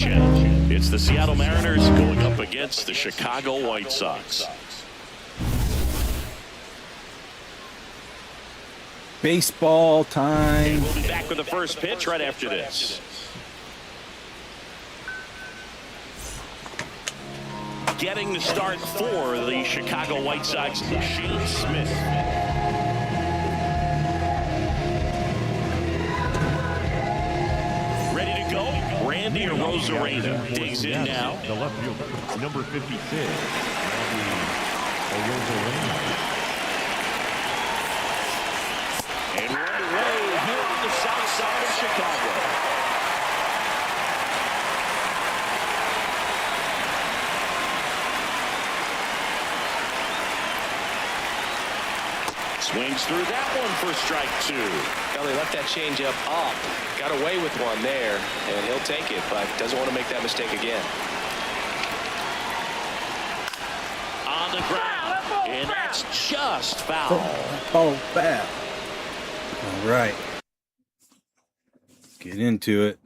pitching. It's the Seattle Mariners going up against the Chicago White Sox. Baseball time. And we'll be back with the first pitch right after this. Getting the start for the Chicago White Sox, Shane Smith. Ready to go? Randy Arozarena digs in now. The left fielder, number 56, Randy Arozarena. And we're underway here on the south side of Chicago. Swings through that one for strike two. Well, they left that changeup up. Got away with one there, and he'll take it, but doesn't want to make that mistake again. On the ground, and that's just foul. Oh, foul. All right. Let's get into it.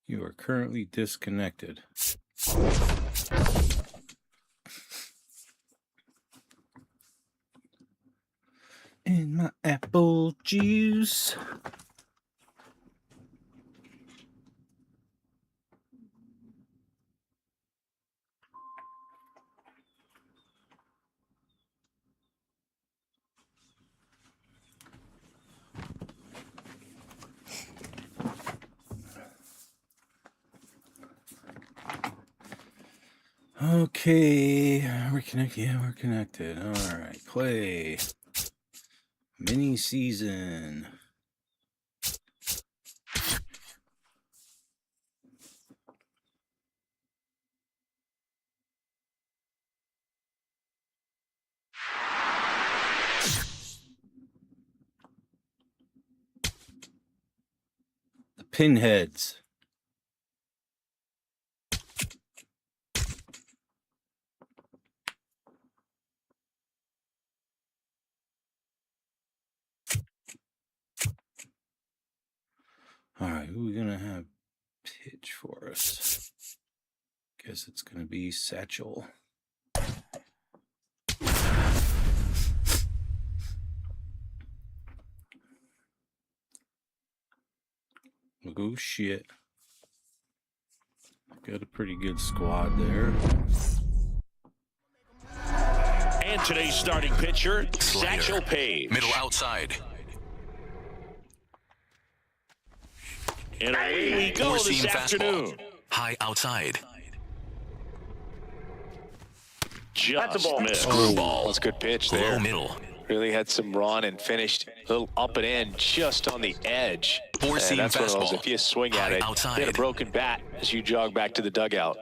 You are currently disconnected. In my apple juice. Okay, we're connected. Yeah, we're connected. All right, play. Mini season. The Pinheads. All right, who are we going to have pitch for us? Guess it's going to be Satchel. Oh, shit. Got a pretty good squad there. And today's starting pitcher, Satchel Paige. Middle outside. And away we go this afternoon. High outside. Just missed. Screwball. That's a good pitch there. Low middle. Really had some run and finished a little up and in just on the edge. Four-seam that's one of those, fastball. if you swing at it, Outside. hit a broken bat as you jog back to the dugout.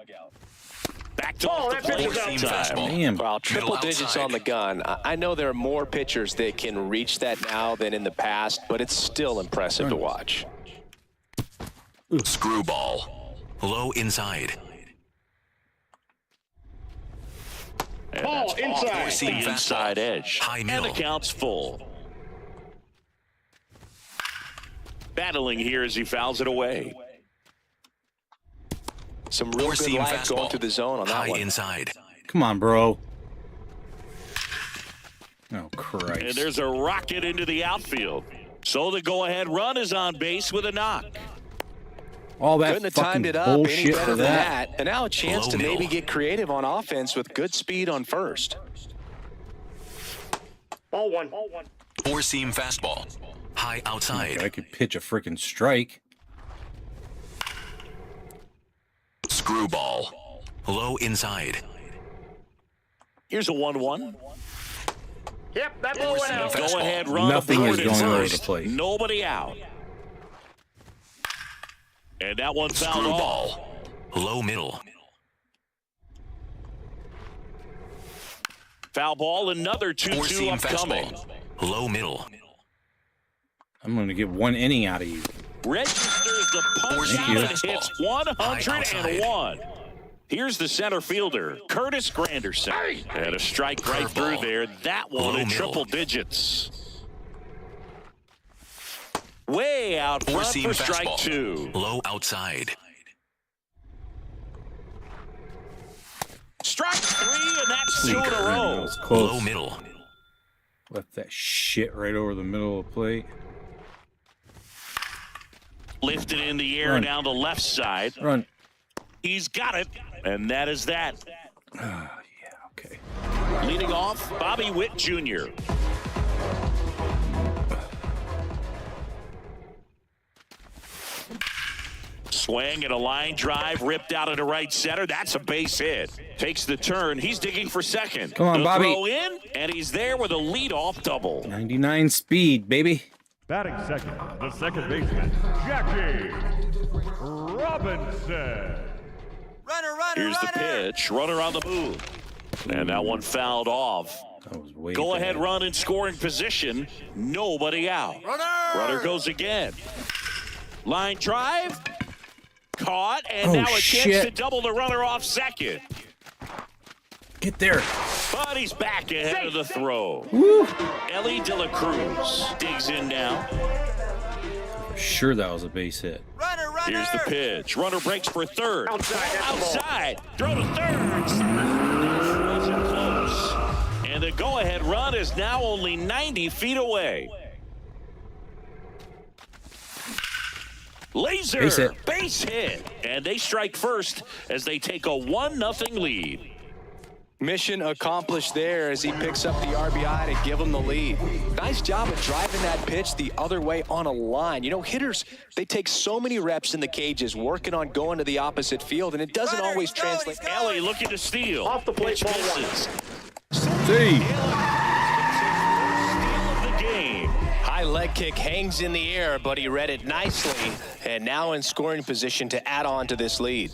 Back to off the plate Four-seam outside. fastball. Damn. Well, triple Middle digits outside. on the gun. I know there are more pitchers that can reach that now than in the past, but it's still impressive to watch. Screwball. Low inside. Ball inside. Four-seam The inside fastball. edge. High And middle. the count's full. Battling here as he fouls it away. Some real good Four-seam life going fastball. through the zone on that High one. inside. Come on, bro. Oh, Christ. And there's a rocket into the outfield. So the go-ahead run is on base with a knock. All that Couldn't have fucking timed it up any bullshit better for than that. that. And now a chance Low to maybe middle. get creative on offense with good speed on first. Ball one. Four-seam fastball. High outside. I could pitch a freaking strike. Screwball. Low inside. Here's a 1-1. Yep, that ball went out. Fastball. Go-ahead run Nothing aboard is at going over first. the plate. Nobody out. And that one fouled off. Screwball. Low middle. Foul ball, another 2-2 Four-seam upcoming. fastball. Low middle. I'm going to get one inning out of you. Registers the punch Four-seam out and fastball. hits High outside. 101. Here's the center fielder, Curtis Granderson. And a strike right through there. That one in triple digits. Way out front for strike 2. Low outside. Strike 3, and that's 2 in a row. was close. Low middle. Left that shit right over the middle of the plate. Lifted in the air Run. down the left side. Run. He's got it, and that is that. Yeah, okay. Leading off, Bobby Witt Jr. Swing and a line drive ripped out into right center. That's a base hit. Takes the turn. He's digging for second. Come on, the Bobby. Throw in, and he's there with a leadoff double. 99 speed, baby. Batting second, the second baseman, Jackie Robinson. Here's the pitch. Runner on the move. And that one fouled off. That was way Go ahead bad. run in scoring position. Nobody out. Runner goes again. Line drive. Caught. And now a chance shit. to double the runner off second. Get there. But he's back ahead of the throw. Woo. Ellie De La Cruz digs in now. Sure that was a base hit. Here's the pitch. Runner breaks for third. Outside. Throw to third. Wasn't close. And the go-ahead run is now only 90 feet away. Laser. Base hit. And they strike first as they take a 1-0 lead. Mission accomplished there as he picks up the RBI to give him the lead. Nice job of driving that pitch the other way on a line. You know, hitters, they take so many reps in the cages working on going to the opposite field, and it doesn't always translate. Ellie looking to steal. Off the plate, Pitch ball one. misses. See. Steal of the game. High leg kick hangs in the air, but he read it nicely, and now in scoring position to add on to this lead.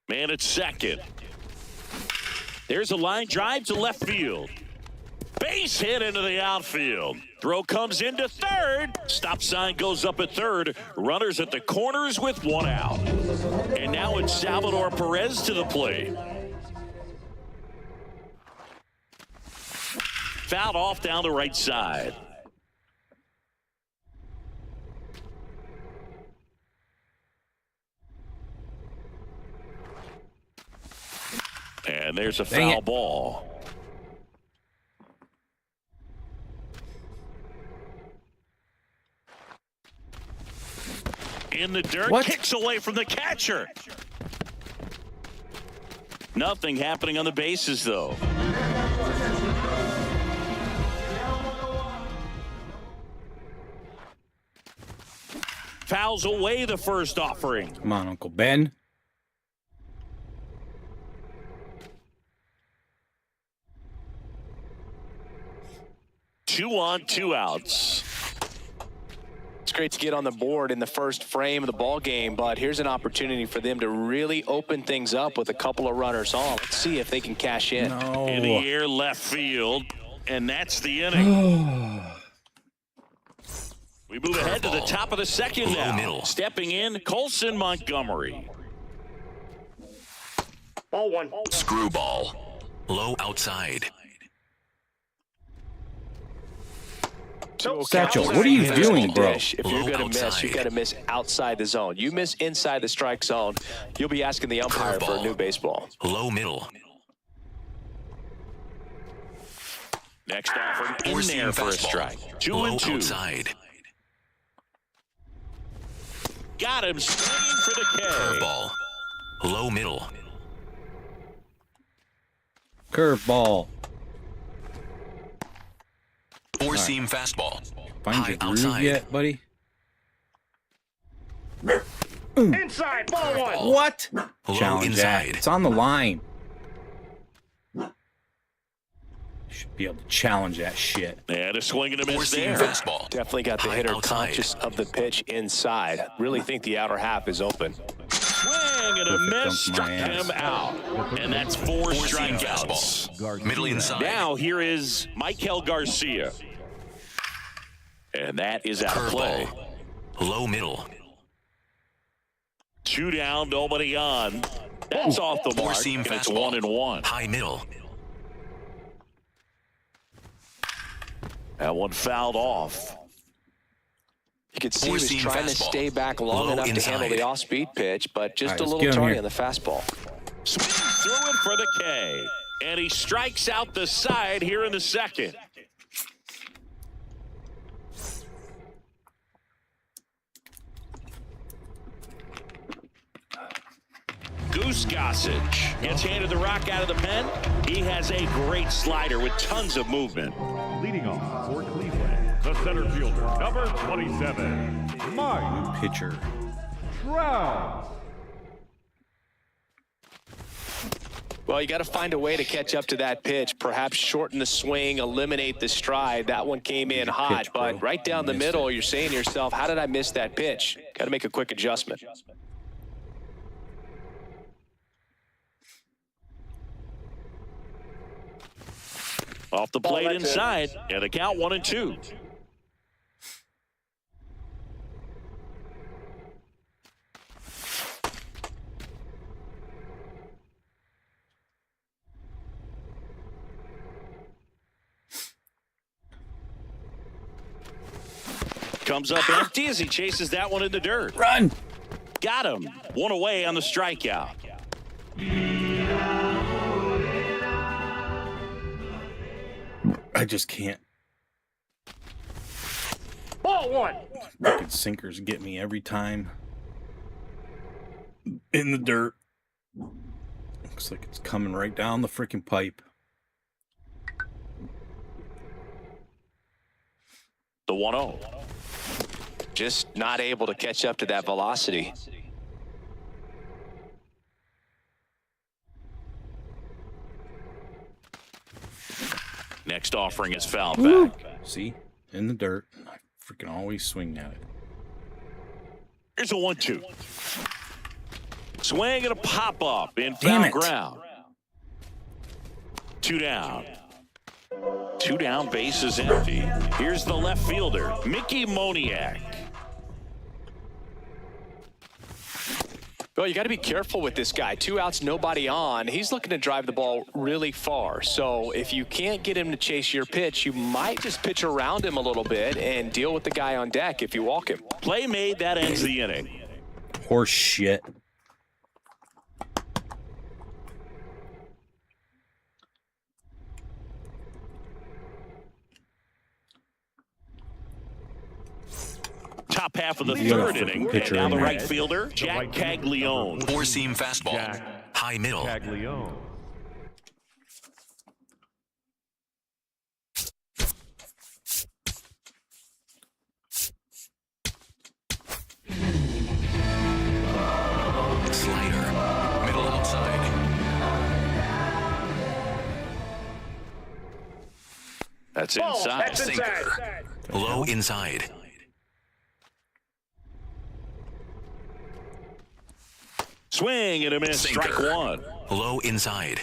Man at second. There's a line drive to left field. Base hit into the outfield. Throw comes into third. Stop sign goes up at third. Runners at the corners with 1 out. And now it's Salvador Perez to the plate. Fouled off down the right side. And there's a Dang foul it. ball. In the dirt, What? kicks away from the catcher. Nothing happening on the bases, though. Fouls away the first offering. Come on, Uncle Ben. Two on, 2 outs. It's great to get on the board in the first frame of the ball game, but here's an opportunity for them to really open things up with a couple of runners on. Let's see if they can cash in. No. In the air left field, and that's the inning. We move ahead to the top of the second Low now. middle. Stepping in, Colson Montgomery. Ball one. Screwball. Low outside. Satchel, what are you doing, bro? If you're going to miss, Outside. you've got to miss outside the zone. You miss inside the strike zone, you'll be asking the umpire for a Curveball. new baseball. Low middle. Next offering in Four-seam there for a fastball. strike. 2 Low and 2. outside. Got him swinging for the K. Curveball. Low middle. Curveball. Four-seam fastball. Find High your groove outside. yet, buddy? Inside. Ball one. What? Low Challenge that. inside. It's on the line. Should be able to challenge that shit. And a swing and a miss Four-seam there. fastball. Definitely got the High hitter outside. conscious of the pitch inside. Really think the outer half is open. Swing and a Perfect miss dump struck my ass. him out. And that's 4 Four-seam strikeouts. fastball. Middle inside. Now here is Michael Garcia. And that is out of play. Curveball. Low middle. 2 down, nobody on. That's off the mark. Four-seam And it's fastball. 1-1. High middle. That one fouled off. You could see he was Four-seam trying to fastball. stay back long Low enough to inside. handle the off-speed pitch, but just All a right, let's little get him tardy here. on the fastball. Swings through it for the K. And he strikes out the side here in the second. Goose Gossage gets handed the rock out of the pen. He has a great slider with tons of movement. Leading off for Cleveland, the center fielder, number 27, Mike Pitcher. Trout. Well, you got to find a way to catch up to that pitch. Perhaps shorten the swing, eliminate the stride. That one came in hot, pitch, bro. but right down the Missed middle, it. you're saying to yourself, how did I miss that pitch? Got to make a quick adjustment. Off the plate that's it. inside. And the count 1-2. Comes up empty as he chases that one in the dirt. Run! Got him. One away on the strikeout. I just can't. Ball 1. Fucking sinkers get me every time. In the dirt. Looks like it's coming right down the freaking pipe. The 1-0. Just not able to catch up to that velocity. Next offering is fouled back. See? In the dirt. I freaking always swing at it. Here's a 1-2. Swing and a pop up in Damn foul it. ground. 2 down. 2 down, base is empty. Here's the left fielder, Mickey Moniak. Well, you got to be careful with this guy. 2 outs, nobody on. He's looking to drive the ball really far. So if you can't get him to chase your pitch, you might just pitch around him a little bit and deal with the guy on deck if you walk him. Play made, that ends the inning. Horse shit. Top half of the You got a third freaking inning. And pitcher now in the there. right fielder, Jack Caglione. Four-seam fastball. Jack High middle. Caglione. Slider. Middle outside. That's Ball. inside. That's inside. Low inside. Swing and a miss. Sinker. Strike 1. Low inside.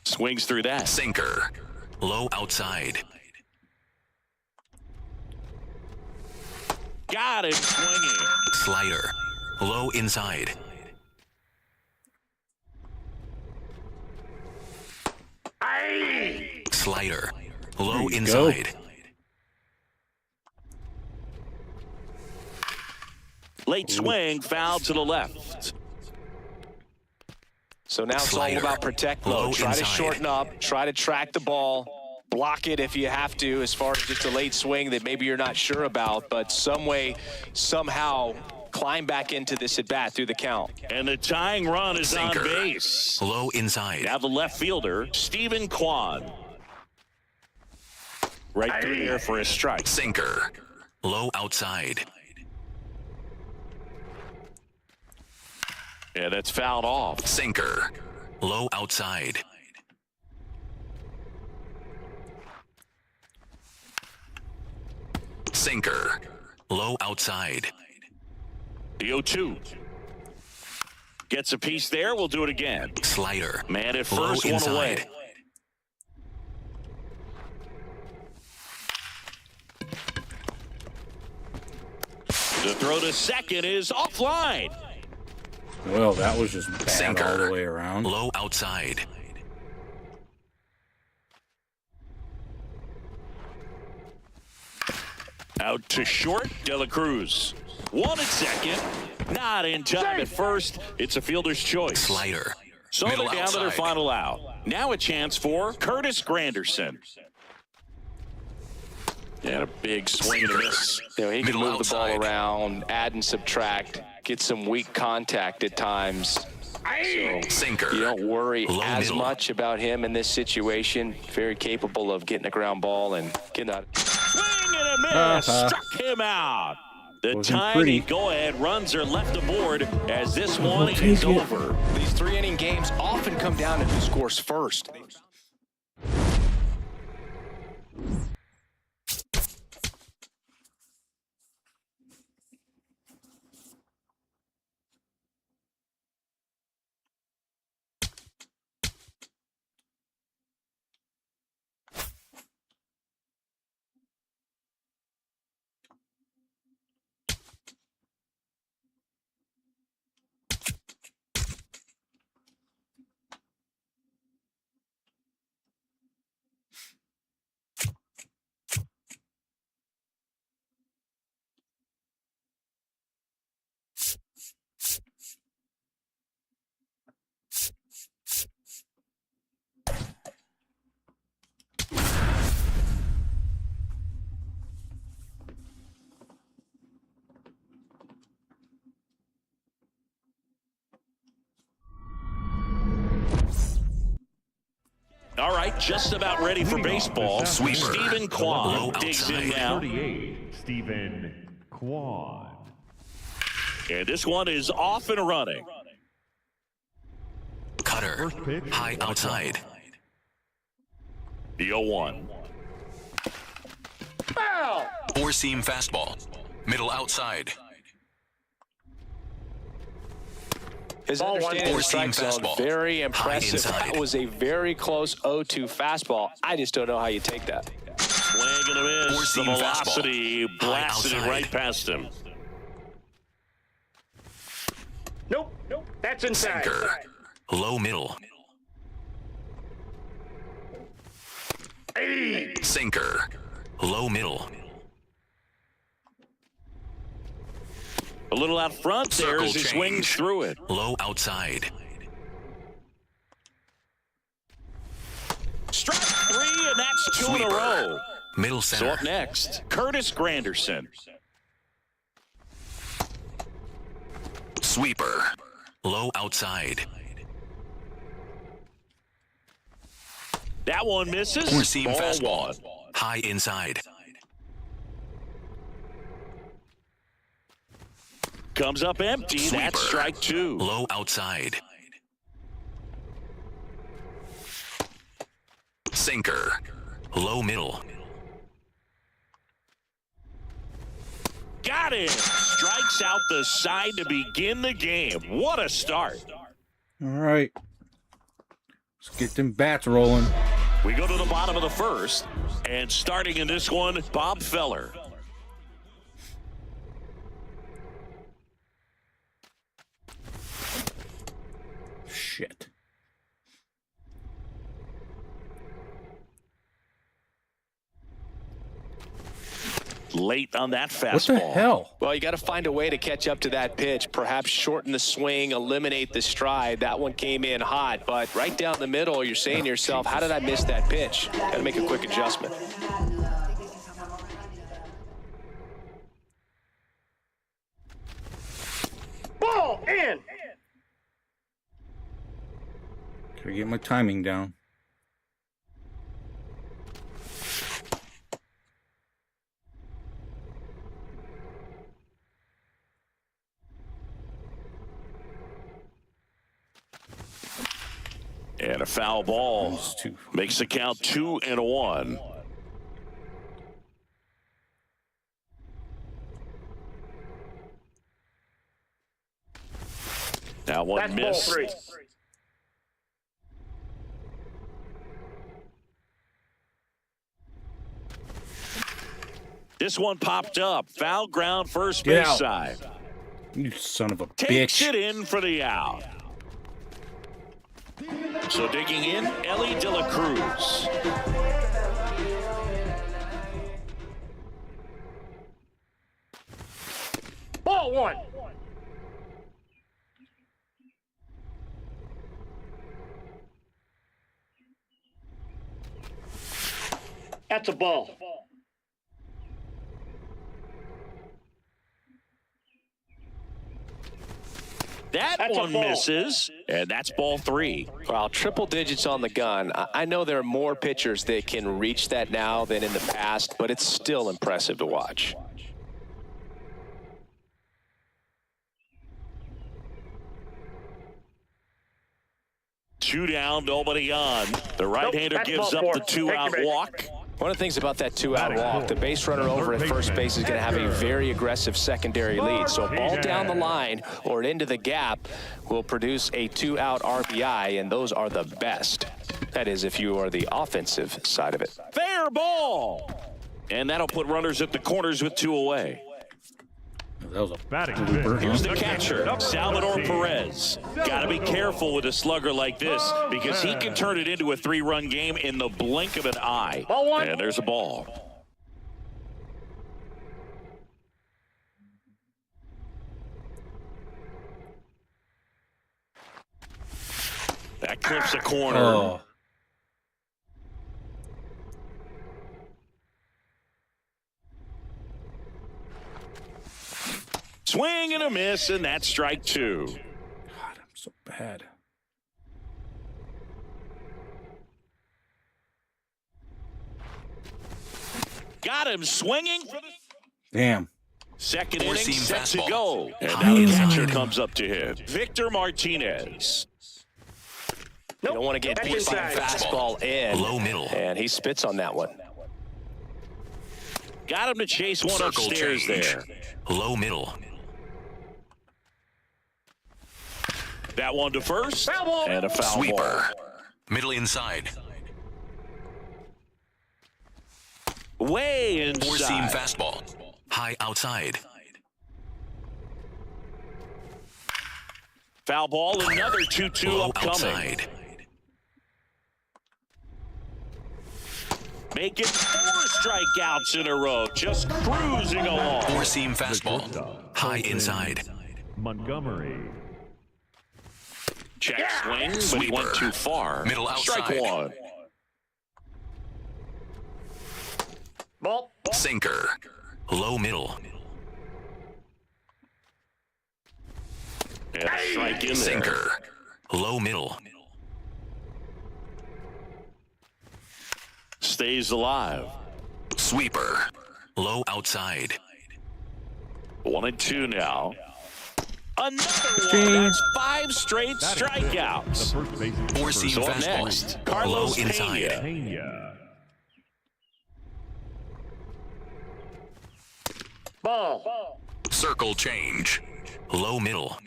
Swings through that. Sinker. Low outside. Got him swinging. Slider. Low inside. Aye. Slider. Low There you go. inside. Late swing, foul to the left. So now it's all Slider. about protect Low mode. Try to inside. shorten up. Try to track the ball. Block it if you have to, as far as just a late swing that maybe you're not sure about. But some way, somehow, climb back into this at-bat through the count. And the tying run is Sinker. on base. Low inside. Now the left fielder, Stephen Kwan. Right through there for a strike. Sinker. Low outside. Yeah, that's fouled off. Sinker. Low outside. Sinker. Low outside. The 0-2. Gets a piece there. We'll do it again. Slider. Man at Low first, one away. inside. The throw to second is offline. Well, that was just bad Sinker. all the way around. Low outside. Out to short, De La Cruz. 1 at second. Not in time at first. It's a fielder's choice. Slider. So they're Middle down to their outside. final out. Now a chance for Curtis Granderson. And a big swing and a miss. You know, he can Middle move the ball outside. around, add and subtract, get some weak contact at times. Sinker. You don't worry Low as middle. much about him in this situation. Very capable of getting a ground ball and getting out. Swing and a miss. Struck him out. The Wasn't tiny pretty. go-ahead runs are left aboard as this one take is it. over. These 3-inning games often come down to who scores first. All right, just about ready for baseball. Sweeper. Stephen Kwan Low digs in outside. now. 38, Stephen Kwan. And this one is off and running. Cutter. First pitch. High outside. The 0-1. Foul. Four-seam fastball. Middle outside. His Ball one. understanding of the Four-seam strike zone, fastball. very High impressive. inside. That was a very close 0-2 fastball. I just don't know how you take that. Swing and a miss. The Four-seam velocity fastball. blasted it High right outside. past him. Nope. That's inside. Sinker. Low middle. Sinker. Low middle. A little out front there Circle as he change. swings through it. Low outside. Strike 3, and that's 2 in a Sweeper. row. Middle So center. up next, Curtis Granderson. Sweeper. Low outside. That one misses. Four-seam Ball fastball. 1. High inside. Comes up empty. That's Sweeper. strike 2. Low outside. Sinker. Low middle. Got it. Strikes out the side to begin the game. What a start. All right. Let's get them bats rolling. We go to the bottom of the first, and starting in this one, Bob Feller. Shit. Late on that fastball. What the hell? Well, you got to find a way to catch up to that pitch, perhaps shorten the swing, eliminate the stride. That one came in hot, but right down the middle, you're saying to yourself, how did I miss that pitch? Got to make a quick adjustment. Ball in. Gotta get my timing down. And a foul ball. Those two. Makes the count 2-1. Now one That's ball missed. 3. This one popped up. Foul ground, first Get base out. side. You son of a Takes bitch. it in for the out. So digging in, Ellie De La Cruz. Ball one. That's a ball. That That's a one ball. misses, and that's ball 3. Wow, triple digits on the gun. I know there are more pitchers that can reach that now than in the past, but it's still impressive to watch. Two down, nobody on. The right-hander that's gives ball up four. the Thank you, two-out Mitch. walk. One of the things about that two-out walk, the base runner over at first base is going to have a very aggressive secondary lead. So a ball down the line or into the gap will produce a two-out RBI, and those are the best. That is, if you are the offensive side of it. Fair ball. And that'll put runners at the corners with 2 away. That was a Batting blooper, Here's huh? the catcher, Salvador Perez. Got to be careful with a slugger like this because he can turn it into a 3-run game in the blink of an eye. Ball one. And there's a ball. That clips a corner. Oh. Swing and a miss, and that's strike 2. God, I'm so bad. Got him swinging for the Damn. second Four inning, seam set to fastball. go. And High now the inside. catcher comes up to hit. Victor Martinez. You don't want to get That's beat by a inside. fastball in. Low middle. And he spits on that one. Got him to chase one Circle upstairs change. there. Low middle. That one to first. Foul ball. And a foul Sweeper. ball. Middle inside. Way Four seam inside. fastball. High outside. Foul ball, another 2-2 Low upcoming. outside. Making 4 strikeouts in a row. Just cruising along. Four seam fastball. High inside. Montgomery. Check swing, but he went Sweeper. too far. Middle Strike outside. 1. Ball. Sinker. Low middle. And a strike in there. Sinker. Low middle. Stays alive. Sweeper. Low outside. 1-2 now. Another one. That's 5 straight The strikeouts. first baseman. Four seam So up fastball. next, Carlos Low inside. Pena. Pena. Ball. Circle change. Low middle.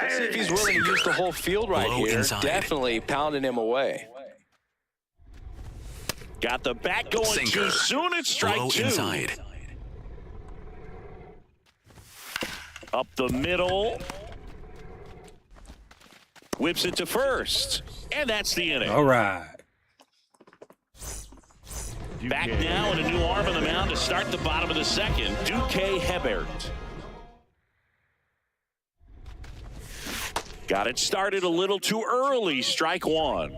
Let's see if he's willing to use the whole field right Low here. inside. Definitely pounding him away. Got the bat going Sinker. too soon. It's strike Low 2. inside. Up the middle. Whips it to first. And that's the inning. All right. Back now and a new arm on the mound to start the bottom of the second. Duque Hebert. Got it started a little too early. Strike 1.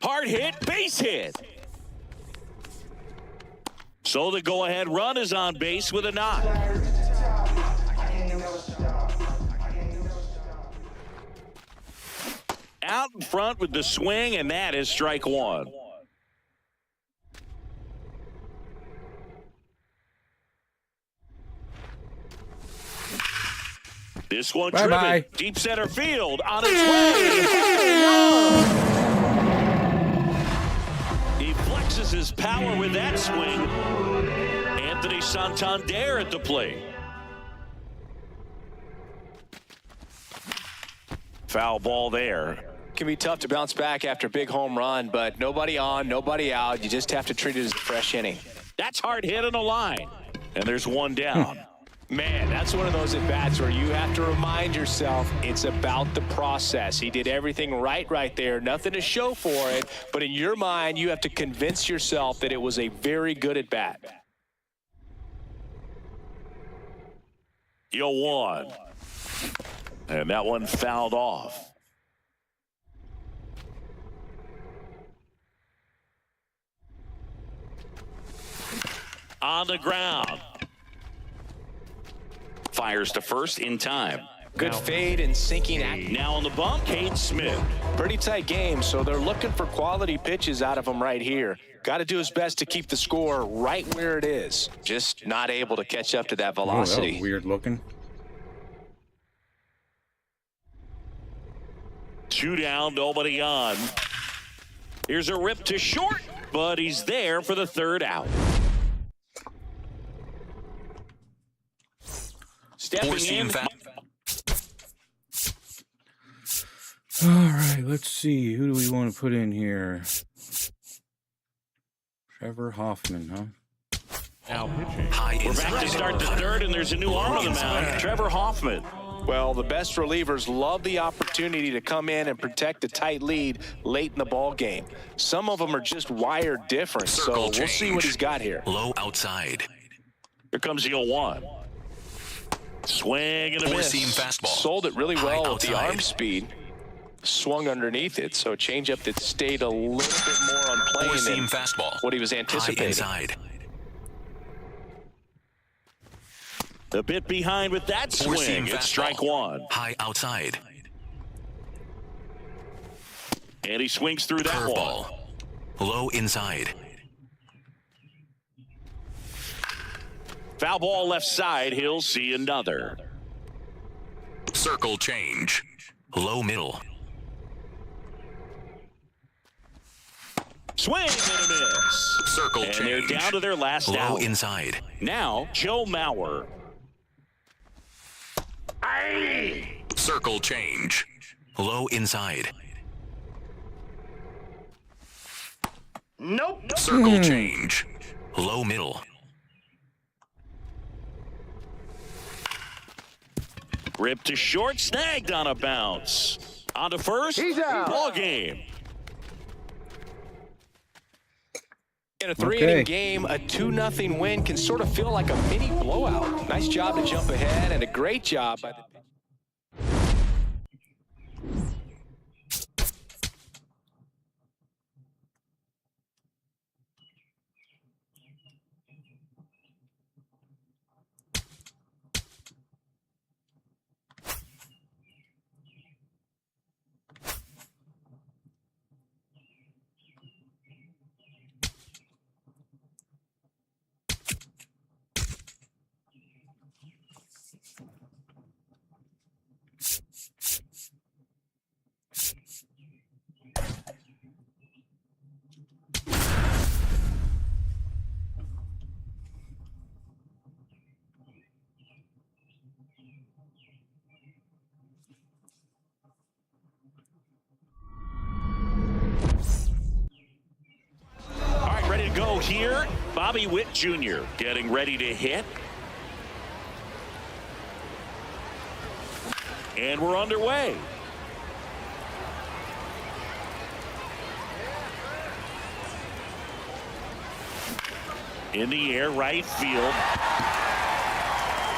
Hard hit, base hit. So the go-ahead run is on base with a knock. Out in front with the swing, and that is strike 1. This one driven Bye-bye. deep center field on its way. He flexes his power with that swing. Anthony Santander at the plate. Foul ball there. Can be tough to bounce back after a big home run, but nobody on, nobody out. You just have to treat it as a fresh inning. That's hard hit on the line. And there's one down. Man, that's one of those at-bats where you have to remind yourself it's about the process. He did everything right there. Nothing to show for it. But in your mind, you have to convince yourself that it was a very good at-bat. 0-1. And that one fouled off. On the ground. Fires to first in time. Good fade and sinking act. Now on the bump, Cade Smith. Pretty tight game, so they're looking for quality pitches out of him right here. Got to do his best to keep the score right where it is. Just not able to catch up to that velocity. Oh, that was weird looking. 2 down, nobody on. Here's a rip to short, but he's there for the 3rd out. Stepping in. All right, let's see. Who do we want to put in here? Trevor Hoffman, huh? Now pitching. We're back to start the 3rd, and there's a new arm on the mound. Trevor Hoffman. Well, the best relievers love the opportunity to come in and protect a tight lead late in the ball game. Some of them are just wired different, so we'll see what he's got here. Low outside. Here comes the 0-1. Swing and a miss. Four-seam fastball. Sold it really well with the outside. arm speed. Swung underneath it, so changeup that stayed a little bit more on plane Four-seam than fastball. what he was High anticipating. inside. A bit behind with that Four-seam swing. It's fastball. strike 1. High outside. And he swings through that one. Curveball. Low inside. Foul ball left side. He'll see another. Circle change. Low middle. Swing and a miss. Circle And change. they're down to their last Low out. inside. Now, Joe Mauer. Circle change. Low inside. Nope. Circle change. Low middle. Rip to short, snagged on a bounce. On to first. He's out. Ball game. In a 3-inning game, a 2-0 win can sort of feel like a mini blowout. Nice job to jump ahead and a great job by the Go here, Bobby Witt Jr. getting ready to hit. And we're underway. In the air, right field.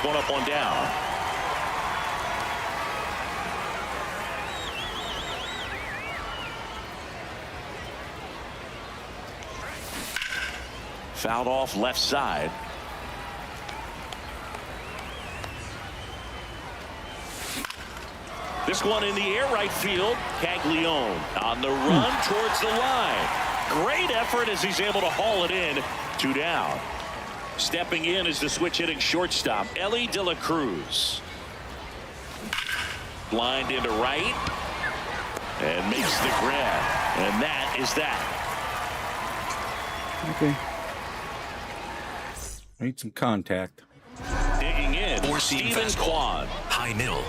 One up, one down. Fouled off left side. This one in the air, right field. Caglione on the run towards the line. Great effort as he's able to haul it in. 2 down. Stepping in is the switch hitting shortstop, Ellie De La Cruz. Lined into right. And makes the grab. And that is that. Okay. Need some contact. Digging in, Four-seam Steven fastball. Kwan. High middle.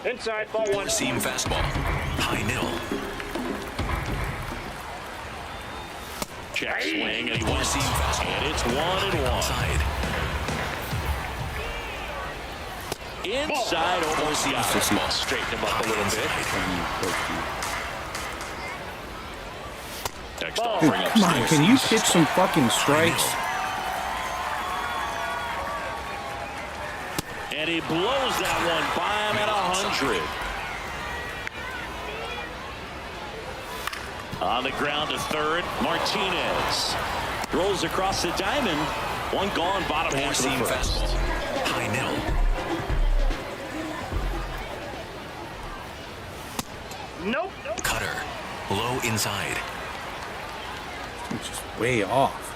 Inside, ball one. Seam fastball. High middle. Check swing, and he wants Seam fastball. and it's 1-1. Outside. Inside over Seam the eye. fastball. Straighten him up a little bit. Next offering Come on, upstairs. can you pitch some fucking strikes? And he blows that one by him at 100. On the ground to third, Martinez throws across the diamond. One gone, bottom half of Seam the first. fastball. High middle. Nope. Cutter. Low inside. It's just way off.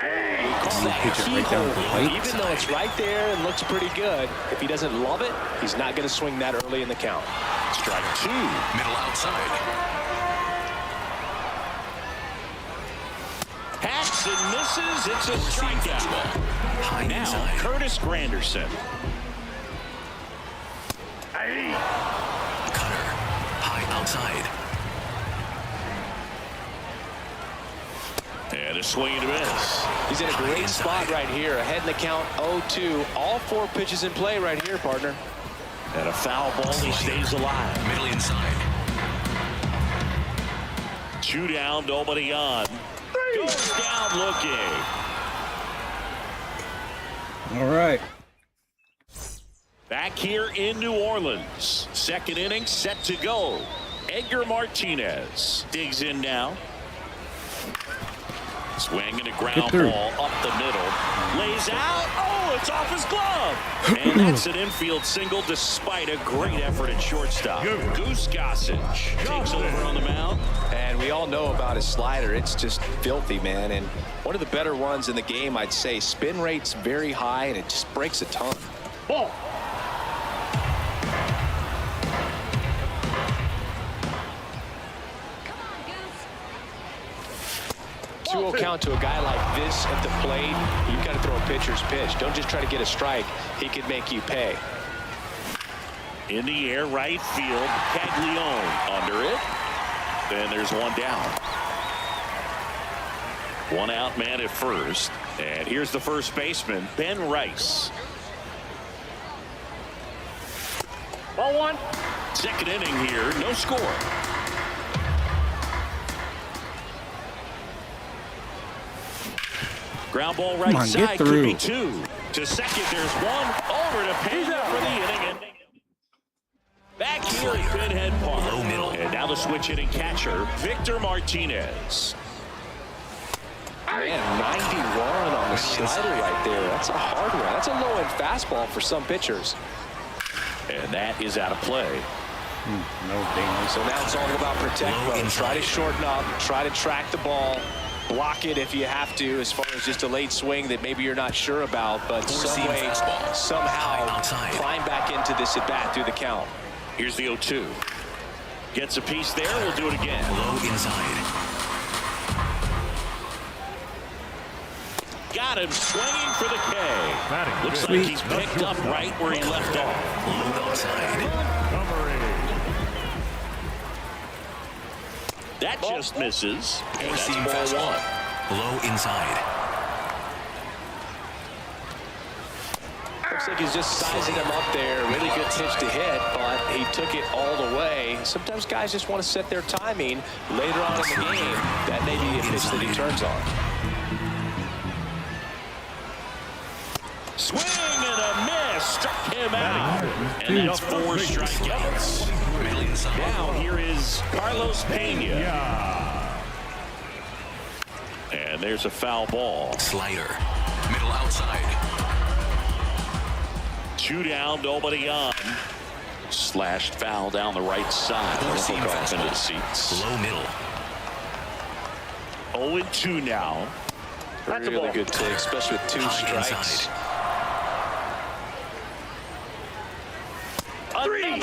Call that pitch it right down the keyhole. pipe. Even though it's right there and looks pretty good, if he doesn't love it, he's not going to swing that early in the count. Strike two. Middle outside. Hacks and misses. It's a strikeout. High Now, inside. Curtis Granderson. Cutter. High outside. And a swing and a miss. He's in a great spot right here. Ahead in the count, 0-2. All 4 pitches in play right here, partner. And a foul ball, he stays alive. Middle inside. 2 down, nobody on. Goes down looking. All right. Back here in New Orleans. Second inning set to go. Edgar Martinez digs in now. Swinging a ground through. ball up the middle. Lays out. Oh, it's off his glove. And that's an infield single despite a great effort at shortstop. Goose Gossage takes over on the mound. And we all know about his slider. It's just filthy, man. And one of the better ones in the game, I'd say. Spin rate's very high, and it just breaks a ton. Ball. 2-0 count to a guy like this at the plate. You've got to throw a pitcher's pitch. Don't just try to get a strike. He could make you pay. In the air, right field. Caglione under it. And there's one down. One out man at first. And here's the first baseman, Ben Rice. Ball one. Second inning here, no score. Ground ball right on, side get could through. be 2. To second, there's one. Over to Pena for the inning. And back here at Pinhead Park. Low middle. And now the switch hitting catcher, Victor Martinez. Man, 91 on the slider right there. That's a hard one. That's a low-end fastball for some pitchers. And that is out of play. No damn. So now it's all about protect Low mode. Try to inside. shorten up. Try to track the ball. Block it if you have to, as far as just a late swing that maybe you're not sure about. But some Four-seam way, fastball. somehow, High outside. climb back into this at-bat through the count. Here's the 0-2. Gets a piece there. We'll do it again. Low inside. Got him swinging for the K. Batting Looks fifth. like he's picked up right where he left off. Low outside. Number 8. That just misses. And that's Four-seam ball fastball. 1. Low inside. Looks like he's just sizing him up there. Really good pitch to hit, but he took it all the way. Sometimes guys just want to set their timing later on in the game. That may be a pitch that he turns on. Swing and a miss. Struck him out. And that's 4 strikeouts. Middle inside. Now here is Carlos Pena. Yeah. And there's a foul ball. Slider. Middle outside. 2 down, nobody on. Slashed foul down the right side. Four-seam Hook off into the fastball. seats. Low middle. 0-2 now. That's a Really ball. good take, especially with 2 High strikes. inside. Another one.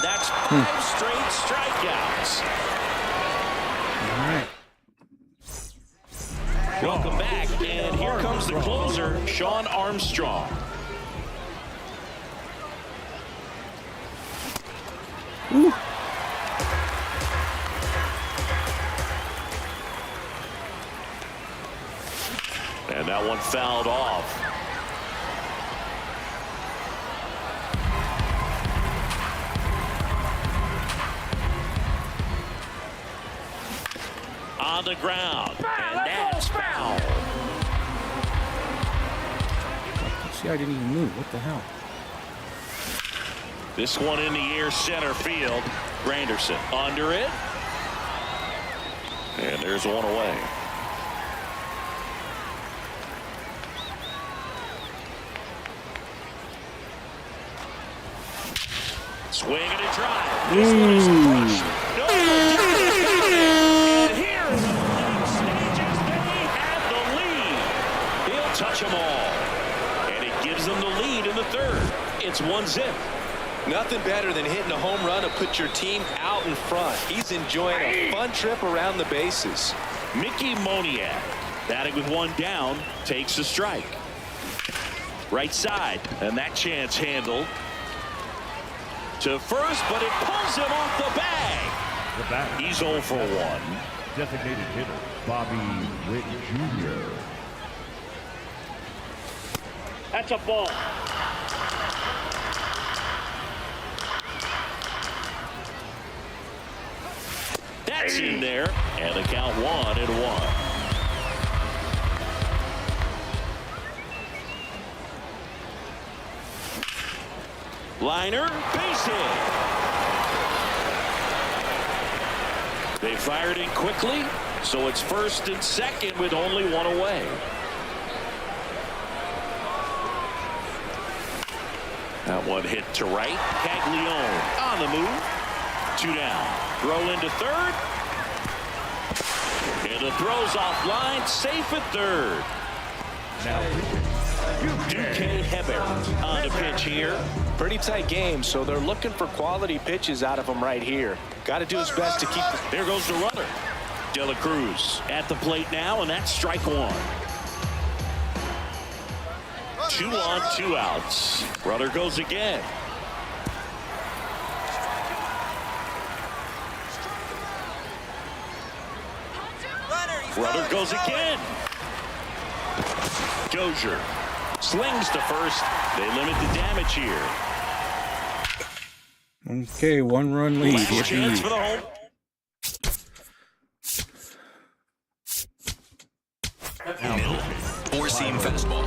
That's 5 straight strikeouts. All right. Welcome back, and here comes the closer, Sean Armstrong. Ooh. And that one fouled off. On the ground. And that's foul. See, I didn't even move. What the hell? This one in the air, center field. Granderson under it. And there's one away. Swing and a drive. This one is crushed. No, and here in the late stages, they have the lead. He'll touch them all. And it gives them the lead in the third. It's 1-zip. Nothing better than hitting a home run to put your team out in front. He's enjoying a fun trip around the bases. Mickey Moniak, batting with one down, takes a strike. Right side, and that chance handled. To first, but it pulls him off the bag. The bat. He's 0 for 1. Designated hitter, Bobby Witt Jr. That's a ball. That's in there, and the count 1-1. Liner, base hit. They fired in quickly, so it's first and second with only one away. That one hit to right. Caglione on the move. 2 down. Throw into third. And the throw's offline. Safe at third. Now, Duque Hebert on the pitch here. Pretty tight game, so they're looking for quality pitches out of him right here. Got to do his best to keep. There goes the runner. De La Cruz at the plate now, and that's strike 1. 2 on, 2 outs. Runner goes again. Runner goes again. Dozier slings to first. They limit the damage here. Okay, 1-run lead. Last chance for the home. Middle. Four-seam fastball.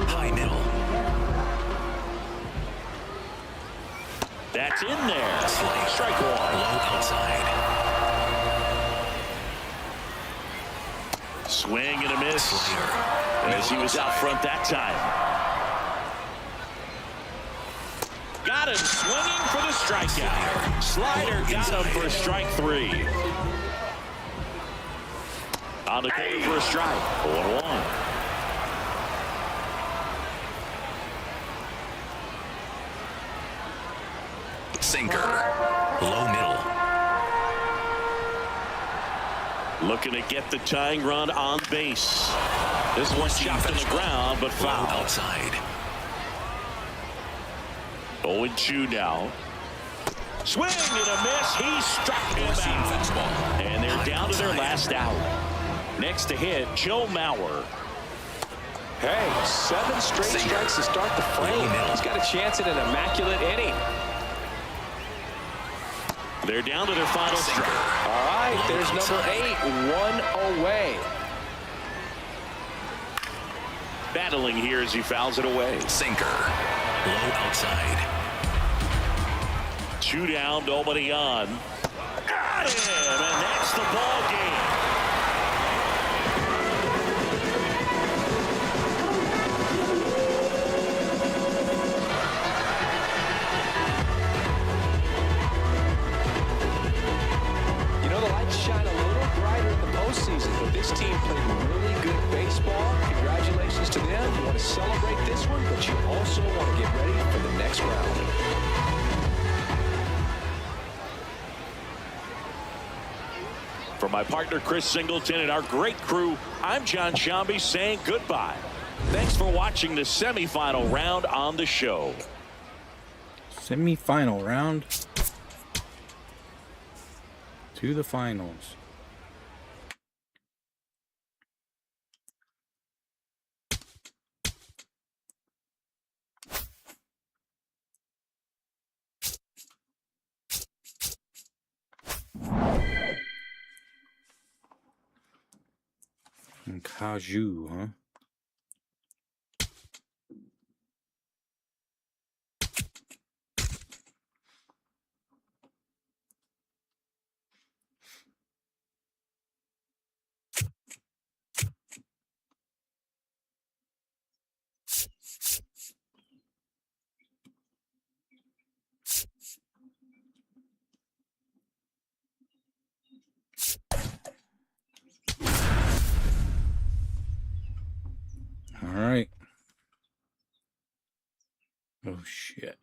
High middle. That's in there. Strike 1. Low outside. Swing and a miss. Slider. As he was out front that time. Got him swinging for the strikeout. Slider got him for strike 3. On the corner for a strike. 1-1. Sinker. Low middle. Looking to get the tying run on base. This one chopped to the ground, but Low foul. outside. 0-2 now. Swing and a miss. He struck him Four-seam out. fastball. And they're High down to their outside. last out. Next to hit, Joe Mauer. Hey, 7 straight Sinker. strikes to start the frame. He's got a chance at an immaculate inning. They're down to their final Sinker. strike. All right, Low there's number outside. 8, 1 away. Battling here as he fouls it away. Sinker. Low outside. 2 down, nobody on. Got him, and that's the ball game. You know, the lights shine a little brighter in the postseason, but this team played really good baseball. Congratulations to them. You want to celebrate this one, but you also want to get ready for the next round. For my partner Chris Singleton and our great crew, I'm John Shambi saying goodbye. Thanks for watching the semifinal round on the show. Semi-final round. To the finals. And Kaju, huh? All right. Oh, shit.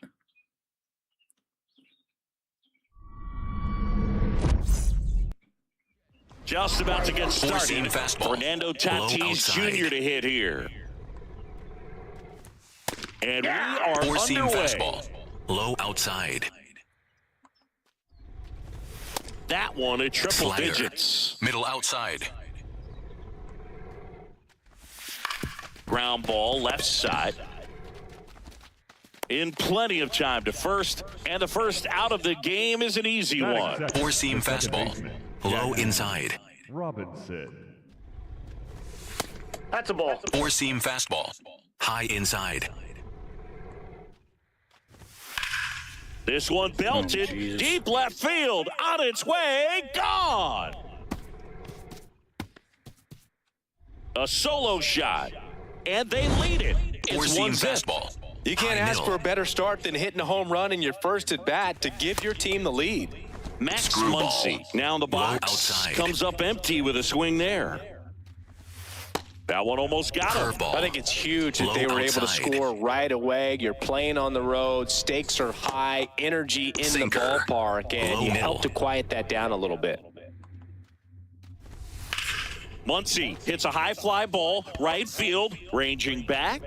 Just about to get Four-seam started. fastball. Fernando Low Tatis outside. Jr. to hit here. And we are Four-seam underway. fastball. Low outside. That one at triple Slider. digits. Middle outside. Ground ball left side. In plenty of time to first, and the first out of the game is an easy one. Four-seam fastball. Low inside. Robinson. That's a ball. Four-seam fastball. High inside. This one belted, Jesus. deep left field, on its way, gone. A solo shot, and they lead it. It's Four-seam 1-0. fastball. You can't High ask middle. for a better start than hitting a home run in your first at bat to give your team the lead. Max Screwball. Muncy now in the Low box, outside. comes up empty with a swing there. That one almost got him. Curveball. I think it's huge that Low they were able to outside. score right away. You're playing on the road. Stakes are high. Energy in Sinker. the ballpark. And Low you middle. help to quiet that down a little bit. Muncy hits a high fly ball, right field, ranging back,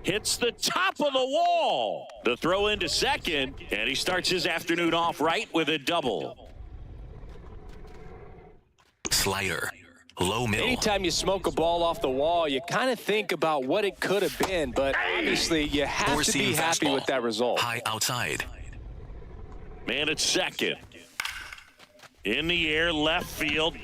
hits the top of the wall. The throw into second, and he starts his afternoon off right with a double. Slider. Low middle. Anytime you smoke a ball off the wall, you kind of think about what it could have been. But obviously, you have to Four-seam be happy fastball. with that result. High outside. Man at second. In the air, left field.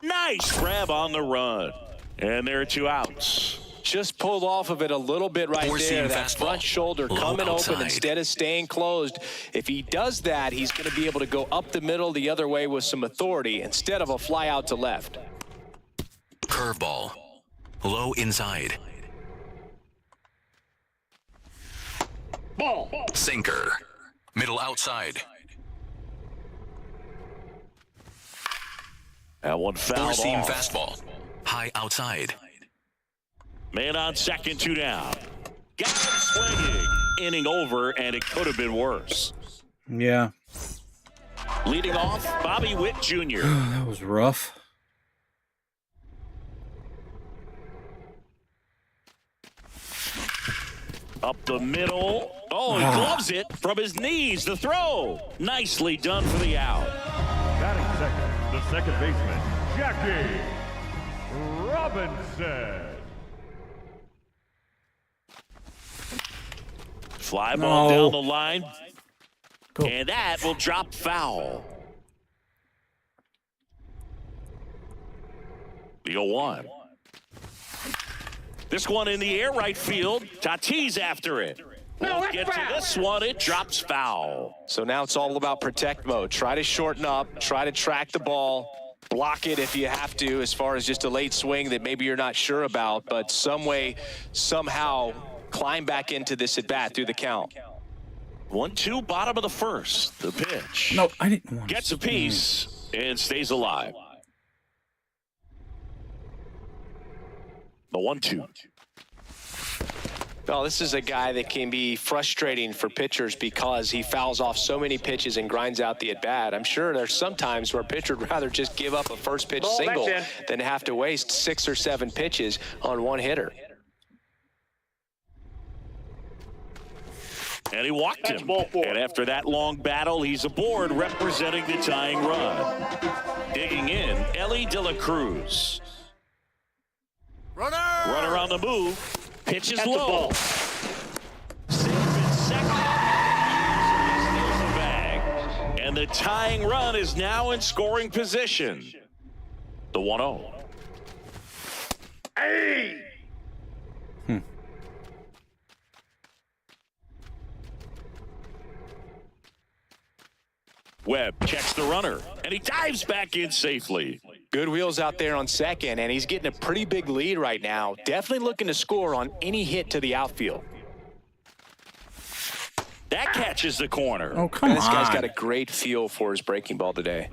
Nice grab on the run. And there are two outs. Just pulled off of it a little bit right Four-seam there. That fastball. front shoulder Low coming outside. open instead of staying closed. If he does that, he's going to be able to go up the middle the other way with some authority instead of a fly out to left. Curveball. Low inside. Ball. Sinker. Middle outside. That one fouled Four-seam off. fastball. High outside. Man on second, two down. Got him swinging. Inning over, and it could have been worse. Yeah. Leading off, Bobby Witt Jr. That was rough. Up the middle. Oh, he gloves it from his knees. The throw. Nicely done for the out. Batting second, the second baseman, Jackie Robinson. Fly ball No. down the line. Go. And that will drop foul. The 0-1. This one in the air, right field. Tatis after it. Won't get to this one. It drops foul. So now it's all about protect mode. Try to shorten up, try to track the ball, block it if you have to, as far as just a late swing that maybe you're not sure about, but some way, somehow climb back into this at bat through the count. 1-2, bottom of the first. The pitch. No, I didn't want Gets a piece and stays alive. The 1-2. Well, this is a guy that can be frustrating for pitchers because he fouls off so many pitches and grinds out the at-bat. I'm sure there's some times where a pitcher would rather just give up a first pitch single that's than have to waste 6 or 7 pitches on one hitter. And he walked That's him. ball 4. And after that long battle, he's aboard representing the tying run. Digging in, Ellie De La Cruz. Runner on the move. Pitch is That's a low. ball. Safe in second. Steals the bag. And the tying run is now in scoring position. The 1-0. Hey! Webb checks the runner, and he dives back in safely. Good wheels out there on second, and he's getting a pretty big lead right now. Definitely looking to score on any hit to the outfield. That catches the corner. Oh, come on. This guy's got a great feel for his breaking ball today.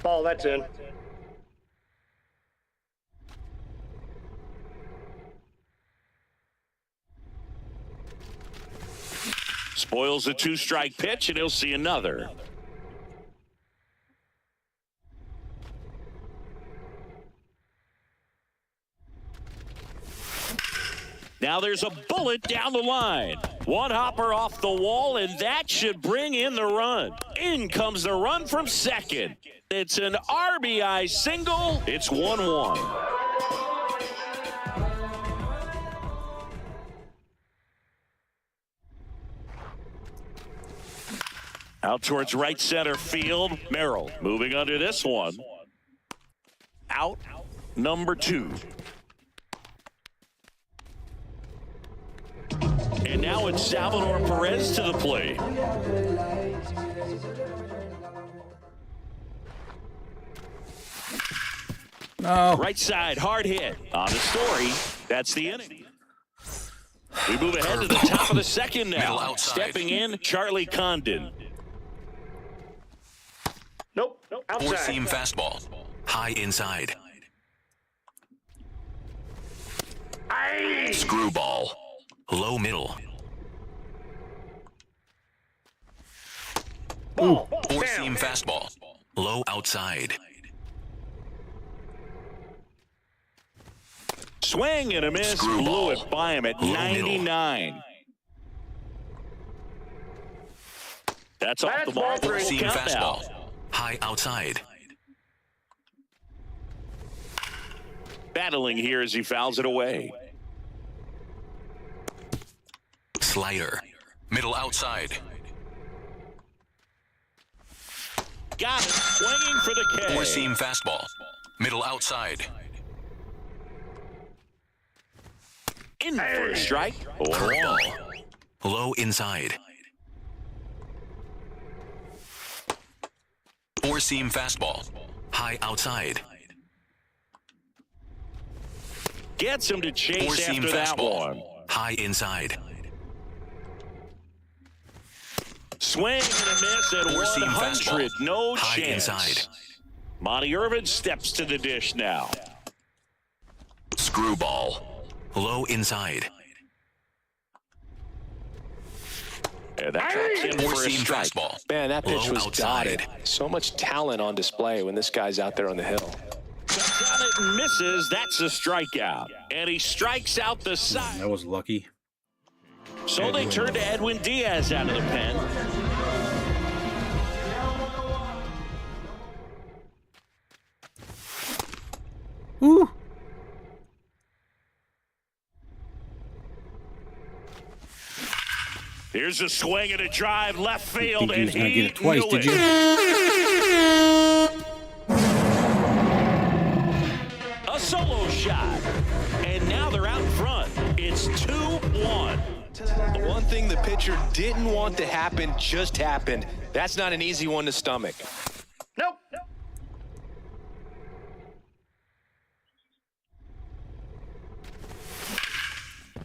Ball, that's in. Spoils a 2-strike pitch, and he'll see another. Now there's a bullet down the line. One hopper off the wall, and that should bring in the run. In comes the run from second. It's an RBI single. It's 1-1. Out towards right center field. Merrill moving under this one. Out number 2. And now it's Salvador Perez to the plate. No. Right side, hard hit. On the Story, that's the inning. We move ahead to the top of the second Middle now. outside. Stepping in, Charlie Condon. Nope. Outside. Four-seam fastball. High inside. Screwball. Low middle. Ball. Four-seam fastball. Low outside. Swing and a miss. Screwball. Blew it by him at Low 99. That's off the That's ball ball. 3. Four-seam Count now. fastball. High outside. Battling here as he fouls it away. Slider. Middle outside. Got it. Swinging for the K. Four-seam fastball. Middle outside. In for a strike. 0-1. Low inside. Four-seam fastball. High outside. Gets him to chase Four-seam after that fastball. one. High inside. Swing and a miss at Four-seam 100. fastball. No High chance. inside. Monty Irvin steps to the dish now. Screwball. Low inside. And that traps in for a Four-seam strike. fastball. Man, that pitch Low was outside. dotted. So much talent on display when this guy's out there on the hill. Cuts on it and misses. That's a strikeout. And he strikes out the side. That was lucky. So they turn to Edwin Diaz out of the pen. Woo. Here's a swing and a drive left field, Think he and was gonna he get it twice, knew did it. you? A solo shot, and now they're out in front. It's 2-1. The one thing the pitcher didn't want to happen just happened. That's not an easy one to stomach. Nope.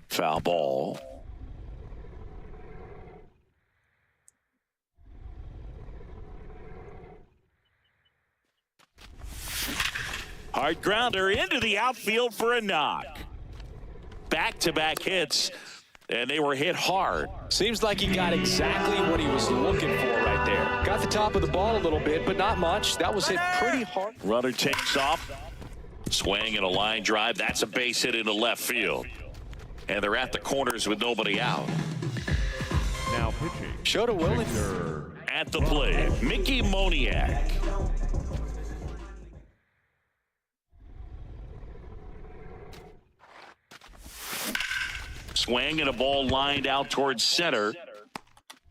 Foul ball. Hard grounder into the outfield for a knock. Back-to-back hits, and they were hit hard. Seems like he got exactly what he was looking for right there. Got the top of the ball a little bit, but not much. That was hit pretty hard. Runner takes off. Swing and a line drive. That's a base hit into left field. And they're at the corners with nobody out. Now pitching. Showed a willing. At the plate, Mickey Moniak. Swing and a ball lined out towards center.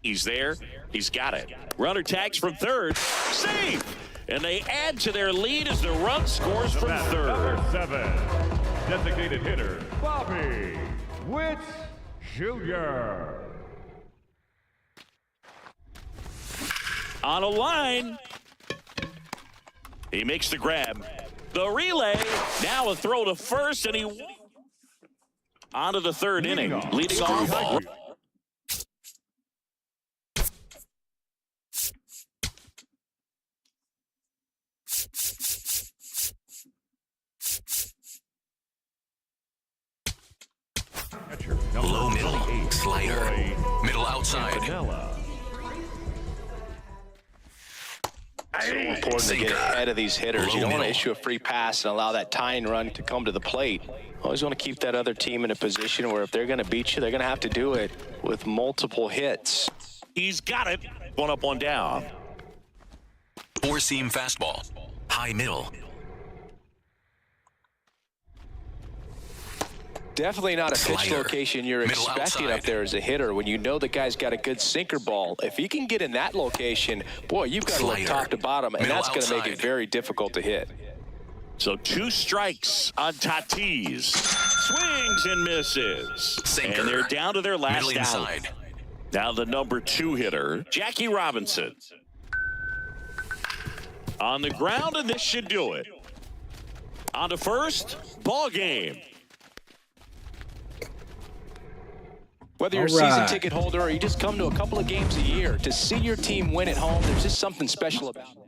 He's there. He's got it. Runner tags from third. Safe! And they add to their lead as the run scores from That's third. number 7. Designated hitter, Bobby Witt Jr. On a line. He makes the grab. The relay. Now a throw to first, and he onto the third inning. Leading off. Catcher, Low number middle. 28, Slider. Roy Middle outside. Campanella. So important to get Sinker. ahead of these hitters. Low You don't want to middle. issue a free pass and allow that tying run to come to the plate. Always want to keep that other team in a position where if they're going to beat you, they're going to have to do it with multiple hits. He's got it. One up, one down. Four-seam fastball. High middle. Definitely not a pitch Slider. location you're Middle expecting outside. up there as a hitter when you know the guy's got a good sinker ball. If he can get in that location, boy, you've got to look Slider. top to bottom, and Middle that's going to make it outside. very difficult to hit. So 2 strikes on Tatis. Swings and misses. Sinker. And they're down to their last Middle out. inside. Now the number 2 hitter, Jackie Robinson. On the ground, and this should do it. On to first, ball game. Whether you're a All season right. ticket holder or you just come to a couple of games a year, to see your team win at home, there's just something special about it.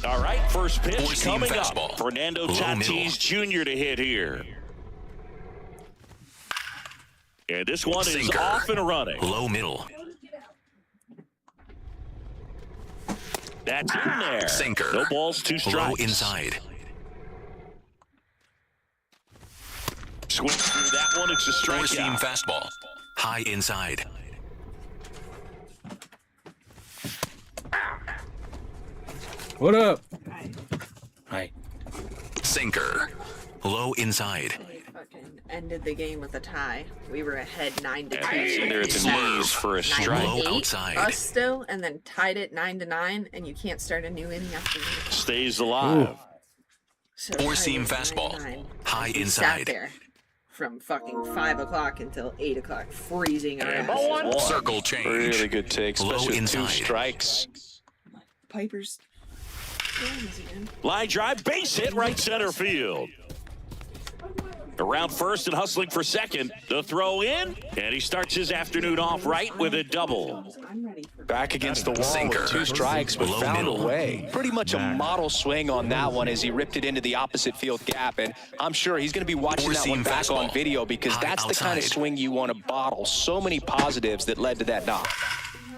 All right, first pitch Four-seam coming fastball. up. Fernando Low Tatis Jr. to hit here. And this one is Sinker. off and running. Low middle. That's in there. Sinker. No balls, 2 Low strikes. inside. Swing through that one. It's a Four-seam strikeout. fastball. High inside. What up? Hi. Sinker. Low inside. They fucking ended the game with a tie. We were ahead 9-2. And they're at the knees for a strike. Low 9-8, outside. us still, and then tied it 9-9, and you can't start a new inning after that. Stays alive. So Four-seam tied it fastball. 9-9. High We inside. Sat there from fucking 5 o'clock until 8 o'clock, freezing our And asses. ball one. Circle change. Really good take, Low especially with 2 inside. strikes. Pipers. Doing this again. Line drive, base hit, right center field. Around first and hustling for second. The throw in, and he starts his afternoon off right with a double. I'm ready for Back against the wall Sinker. with 2 strikes, but Low found middle. a way. Pretty much a model swing on that one as he ripped it into the opposite field gap. And I'm sure he's going to be watching that Four-seam one back on fastball. video because High that's the kind of outside. swing you want to bottle. So many positives that led to that knock.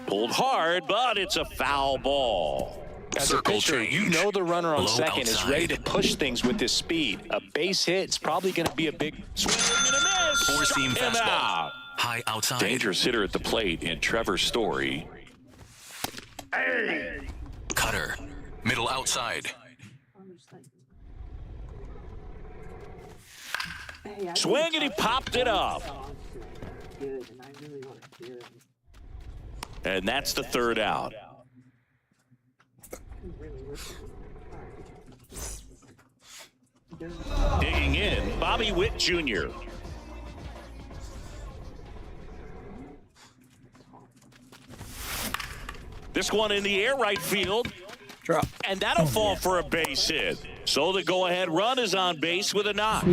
Pulled hard, but it's a foul ball. As a Circle pitcher, you change. know the runner on Low second is ready to outside. push things with this speed. A base hit is probably going to be a big... Swing and a miss. Four-seam Struck him fastball. out. High outside. Dangerous hitter at the plate in Trevor Story. Cutter. Middle outside. Swing and he popped it up. And that's the third out. Digging in, Bobby Witt Jr. This one in the air, right field. Drop. And that'll fall for a base hit. So the go-ahead run is on base with a knock.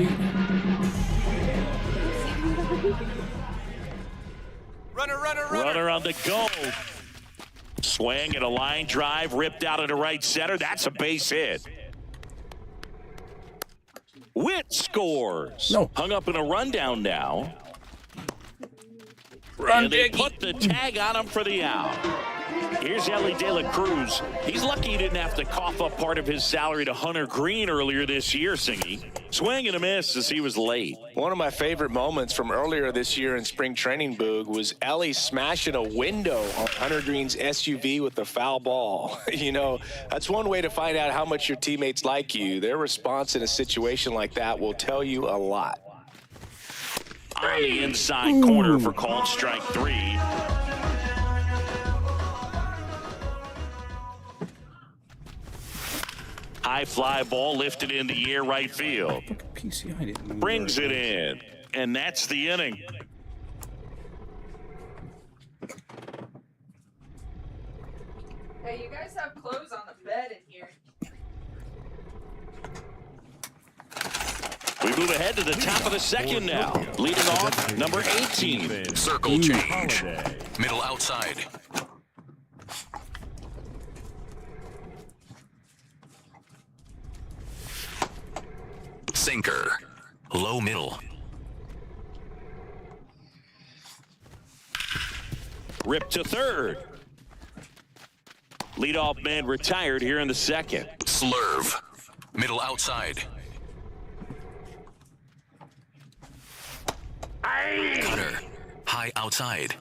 Runner on the go. Swing and a line drive ripped out into right center. That's a base hit. Witt scores. No. Hung up in a rundown now. Run, And they Diggy. put the tag on him for the out. Here's Ellie De La Cruz. He's lucky he didn't have to cough up part of his salary to Hunter Green earlier this year, Singy. Swing and a miss as he was late. One of my favorite moments from earlier this year in spring training, Boog, was Ellie smashing a window on Hunter Green's SUV with a foul ball. You know, that's one way to find out how much your teammates like you. Their response in a situation like that will tell you a lot. On the inside corner for called strike 3. High fly ball lifted in the air right field. PCI didn't move Brings right. it in. And that's the inning. Hey, you guys have clothes on the bed in here. We move ahead to the top of the second now. Leading off, number 18. Circle change. Holiday. Middle outside. Sinker. Low middle. Ripped to third. Leadoff man retired here in the second. Slurve. Middle outside. Cutter. High outside.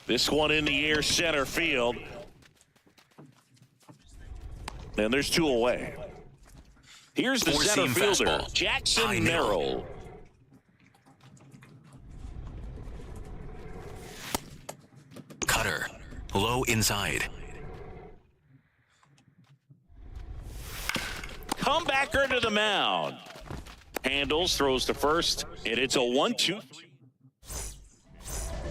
This one in the air center field. And there's 2 away. Here's the center Four-seam fielder, fastball. High Jackson middle. Merrill. Cutter. Low inside. Comebacker to the mound. Handles, throws to first, and it's a 1-2.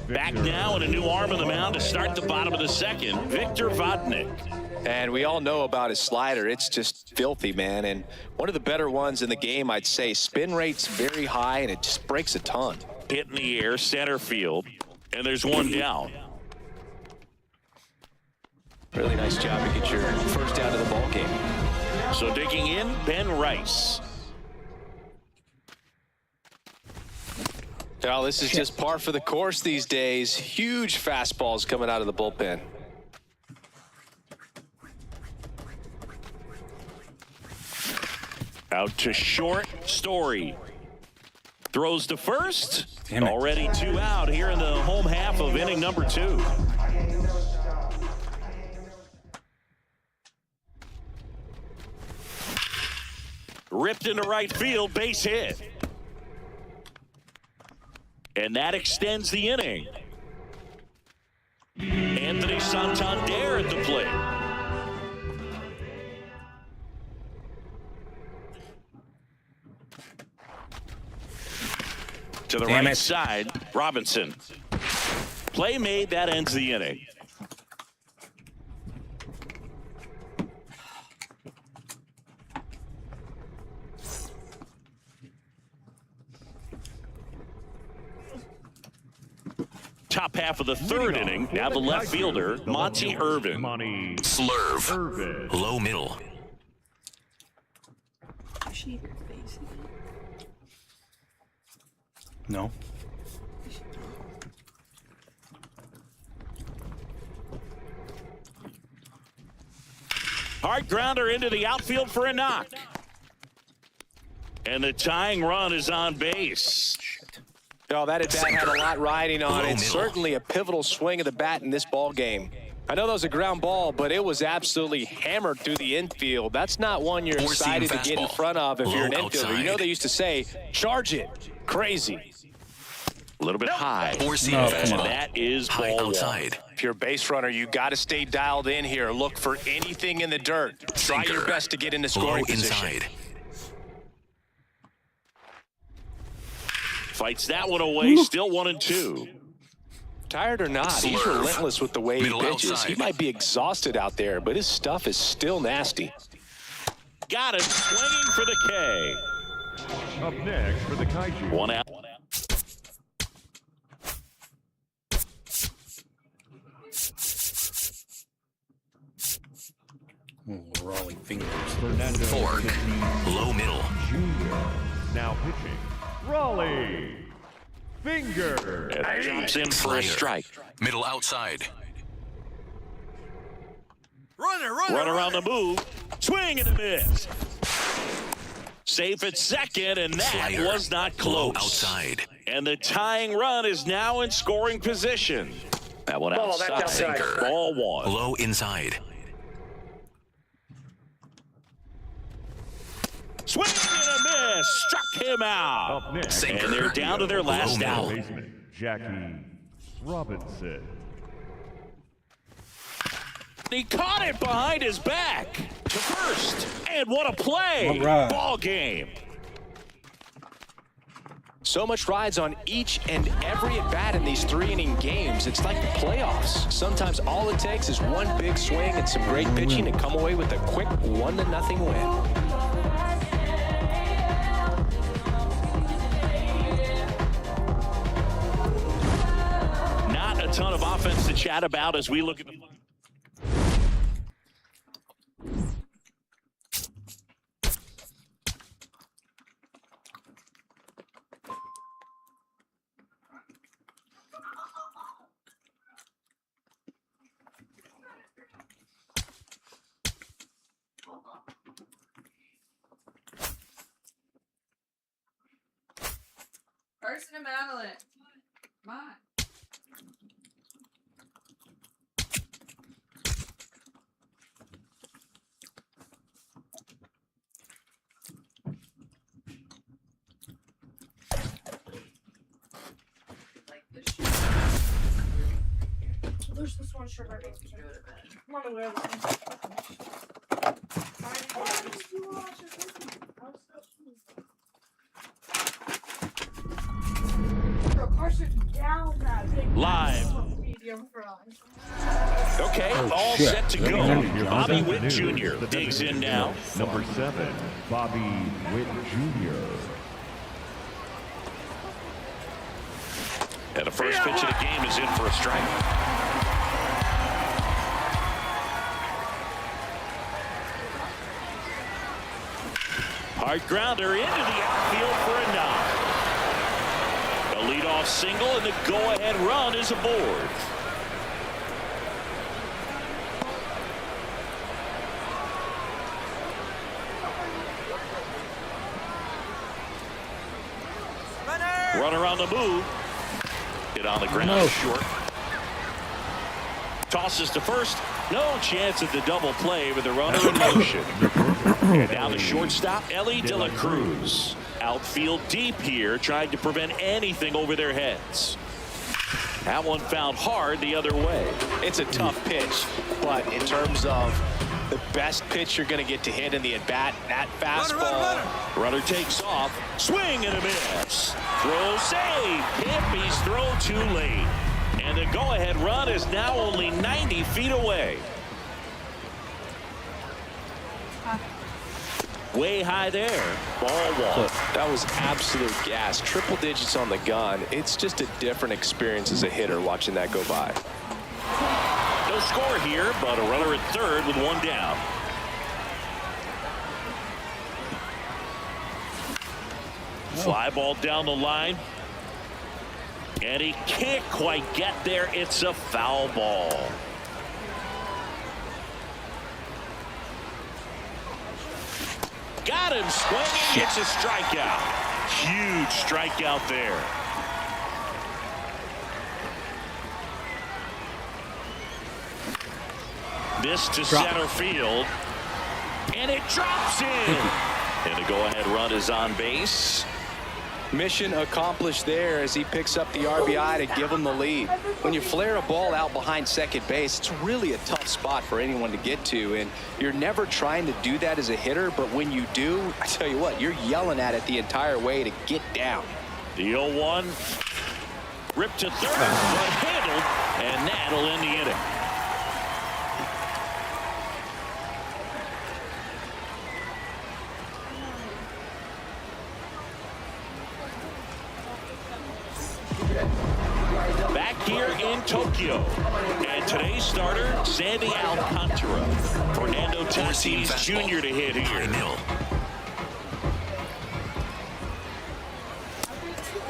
Back now and a new arm on the mound to start the bottom of the second, Victor Vodnik. And we all know about his slider. It's just filthy, man. And one of the better ones in the game, I'd say. Spin rate's very high, and it just breaks a ton. Hit in the air, center field, and there's 1 down. Really nice job to get your first out of the ball game. So digging in, Ben Rice. Now, this is just par for the course these days. Huge fastballs coming out of the bullpen. Out to short, Story. Throws to first. Damn it. Already 2 out here in the home half of inning number 2. Ripped into right field, base hit. And that extends the inning. Anthony Santander at the plate. To the Damn right it. side, Robinson. Play made, that ends the inning. Top half of the third inning, now the left fielder, Monty Irvin. Monty Slurve. Irvin. Low middle. Shave your face. No. Hard grounder into the outfield for a knock. And the tying run is on base. Oh, that at-bat had a lot riding on Low it. middle. Certainly a pivotal swing of the bat in this ball game. I know that was a ground ball, but it was absolutely hammered through the infield. That's not one you're Four-seam excited to get in fastball. front of if you're an Low infielder. You know outside. they used to say, charge it. Crazy. A little bit high. Four seam No, And come on. that is high ball one. outside. If you're a base runner, you got to stay dialed in here. Look for anything in the dirt. Try your Sinker. best to get into Low scoring position. inside. Fights that one away, still 1-2. Tired or not, he's Slurve. relentless with the way he Middle pitches. outside. He might be exhausted out there, but his stuff is still nasty. Got him swinging for the K. Up next for the Kaiju. One out. Oh, rolling fingers. Fernando Fork. Low middle. Jr. Now pitching. Raleigh. Finger. And jumps in for a Slider. strike. Middle outside. Run around the move. Swing and a miss. Safe at second, and that Slider. was not Low close. outside. And the tying run is now in scoring position. That one Ball, that's outside. outside. Ball one. Low inside. Swing and a miss. Struck him out. Up next. Sinker. And they're down to their last Low out. middle. Baseman Jackie Robinson. He caught it behind his back to first. And what a play. All right. Ball game. So much rides on each and every at-bat in these 3-inning games. It's like the playoffs. Sometimes all it takes is one big swing and some great pitching to come away with a quick 1-0 win. Not a ton of offense to chat about as we look at the... Carson and Madeline. Come on. Like this shit. There's this one shirt I gave you. I want to wear that. Bro, Carson down that big Live. medium fry. Okay, Oh, all shit. set to go. Yeah. Bobby Present Witt news, Jr. the digs in designated now. hitter, Number 7, Bobby Witt Jr. And the first pitch of the game is in for a strike. Hard grounder into the outfield for a knock. A leadoff single, and the go-ahead run is aboard. Runner on the move. Hit on the ground No. short. Tosses to first. No chance at the double play with the runner in motion. And now the shortstop, Ellie De La Cruz. Outfield deep here, trying to prevent anything over their heads. That one found hard the other way. It's a tough pitch, but in terms of the best pitch you're going to get to hit in the at-bat, that fastball. Runner takes off. Swing and a miss. Throw save. Hippies throw too late. And the go-ahead run is now only 90 feet away. Way high there. Ball one. That was absolute gas. Triple digits on the gun. It's just a different experience as a hitter watching that go by. No score here, but a runner at third with one down. Fly ball down the line. And he can't quite get there. It's a foul ball. Got him swinging. It's a strikeout. Huge strikeout there. This to center field. And it drops in. And the go-ahead run is on base. Mission accomplished there as he picks up the RBI to give him the lead. When you flare a ball out behind second base, it's really a tough spot for anyone to get to, and you're never trying to do that as a hitter, but when you do, I tell you what, you're yelling at it the entire way to get down. The 0-1 ripped to third, but handled, and that'll end the inning. Back here in Tokyo, and today's starter, Sandy Alcantara. Fernando Tatis Jr. to hit here.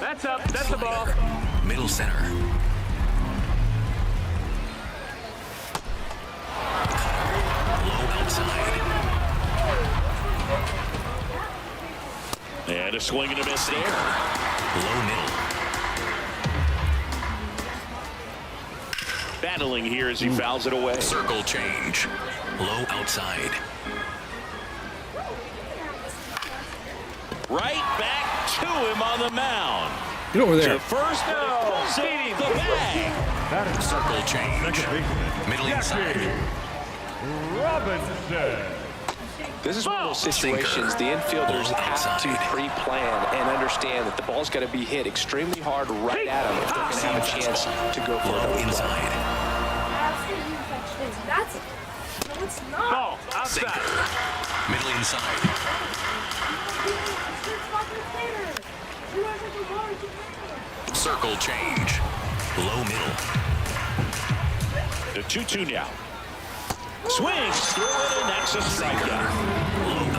That's up. That's the ball. Middle center. Low outside. And a swing and a miss there. Low middle. Battling here as he fouls it away. Circle change. Low outside. Right back to him on the mound. Get over there. To first, pulls it the bag. Circle change. Middle inside. Robinson. This is one of those situations the infielders have to pre-plan and understand that the ball's got to be hit extremely hard right at them if they're going to have a chance to go for Low it inside. That's not. Ball outside. Middle inside. Circle change. Low middle. The 2-2 now. Swings through it, and that's a strikeout.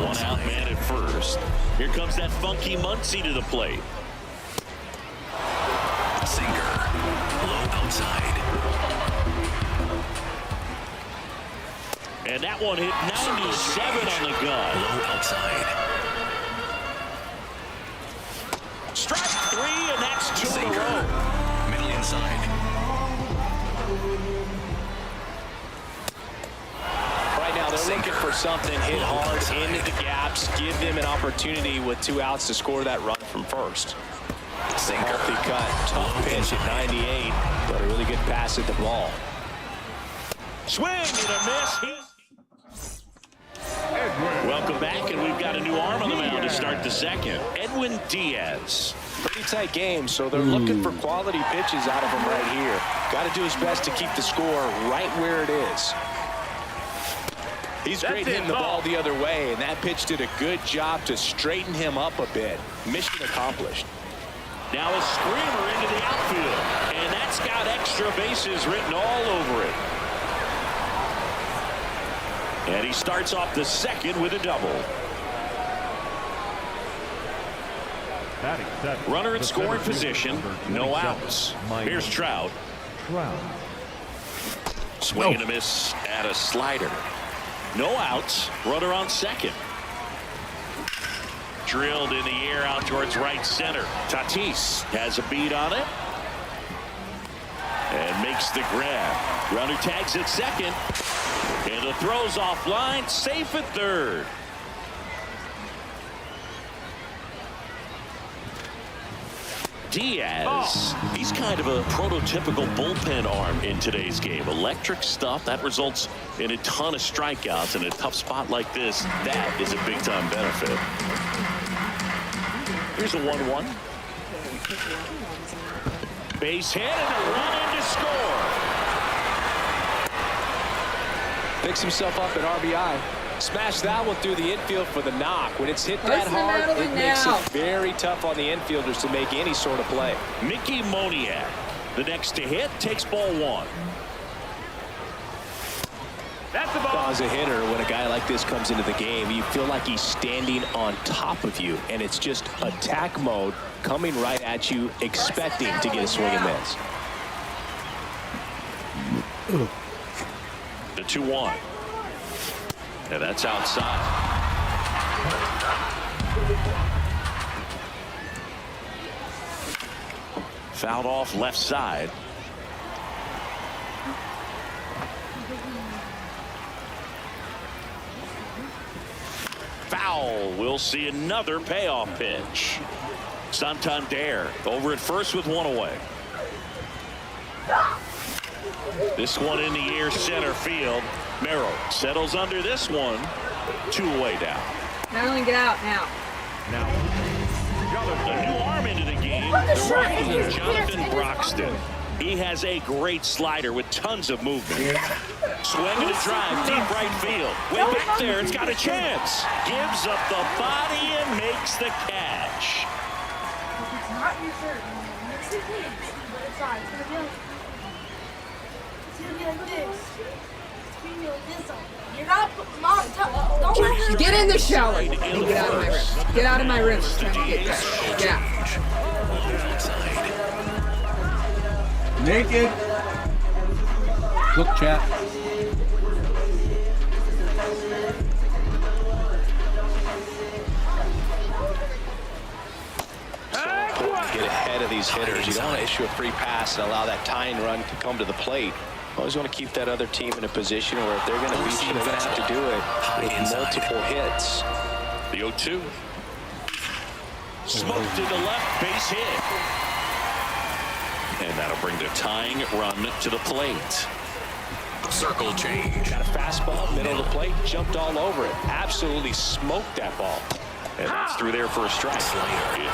One out man at first. Here comes that funky Muncie to the plate. Sinker. Low outside. And that one hit 97 on the gun. Low outside. Strike three, and that's two in a Sinker. row. Middle inside. They're looking for something hit hard into the gaps, give them an opportunity with 2 outs to score that run from first. Healthy cut, tough pitch at 98, but a really good pass at the ball. Swing and a miss. Welcome back, and we've got a new arm on the mound to start the second. Edwin Diaz. Pretty tight game, so they're looking for quality pitches out of him right here. Got to do his best to keep the score right where it is. He's great hitting the ball the other way, and that pitch did a good job to straighten him up a bit. Mission accomplished. Now a screamer into the outfield, and that's got extra bases written all over it. And he starts off the second with a double. Runner in scoring position, no outs. Here's Trout. Swing and a miss at a slider. No outs. Runner on second. Drilled in the air out towards right center. Tatis has a beat on it. And makes the grab. Runner tags at second. And the throw's offline. Safe at third. Diaz, he's kind of a prototypical bullpen arm in today's game. Electric stuff that results in a ton of strikeouts. In a tough spot like this, that is a big-time benefit. Here's a 1-1. Base hit and a run in to score. Picks himself up at RBI. Smash that one through the infield for the knock. When it's hit that hard, it makes it very tough on the infielders to make any sort of play. Mickey Moniak, the next to hit, takes ball one. That's the ball. As a hitter, when a guy like this comes into the game, you feel like he's standing on top of you, and it's just attack mode coming right at you, expecting to get a swing and miss. The 2-1. Yeah, that's outside. Fouled off left side. Foul. We'll see another payoff pitch. Santander over at first with one away. This one in the air center field. Merrill settles under this one. 2 away down. Maryland, get out now. Now, A new arm into the game. The rookie is Jonathan Broxton. He has a great slider with tons of movement. Swinging a drive, deep right field. Way back there, it's got a chance. Gives up the body and makes the catch. It's not your shirt. It's the thing. But it's not. It's gonna be like this. It's gonna be like this. You're not. Mom, don't let her. Get in the shower and get out of my room. Get out of my room. I'm trying to get dressed. Get out. Naked. Look, chat. Get ahead of these hitters. You don't want to issue a free pass and allow that tying run to come to the plate. Always want to keep that other team in a position where if they're going to beat you, they're going to have to do it with multiple hits. The 0-2. Smoked to the left, base hit. And that'll bring the tying run to the plate. Circle change. Got a fastball, middle of the plate, jumped all over it. Absolutely smoked that ball. And that's through there for a strike. It's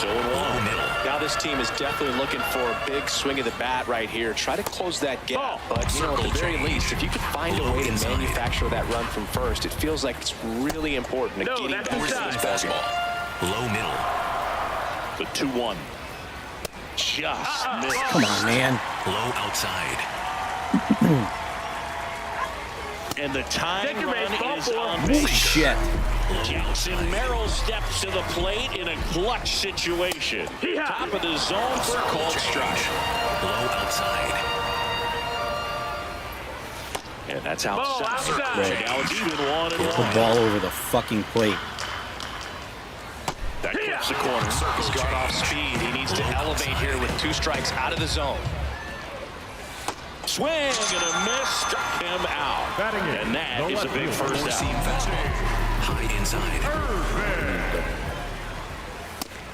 0-1. Now this team is definitely looking for a big swing of the bat right here. Try to close that gap. But, you know, at the very least, if you could find a way to manufacture that run from first, it feels like it's really important to getting back to this Fastball. Low middle. The 2-1. Just missed. Come on, man. Low outside. And the tying run is on Holy shit. Jackson Merrill steps to the plate in a clutch situation. Top of the zone for a called strike. Low outside. And that's outside. Right. Now it's even 1-1. The ball over the fucking plate. That clips the corner. He's gone off speed. He needs to elevate here with 2 strikes out of the zone. Swing and a miss. Struck him out. Batting in. And that is a big first Seam out. fastball. High inside.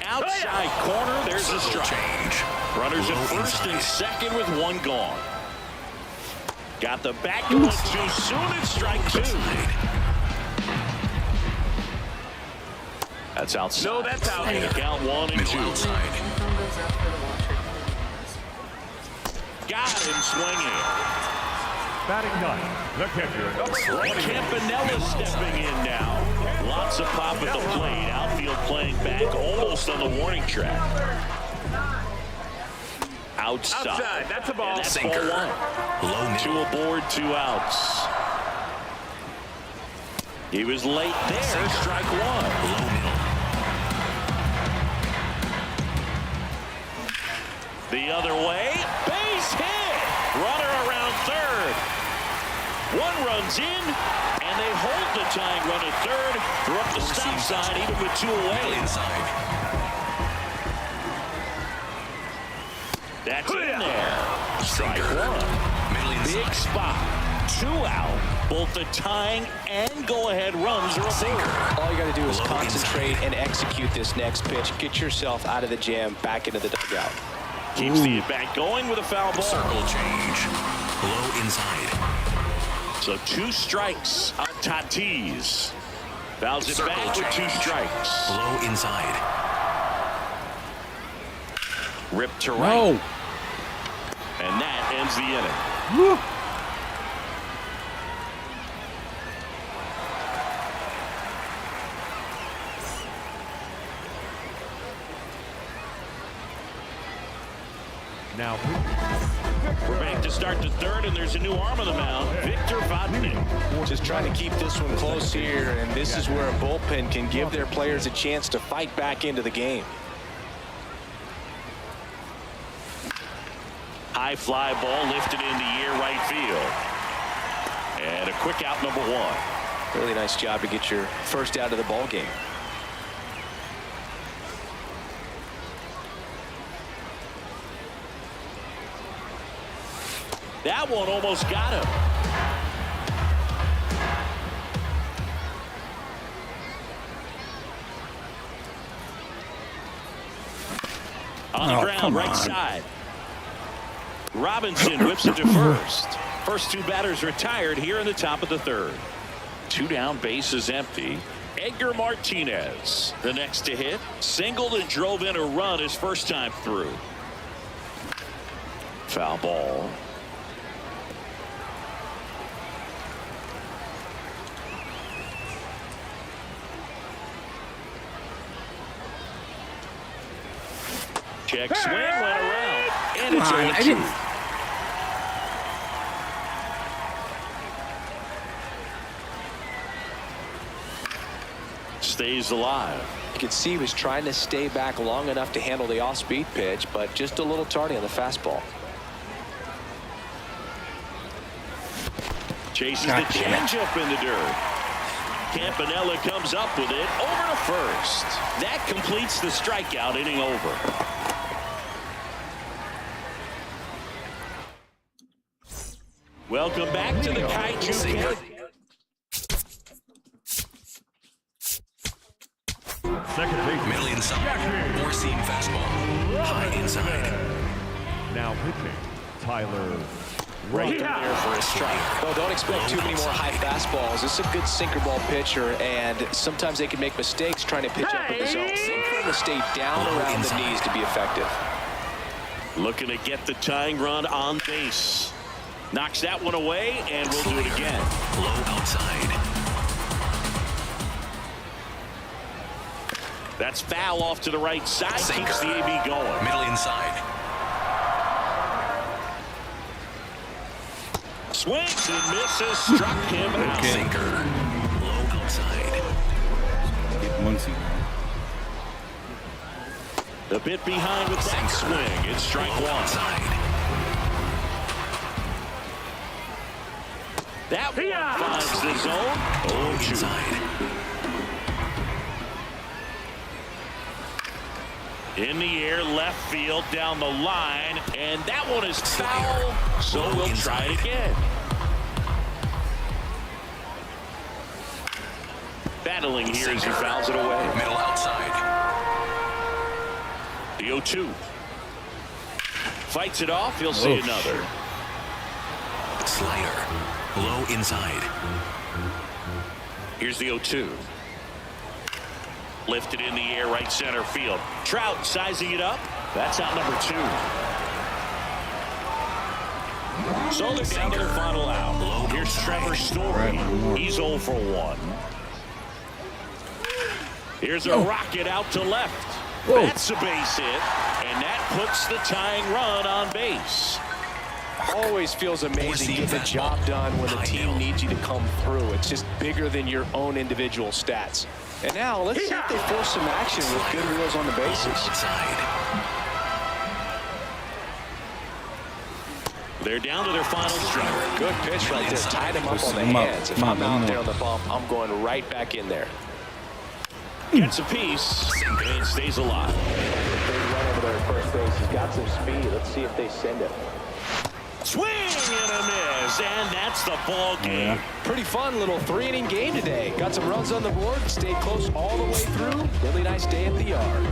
Outside corner. There's a strike. Change. Runners at Low first and inside. second with 1 gone. Got the back going too soon. It's strike 2. That's outside. No, that's out. And the count 1 and 2. Middle outside. Got him swinging. batting ninth, the catcher. Right, Campanella stepping in now. Lots of pop at the plate. Outfield playing back almost on the warning track. Outside. That's a ball. And that's Sinker. ball 1. Low middle. 2 aboard, 2 outs. He was late there. Sinker. Strike 1. Low middle. The other way. Base hit. Runner around third. 1 runs in, and they hold the tying run at third. They're up the stop sign, even with 2 away. Inside. That's in there. Strike 1. Middle inside. Big spot. 2 out. Both the tying and go-ahead runs are aboard. All you got to do is Low concentrate inside. and execute this next pitch. Get yourself out of the jam, back into the dugout. Keeps the at-bat going with a foul ball. Circle change. Low inside. So 2 strikes on Tatis. Fouls it Circle back with 2 change. strikes. Low inside. Ripped to right. No. And that ends the inning. Woo. Now, We're back to start the third, and there's a new arm on the mound. Victor Vodnik. Just trying to keep this one close here, and this is where a bullpen can give their players a chance to fight back into the game. High fly ball lifted in the air right field. And a quick out, number 1. Really nice job to get your first out of the ball game. That one almost got him. On the ground, right side. Robinson whips it to first. First two batters retired here in the top of the third. 2 down, base is empty. Edgar Martinez, the next to hit. Singled and drove in a run his first time through. Foul ball. Check swing, went around, and it's Come on, I didn't. Stays alive. You can see he was trying to stay back long enough to handle the off-speed pitch, but just a little tardy on the fastball. Chases the changeup in the dirt. Campanella comes up with it over to first. That completes the strikeout, inning over. Welcome back to the Kaiju Pit. Second base. Middle inside. Four-seam fastball. High inside. Now pitching, Tyler. Right there for a strike. Well, don't expect too many more high fastballs. This is a good sinker ball pitcher, and sometimes they can make mistakes trying to pitch up in the zone. Look for him to stay down around the knees to be effective. Looking to get the tying run on base. Knocks that one away, and we'll do it again. Low outside. That's foul off to the right side. Sinker. Keeps the AB going. Middle inside. Swings and misses. Struck him out. Sinker. Low outside. Get Muncie. A bit behind with that swing. It's strike Low one. outside. That one finds the zone. Low 0-2. inside. In the air, left field, down the line, and that one is foul, so we'll try it again. Battling here as he fouls it away. Middle outside. The 0-2. Fights it off, he'll see another. Slider. Low inside. Here's the 0-2. Lifted in the air, right center field. Trout sizing it up. That's out number 2. So they're down to the final out. Here's Trevor Story. He's 0 for 1. Here's a rocket out to left. That's a base hit, and that puts the tying run on base. Always feels amazing getting the job done when the team needs you to come through. It's just bigger than your own individual stats. And now let's see if they force some action with good wheels on the bases. Outside. They're down to their final strike. Good pitch right there. Tied him up on the hands. If I'm out there on the bump, I'm going right back in there. Gets a piece and stays alive. Big run over there at first base. He's got some speed. Let's see if they send it. Swing and a miss, and that's the ball game. Pretty fun little 3-inning game today. Got some runs on the board, stayed close all the way through. Really nice day at the yard.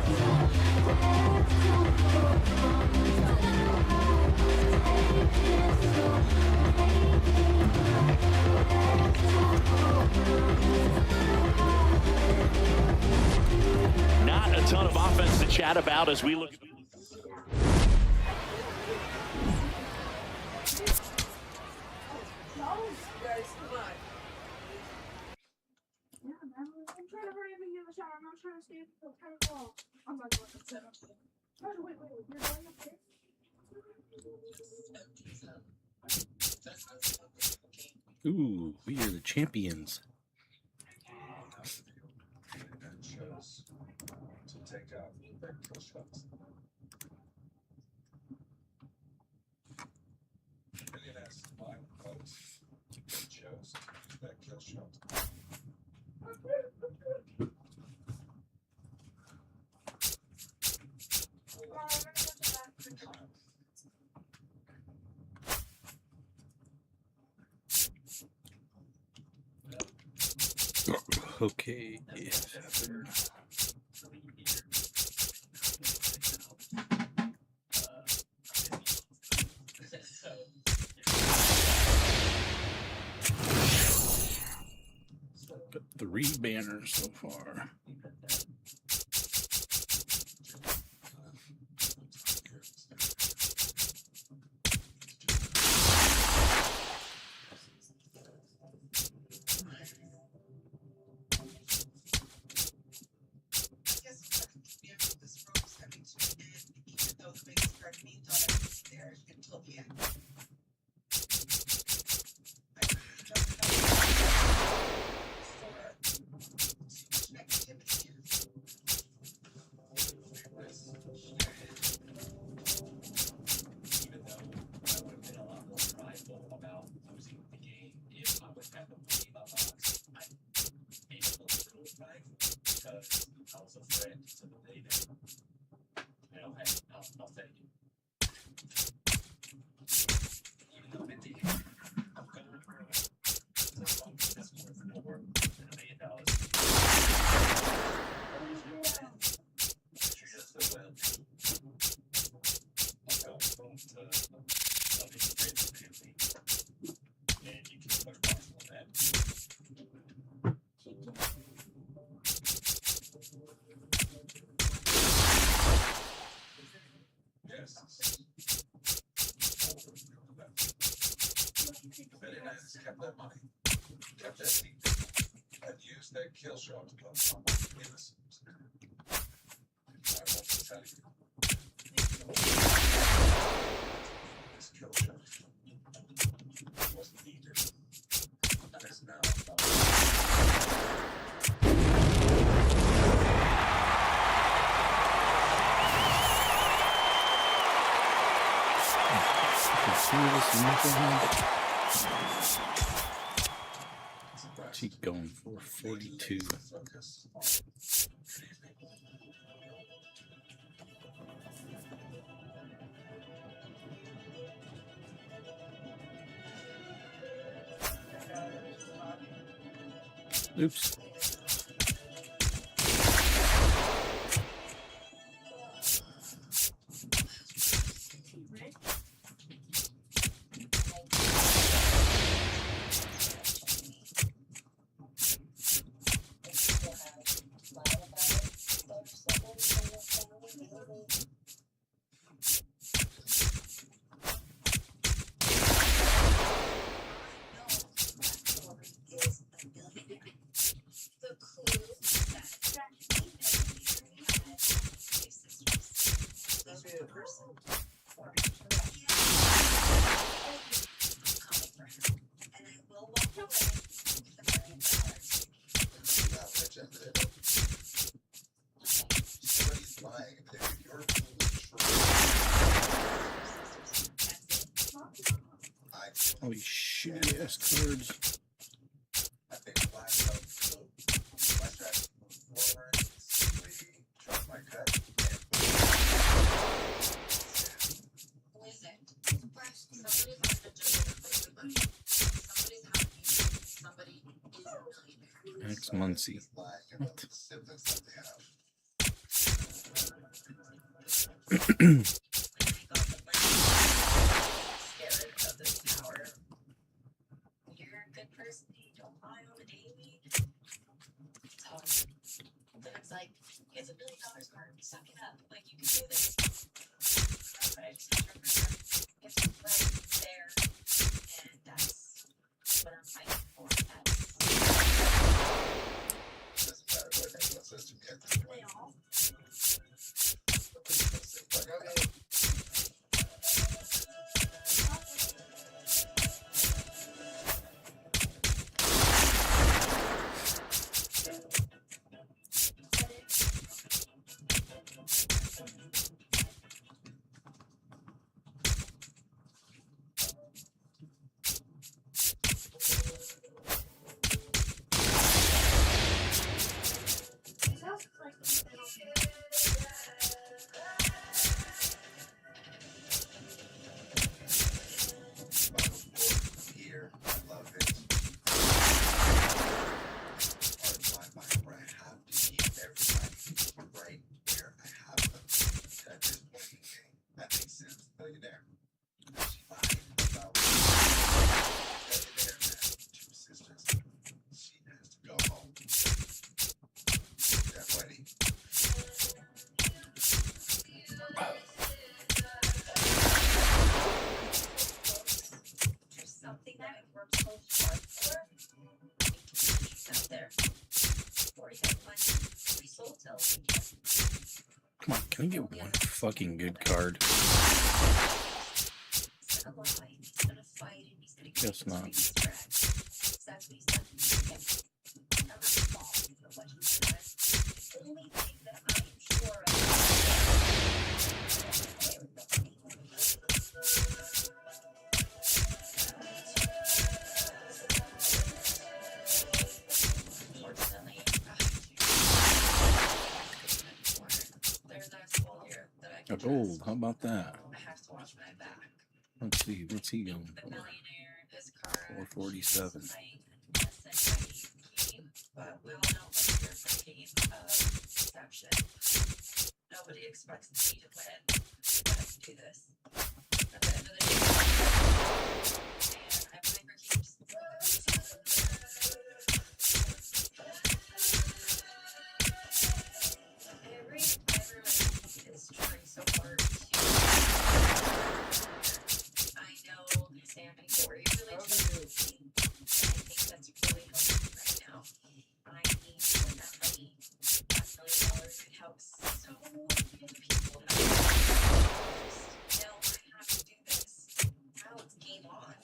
Not a ton of offense to chat about as we look at I'm trying to hurry up and get in the shower. I'm not trying to stay until 10 o'clock. I'm not going to sit up there. Wait. You're going up there? Ooh, we are the champions. Okay. Yeah. 3 banners so far. What's he going for? 42. Oops. Oh, these shitty ass cards. Max Muncy. What? Come on, can I get one fucking good card? Guess not. A gold, how about that? Let's see, what's he going for? 447. Nobody expects me to win, but I can do this. At the end of the day, and I'm playing for keeps. Everyone is trying so hard to. I know Sammy Corey really trusts me. I think that's really helping me right now. I need to win that money. $5 million could help so many people. Now I have to do this. Now it's game on.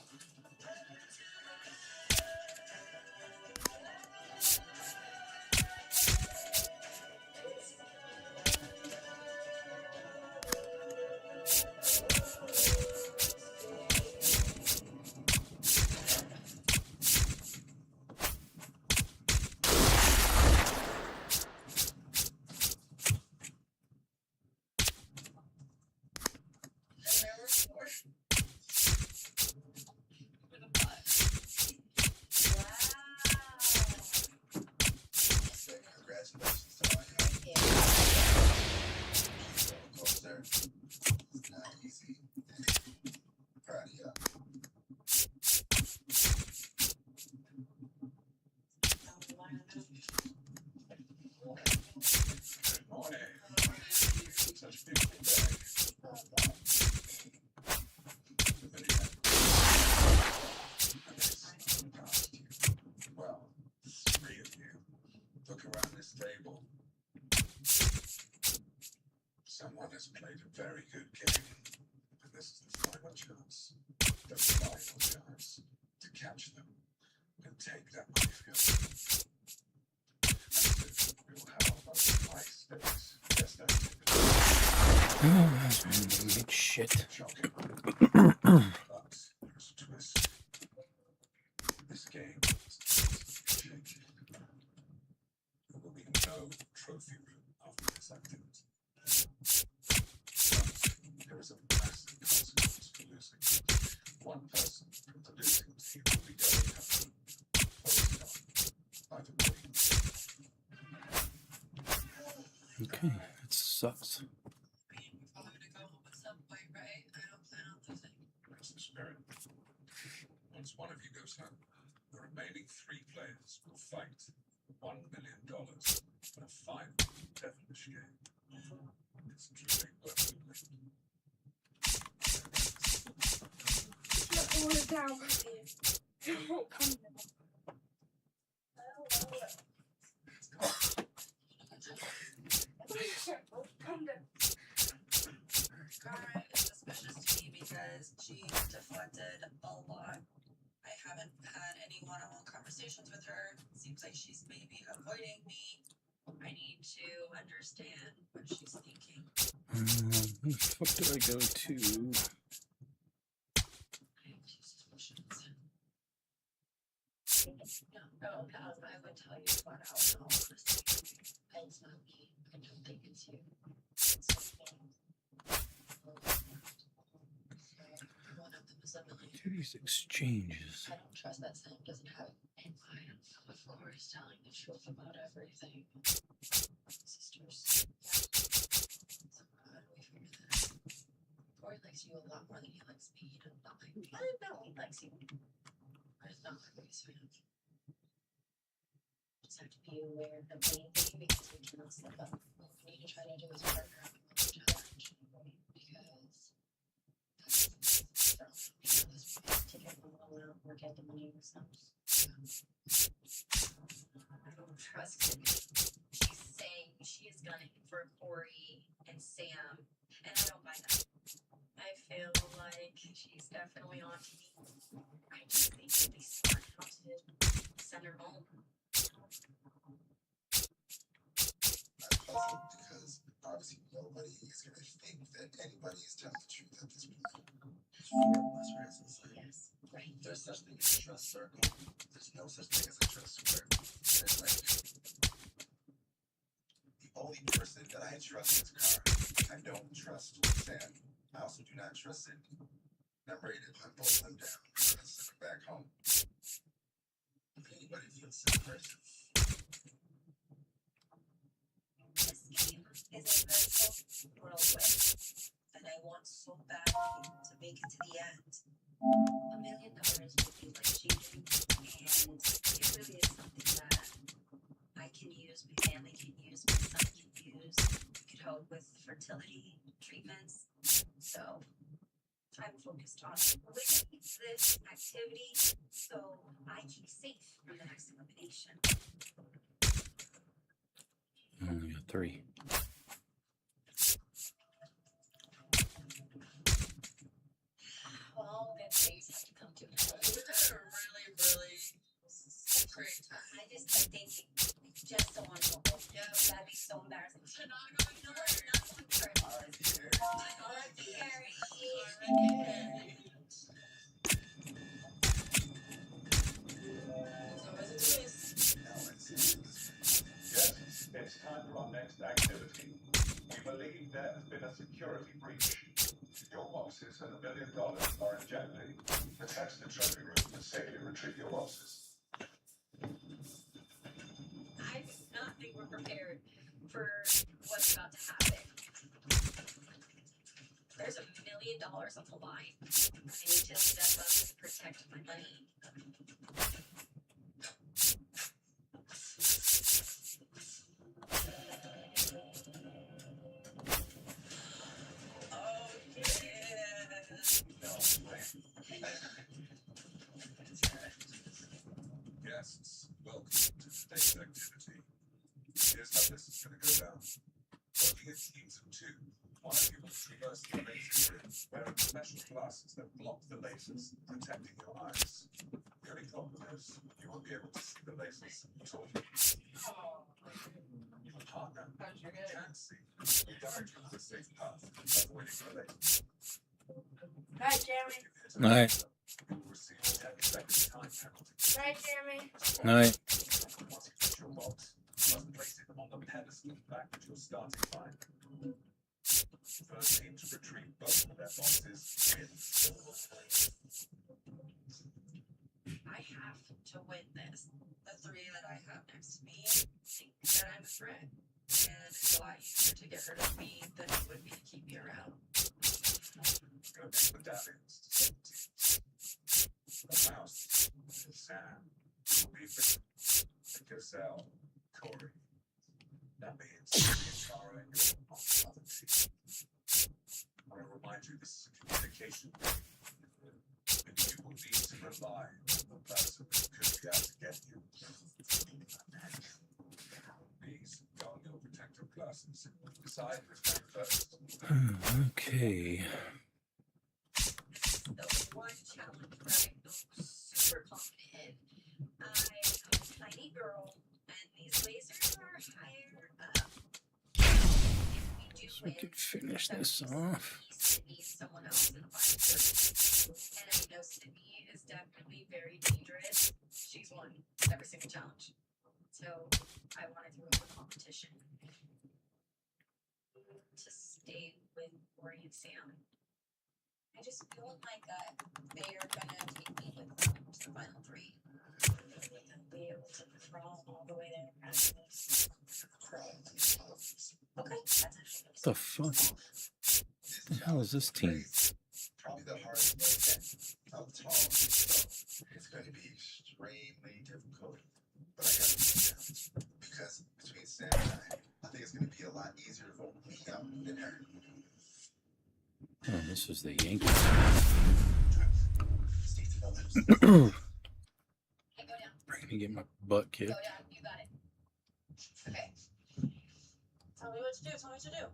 Someone has played a very good game, and this is the final chance to catch them and take that money field. We will have our most high stakes test activity. Oh, that's gonna make shit. But there's a twist. This game is shaky. There will be no trophy room after this activity. There is a massive consequence for losing. One person from the losing team will be going home, closed up by the winning. Okay, that sucks. I'm gonna go home at some point, right? I don't plan on losing. That's the spirit. Once one of you goes home, the remaining 3 players will fight $1 million in a 5-round devilish game. It's truly worth it. Let water down with you. It won't come down. Come down. Cara is suspicious to me because she deflected a lot. I haven't had any one-on-one conversations with her. Seems like she's maybe avoiding me. I need to understand what she's thinking. Where the fuck did I go to? I have 2 suspicions. No, I would tell you flat out in all honesty. It's not me. I don't think it's you. It's one of them is a millionaire. These exchanges. I don't trust that Sam doesn't have it in mind. Before he's telling the truth about everything. Sisters. So how do we figure this? Corey likes you a lot more than he likes me. He does not like me. I don't know. He likes you. I just not like his fan. Just have to be aware of the main thing because we cannot slip up. What we need to try to do is partner up and move challenge. Because take it from one out or get the money ourselves. I don't trust him. He's saying she is gunning for Corey and Sam, and I don't buy that. I feel like she's definitely on to me. I just think it'd be smart not to send her home. I'm puzzled because obviously nobody is going to think that anybody is telling the truth at this point. There's 4 of us, right? So it's like, Yes, right. there's such thing as a trust circle. There's no such thing as a trust square. It's like the only person that I trust is Cara. I don't trust Sam. I also do not trust Cindy. I'm ready to hunt both of them down and send them back home. If anybody feels suppressive, This game is a vertical whirlwind, and I want so badly to make it to the end. $1 million would be life-changing, and it really is something that I can use, my family can use, my son can use. We could help with fertility treatments. So I'm focused on winning this activity so I keep safe from the next elimination. Only got 3. All good things have to come to an end. We had a really great time. I just kept thinking, I just don't want to go home. Yeah. That'd be so embarrassing. I'm not going nowhere. Not going first. R.I.P. Harry. yes, it's time for our next activity. We believe there has been a security breach. Your boxes and $1 million are in jeopardy. Attach the trophy room and safely retrieve your boxes. I do not think we're prepared for what's about to happen. There's $1 million on the line. I need to step up and protect my money. Guests, welcome to today's activity. Here's how this is going to go down. Working in teams of 2, one of you will traverse the laser grid, wearing special glasses that block the lasers, protecting your eyes. The only problem is you won't be able to see the lasers at all. Your partner can see. You guide you to a safe path, avoiding the lasers. Hi, Jeremy. Night. You will receive a 10-second time penalty. Hi, Jeremy. Night. Once you put your box, you must place it on the pedestal back at your starting line. First team to retrieve both of their boxes wins. I have to win this. The 3 that I have next to me think that I'm a threat. And it's a lot easier to get rid of me than it would be to keep me around. Go make medallions. The mouse, Sam, will be the gazelle, Corey. That means Cara and you're on the other team. I want to remind you this is a communication game. And you will need to rely on the person who could be out to get you. Please go on your protective glasses. Decide which one first. Okay. The one challenge that I feel super confident in. I'm a tiny girl, and these lasers are higher up. If we do So we win, could finish that this means off. Sydney is someone else in a fight. And I know Sydney is definitely very dangerous. She's won every single challenge. So I want to do a competition to stay with Corey and Sam. I just feel like they are gonna take me with them to the final 3. I'll be able to crawl all the way there. Okay, that's actually What the fuck? The hell is this team? Probably the hardest way of tall, so it's going to be extremely difficult. But I got to be down because between Sam and I think it's going to be a lot easier to vote me out than her. Oh, this is the Yankees. Okay, go down. Bring me get my butt kicked. Go down. You got it. Okay. Tell me what to do. Tell me what to do.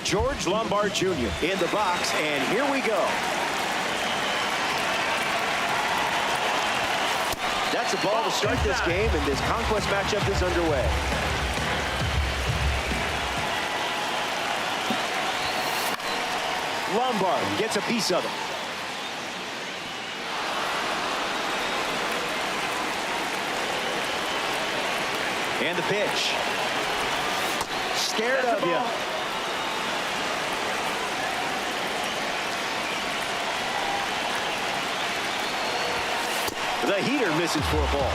George Lombard Jr. in the box, and here we go. That's a ball to start this game, and this conquest matchup is underway. Lombard gets a piece of it. And the pitch. Scared of you. The heater misses for a ball.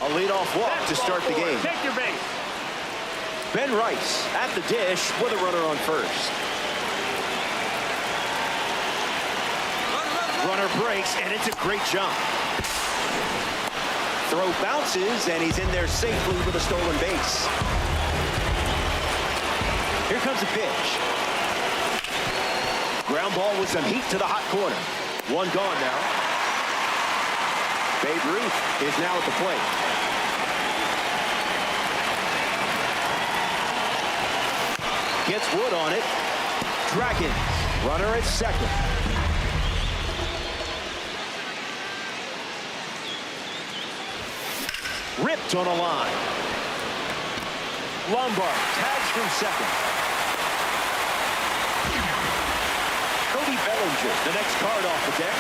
A leadoff walk to start the game. Take your base. Ben Rice at the dish with a runner on first. Runner breaks, and it's a great jump. Throw bounces, and he's in there safely with a stolen base. Here comes a pitch. Ground ball with some heat to the hot corner. One gone now. Babe Ruth is now at the plate. Gets Wood on it. Dragons. Runner at second. Ripped on a line. Lombard tags from second. Cody Bellinger, the next card off the deck.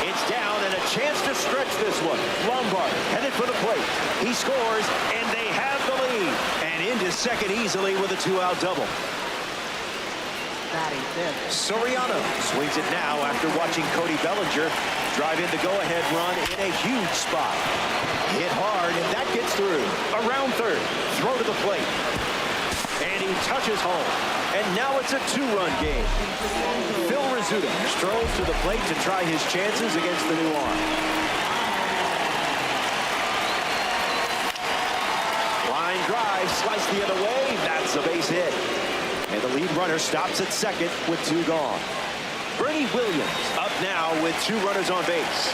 It's down and a chance to stretch this one. Lombard headed for the plate. He scores, and they have the lead. And into second easily with a two-out double. Soriano swings it now after watching Cody Bellinger drive in the go-ahead run in a huge spot. Hit hard, and that gets through. Around third, throw to the plate. And he touches home. And now it's a two-run game. Phil Rizzuto strolls to the plate to try his chances against the new arm. Line drive, sliced the other way. That's a base hit. And the lead runner stops at second with two gone. Bernie Williams up now with two runners on base.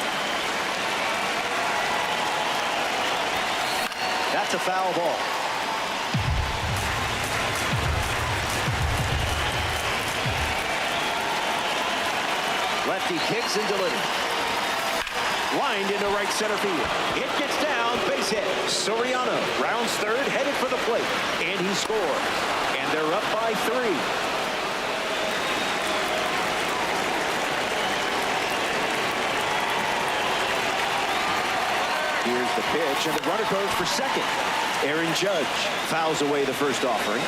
That's a foul ball. Lefty kicks and delivers. Lined into right center field. It gets down, base hit. Soriano rounds third, headed for the plate. And he scores. And they're up by 3. Here's the pitch, and the runner goes for second. Aaron Judge fouls away the first offering.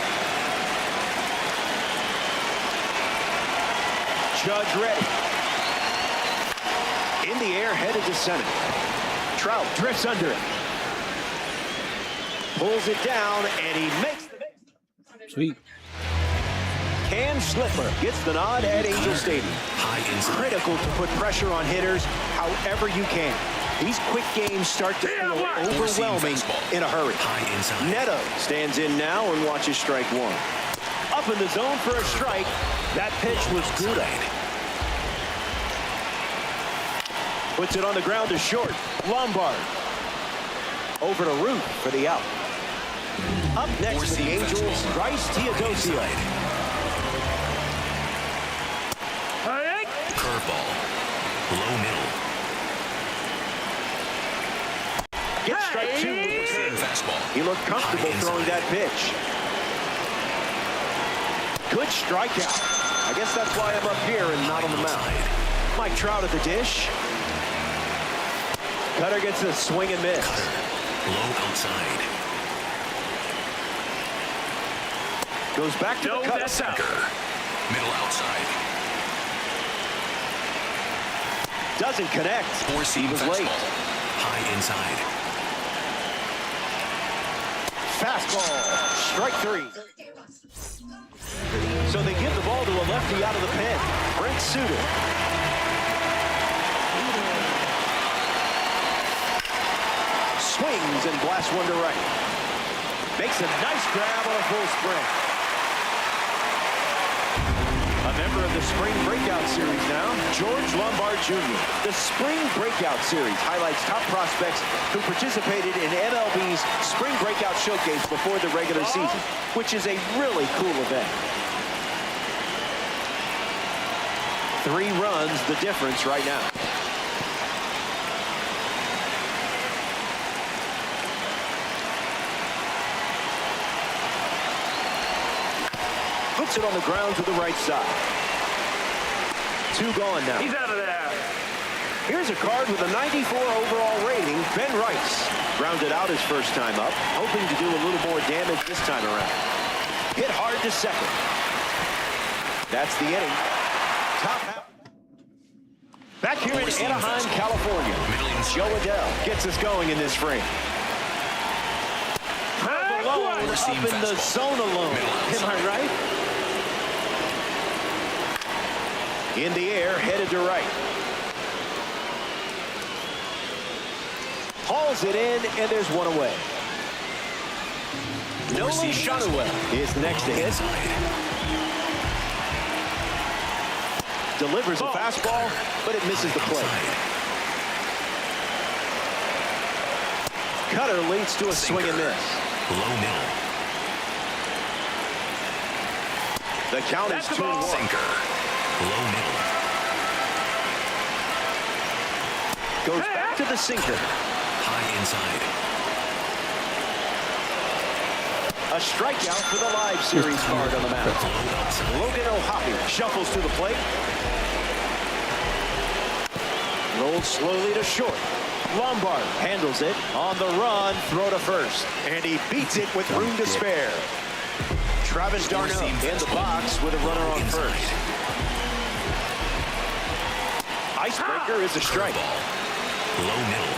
Judge ready. In the air, headed to center. Trout drifts under it. Pulls it down, and he makes the base. Sweet. Cam Schlittler gets the nod at Angel Stadium. Critical to put pressure on hitters however you can. These quick games start to feel overwhelming in a hurry. Neto stands in now and watches strike one. Up in the zone for a strike. That pitch was good. Puts it on the ground to short. Lombard. Over to Root for the out. Up next for the Angels, Bryce Teodosio. Curveball. Low middle. Gets strike two with the Seam fastball. He looked comfortable throwing that pitch. Good strikeout. I guess that's why I'm up here and not on the mound. Mike Trout at the dish. Cutter gets a swing and miss. Low outside. Goes back to the cutter. Sinker. Middle outside. Doesn't connect. Four-seam He was fastball. late. High inside. Fastball. Strike 3. So they give the ball to a lefty out of the pen. Brent Suter. Swings and blasts one to right. Makes a nice grab on a full sprint. A member of the Spring Breakout Series now, George Lombard Jr. The Spring Breakout Series highlights top prospects who participated in MLB's Spring Breakout Showcase before the regular season, which is a really cool event. 3 runs, the difference right now. Puts it on the ground to the right side. 2 gone now. He's out of there. Here's a card with a 94 overall rating, Ben Rice. Grounded out his first time up, hoping to do a little more damage this time around. Hit hard to second. That's the inning. Top half. Back here in Anaheim, California, Joe Adele gets us going in this frame. Alone, up in the zone alone. Am I right? In the air, headed to right. Hauls it in, and there's one away. Nolan Shotwell is next to hit. Delivers a fastball, but it misses the plate. Cutter leads to a swing and miss. Low middle. The count is 2-1. Sinker. Low middle. Goes back to the sinker. High inside. A strikeout for the live series card on the mound. Logan O'Hoppe shuffles to the plate. Rolled slowly to short. Lombard handles it on the run, throw to first, and he beats it with room to spare. Travis d'Arnaud in the box with a runner on first. Icebreaker is a strike. Low middle.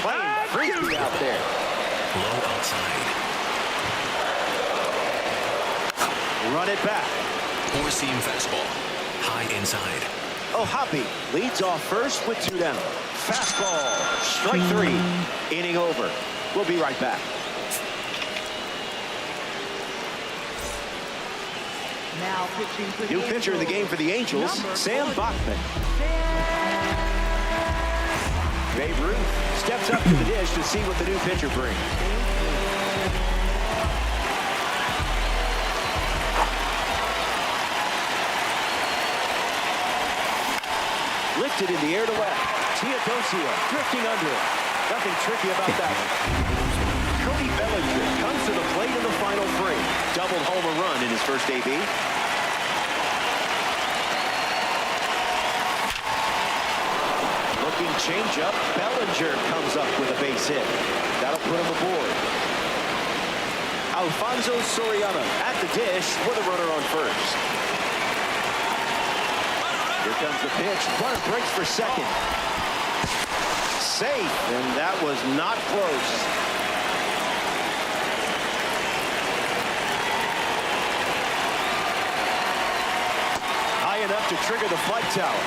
Playing freaky out there. Low outside. Run it back. 4-seam fastball. High inside. O'Hoppe leads off first with 2 down. Fastball, strike 3. Inning over. We'll be right back. Now pitching for New pitcher in the game for the Angels, Sam Bachman. Babe Ruth steps up to the dish to see what the new pitcher brings. Lifted in the air to left. Teodosio drifting under it. Nothing tricky about that one. Cody Bellinger comes to the plate in the final frame. Doubled home run in his first AB. Looking changeup. Bellinger comes up with a base hit. That'll put him aboard. Alfonso Soriano at the dish with a runner on first. Here comes the pitch. Runner breaks for second. Safe, and that was not close. High enough to trigger the flight tower.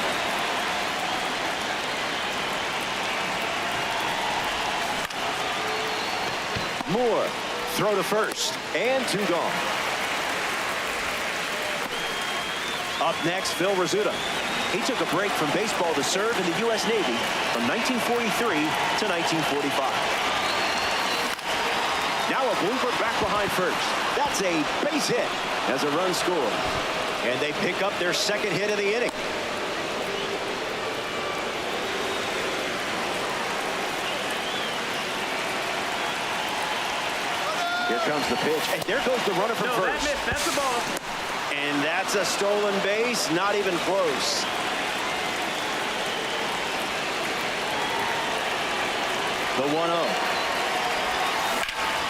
Moore, throw to first, and 2 gone. Up next, Phil Rizzuto. He took a break from baseball to serve in the U.S. Navy from 1943 to 1945. Now a blooper back behind first. That's a base hit as a run scored. And they pick up their second hit of the inning. Here comes the pitch, and there goes the runner from first. That missed. That's the ball. And that's a stolen base, not even close. The 1-0.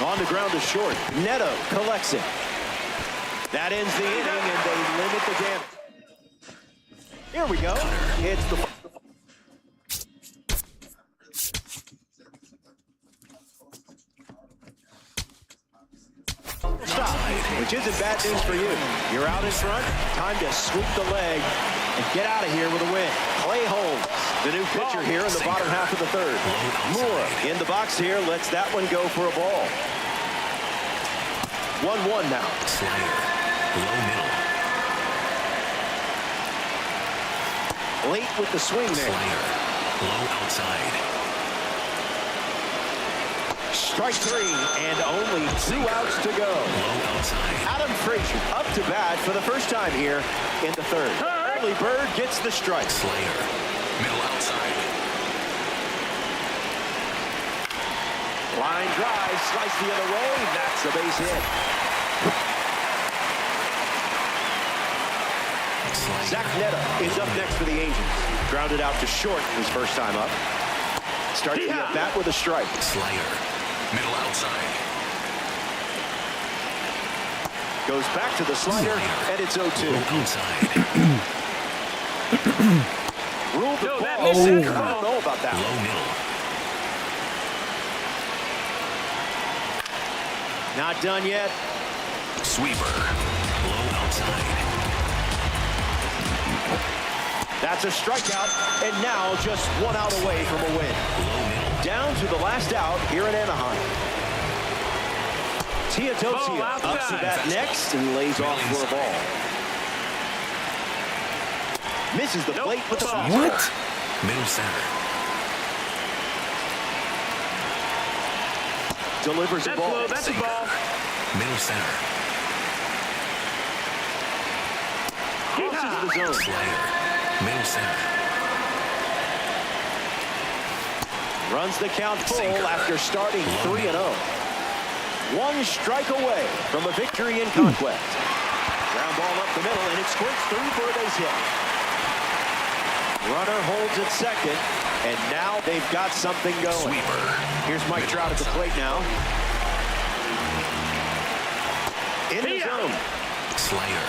On the ground to short. Neto collects it. That ends the inning, and they limit the damage. Here we go. It's the... Stop, which isn't bad news for you. You're out in front, time to sweep the leg and get out of here with a win. Clay Holmes The new pitcher here in the bottom half of the third. Moore in the box here, lets that one go for a ball. 1-1 now. Slider. Low middle. Late with the swing there. Slider. Low outside. Strike 3 and only 2 outs to go. Low outside. Adam Frazier up to bat for the first time here in the third. Early Bird gets the strike. Slayer. Middle outside. Line drive, slice the other way. That's a base hit. Slayer. Zach Netta is up next for the Angels. Grounded out to short his first time up. Starts the at bat with a strike. Slayer. Middle outside. Goes back to the slider, and it's 0-2. Low outside. Ruled the No, that ball. missed it. I don't know about that. Low middle. Not done yet. Sweeper. Low outside. That's a strikeout, and now just 1 out away from a win. Low middle. Down to the last out here in Anaheim. Teodosio up to bat next and lays off for a ball. Misses the plate with the fastball. What? Middle center. Delivers a That's ball. low. That's a ball. Middle center. Crosses the zone. Slayer. Middle center. Runs the count full after starting 3-0. 1 strike away from a victory in Conquest. Ground ball up the middle, and it squirts through for a base hit. Runner holds at second, and now they've got something going. Sweeper. Here's Mike Trout at the plate now. In the zone. Slayer.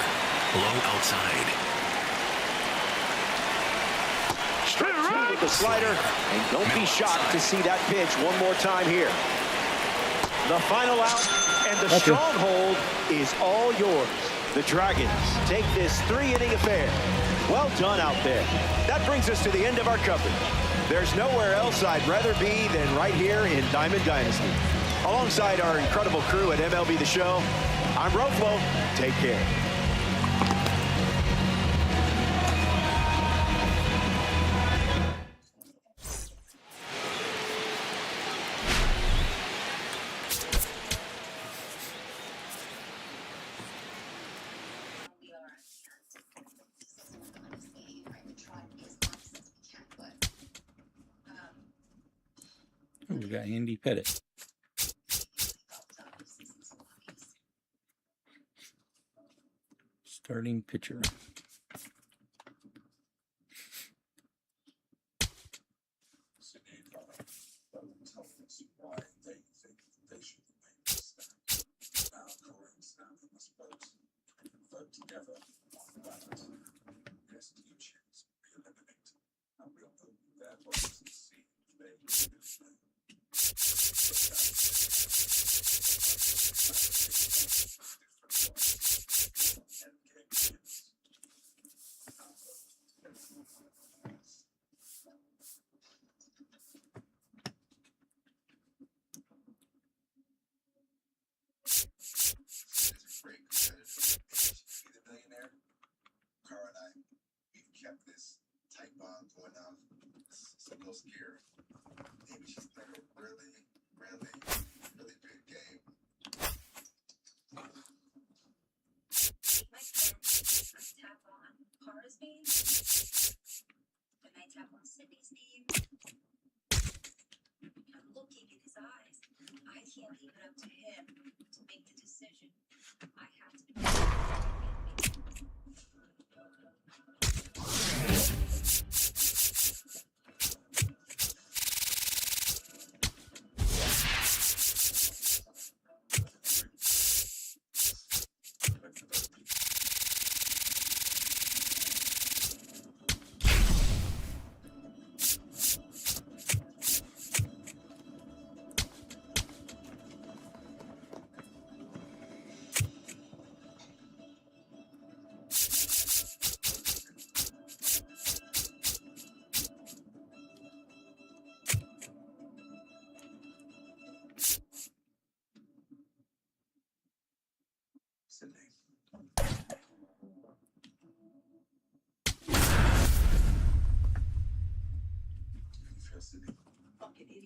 Low outside. Strike 2 with the slider, and don't be shocked to see that pitch one more time here. The final out, and the stronghold is all yours. The Dragons take this 3-inning affair. Well done out there. That brings us to the end of our coverage. There's nowhere else I'd rather be than right here in Diamond Dynasty. Alongside our incredible crew at MLB The Show, I'm Roflo. Take care. We got Andy Pettit. Starting pitcher.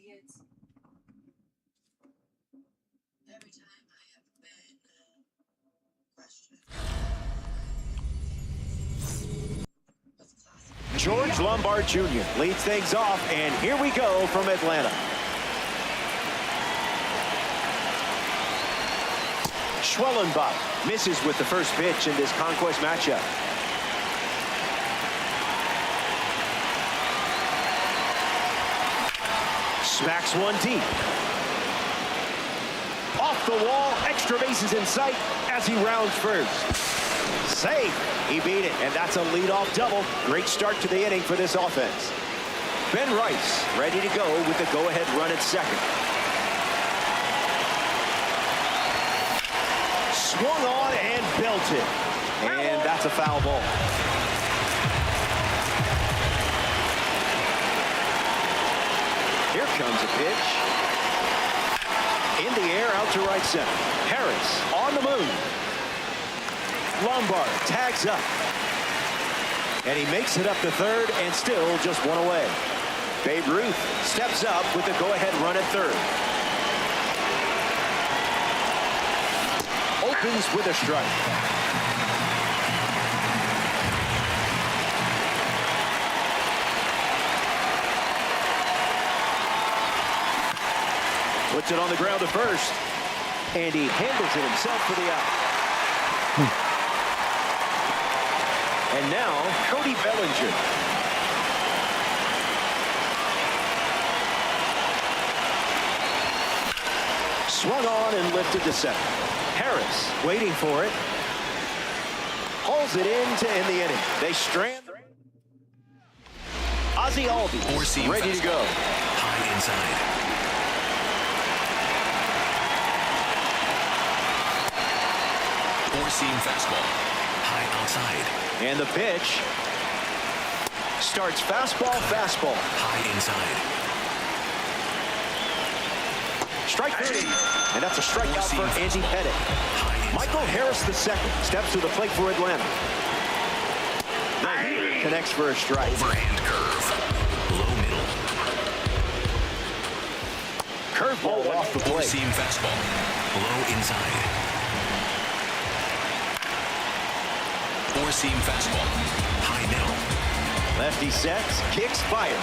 it's every time I have been questioned. George Lombard Jr. leads things off, and here we go from Atlanta. Schwellenbach misses with the first pitch in this conquest matchup. Smacks one deep. Off the wall, extra bases in sight as he rounds first. Safe. He beat it, and that's a leadoff double. Great start to the inning for this offense. Ben Rice ready to go with the go-ahead run at second. Swung on and belted. And that's a foul ball. Here comes a pitch. In the air, out to right center. Harris on the move. Lombard tags up. And he makes it up to third and still just one away. Babe Ruth steps up with the go-ahead run at third. Opens with a strike. Puts it on the ground to first. And he handles it himself for the out. And now, Cody Bellinger. Swung on and lifted to second. Harris waiting for it. Hauls it in to end the inning. They strand. Ozzie Albies ready to go. High inside. Four-seam fastball. High outside. And the pitch starts fastball. High inside. Strike three. And that's a strikeout for Andy Pettit. Michael Harris II steps to the plate for Atlanta. Connects for a strike. Overhand curve. Low middle. Curveball off the plate. Four-seam fastball. Low inside. Four-seam fastball. High middle. Lefty sets, kicks, fires.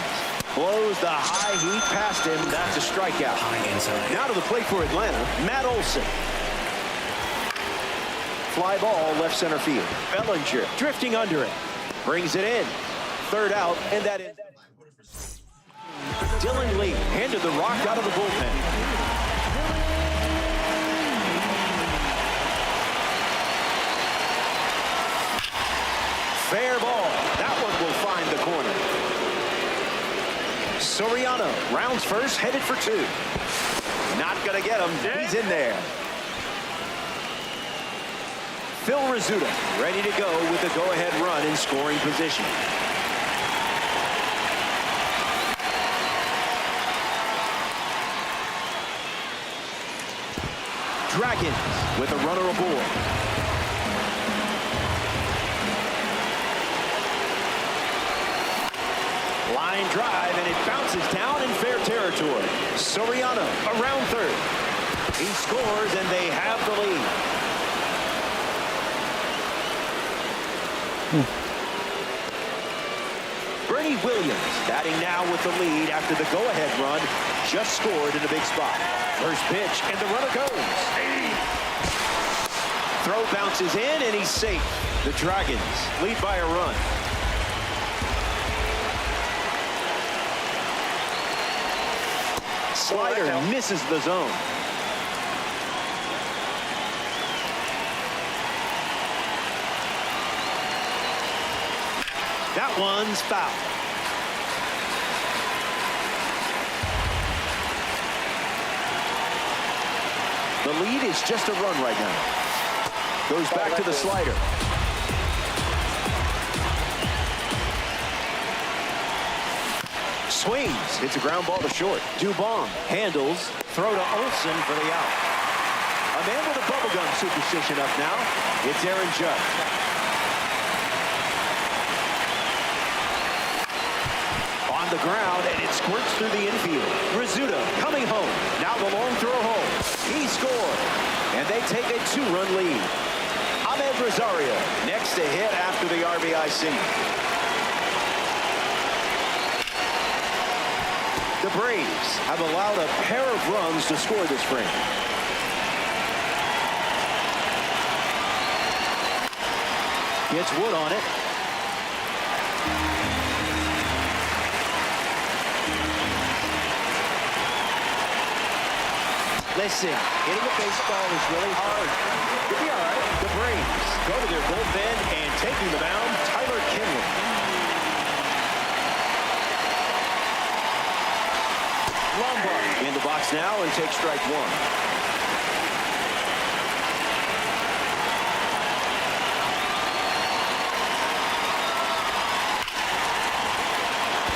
Blows the high heat past him. That's a strikeout. High inside. Now to the plate for Atlanta, Matt Olson. Fly ball left center field. Bellinger drifting under it. Brings it in. Third out, and that is. Dylan Lee handed the rock out of the bullpen. Fair ball. That one will find the corner. Soriano rounds first, headed for two. Not going to get him. He's in there. Phil Rizzuto ready to go with the go-ahead run in scoring position. Dragons with a runner aboard. Line drive, and it bounces down in fair territory. Soriano around third. He scores, and they have the lead. Bernie Williams batting now with the lead after the go-ahead run. Just scored in a big spot. First pitch, and the runner goes. Throw bounces in, and he's safe. The Dragons lead by a run. Slider misses the zone. That one's foul. The lead is just a run right now. Goes back to the slider. Swings. Hits a ground ball to short. Dubon handles. Throw to Olsen for the out. A man with a bubblegum superstition up now. It's Aaron Judge. On the ground, and it squirts through the infield. Rizzuto coming home. Now the long throw home. He scored, and they take a 2-run lead. Ahmed Rosario next to hit after the RBI single. The Braves have allowed a pair of runs to score this frame. Gets Wood on it. Listen, hitting a baseball is really hard. You'll be all right. The Braves go to their bullpen, and taking the mound, Tyler Kinley. Lombard in the box now and takes strike one.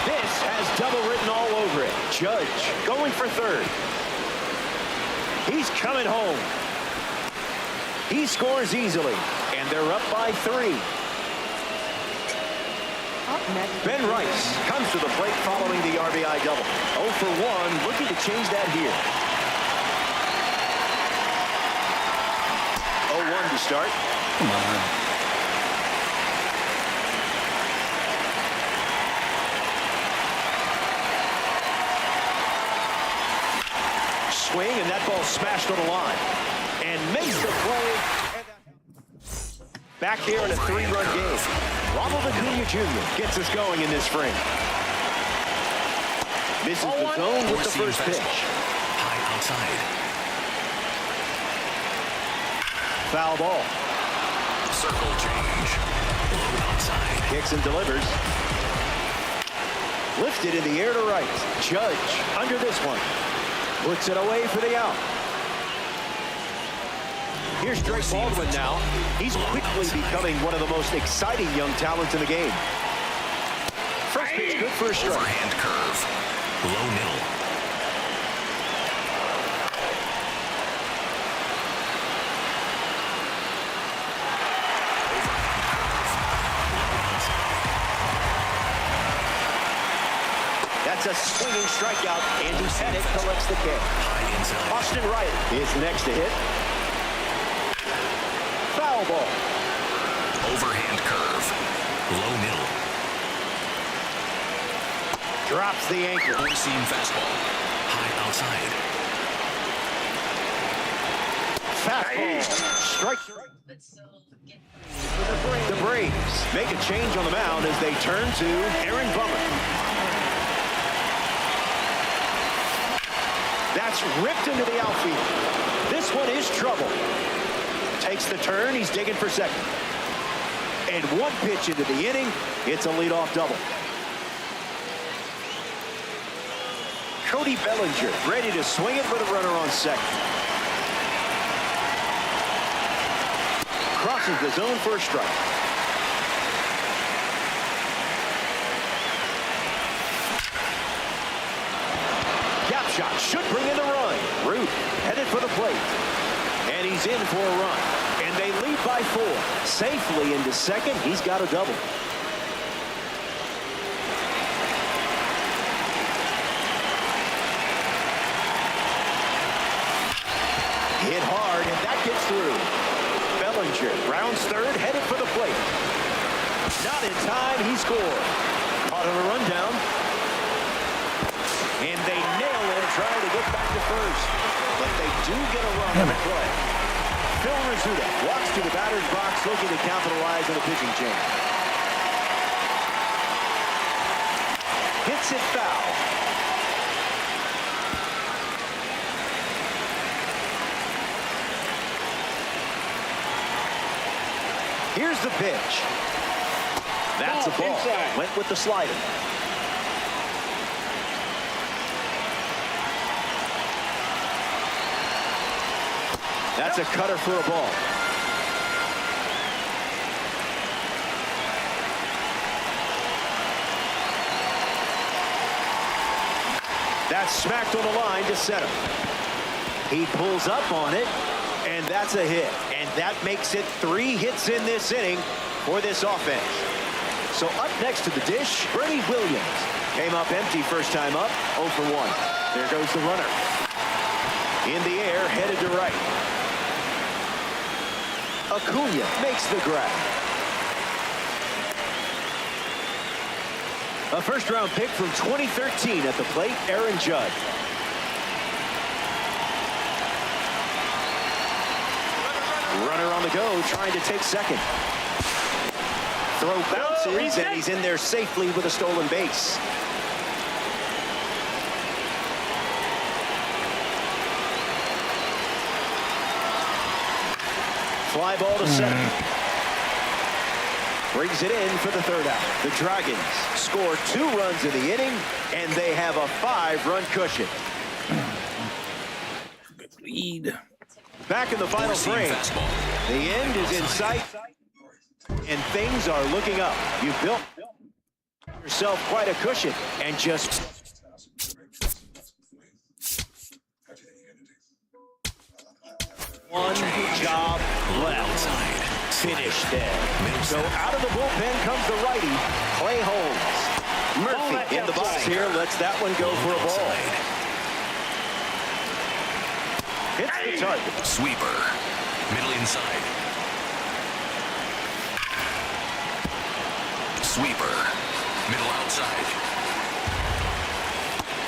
This has double written all over it. Judge going for third. He's coming home. He scores easily, and they're up by 3. Ben Rice comes to the plate following the RBI double. 0 for 1, looking to change that here. 0-1 to start. Come on. Swing, and that ball smashed on the line. And makes the play. Back here in a 3-run game. Ronald Acuna Jr. gets us going in this frame. Misses the zone with the first pitch. High outside. Foul ball. Circle change. Low outside. Kicks and delivers. Lifted in the air to right. Judge under this one. Puts it away for the out. Here's Drake Baldwin now. He's quickly becoming one of the most exciting young talents in the game. First pitch, good for a strike. Overhand curve. Low middle. That's a swinging strikeout. Andy Pettit collects the catch. Austin Riley is next to hit. Foul ball. Overhand curve. Low middle. Drops the anchor. Seam fastball. High outside. Fastball. Strike. But still get The Braves make a change on the mound as they turn to Aaron Bummer. That's ripped into the outfield. This one is trouble. Takes the turn. He's digging for second. And one pitch into the inning. It's a leadoff double. Cody Bellinger ready to swing it with a runner on second. Crosses the zone for a strike. Shot should bring in the run. Root headed for the plate. And he's in for a run. And they lead by 4. Safely into second. He's got a double. Hit hard, and that gets through. Bellinger rounds third, headed for the plate. Not in time. He scored. Caught on a rundown. And they nail him trying to get back to first. But they do get a run on the play. Phil Rizzuto walks to the batter's box looking to capitalize on the pitching change. Hits it foul. Here's the pitch. That's a ball. Inside. Went with the slider. That's a cutter for a ball. That's smacked on the line to center. He pulls up on it, and that's a hit. And that makes it 3 hits in this inning for this offense. So up next to the dish, Bernie Williams. Came up empty first time up, 0 for 1. There goes the runner. In the air, headed to right. Acuna makes the grab. A first-round pick from 2013 at the plate, Aaron Judge. Runner on the go, trying to take second. Throw bounces, and he's in there safely with a stolen base. Fly ball to center. Brings it in for the third out. The Dragons score 2 runs in the inning, and they have a 5-run cushion. Good lead. Back in the final frame. The end is in sight, and things are looking up. You built yourself quite a cushion, and just one job left. Finish dead. So out of the bullpen comes the righty, Clay Holmes. Murphy in the box here lets that one go for a ball. Hits the target. Sweeper. Middle inside. Sweeper. Middle outside.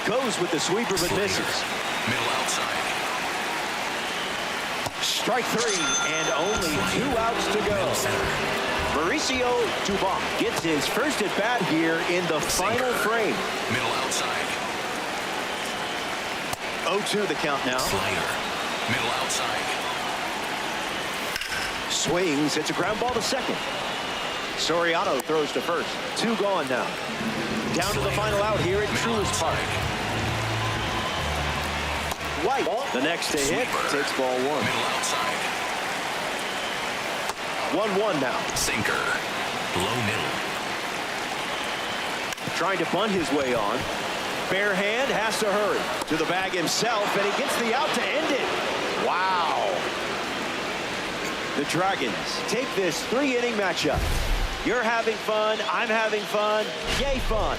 Goes with the sweeper but misses. Middle outside. Strike 3 and only 2 outs to go. Mauricio Dubon gets his first at bat here in the final frame. Middle outside. 0-2 the count now. Slider. Middle outside. Swings. It's a ground ball to second. Soriano throws to first. 2 gone now. Down to the final out here at Truist Park. White, the next to hit, takes ball 1. Middle outside. 1-1 now. Sinker. Low middle. Trying to bunt his way on. Bare hand, has to hurry. To the bag himself, and he gets the out to end it. Wow. The Dragons take this 3-inning matchup. You're having fun, I'm having fun, yay fun.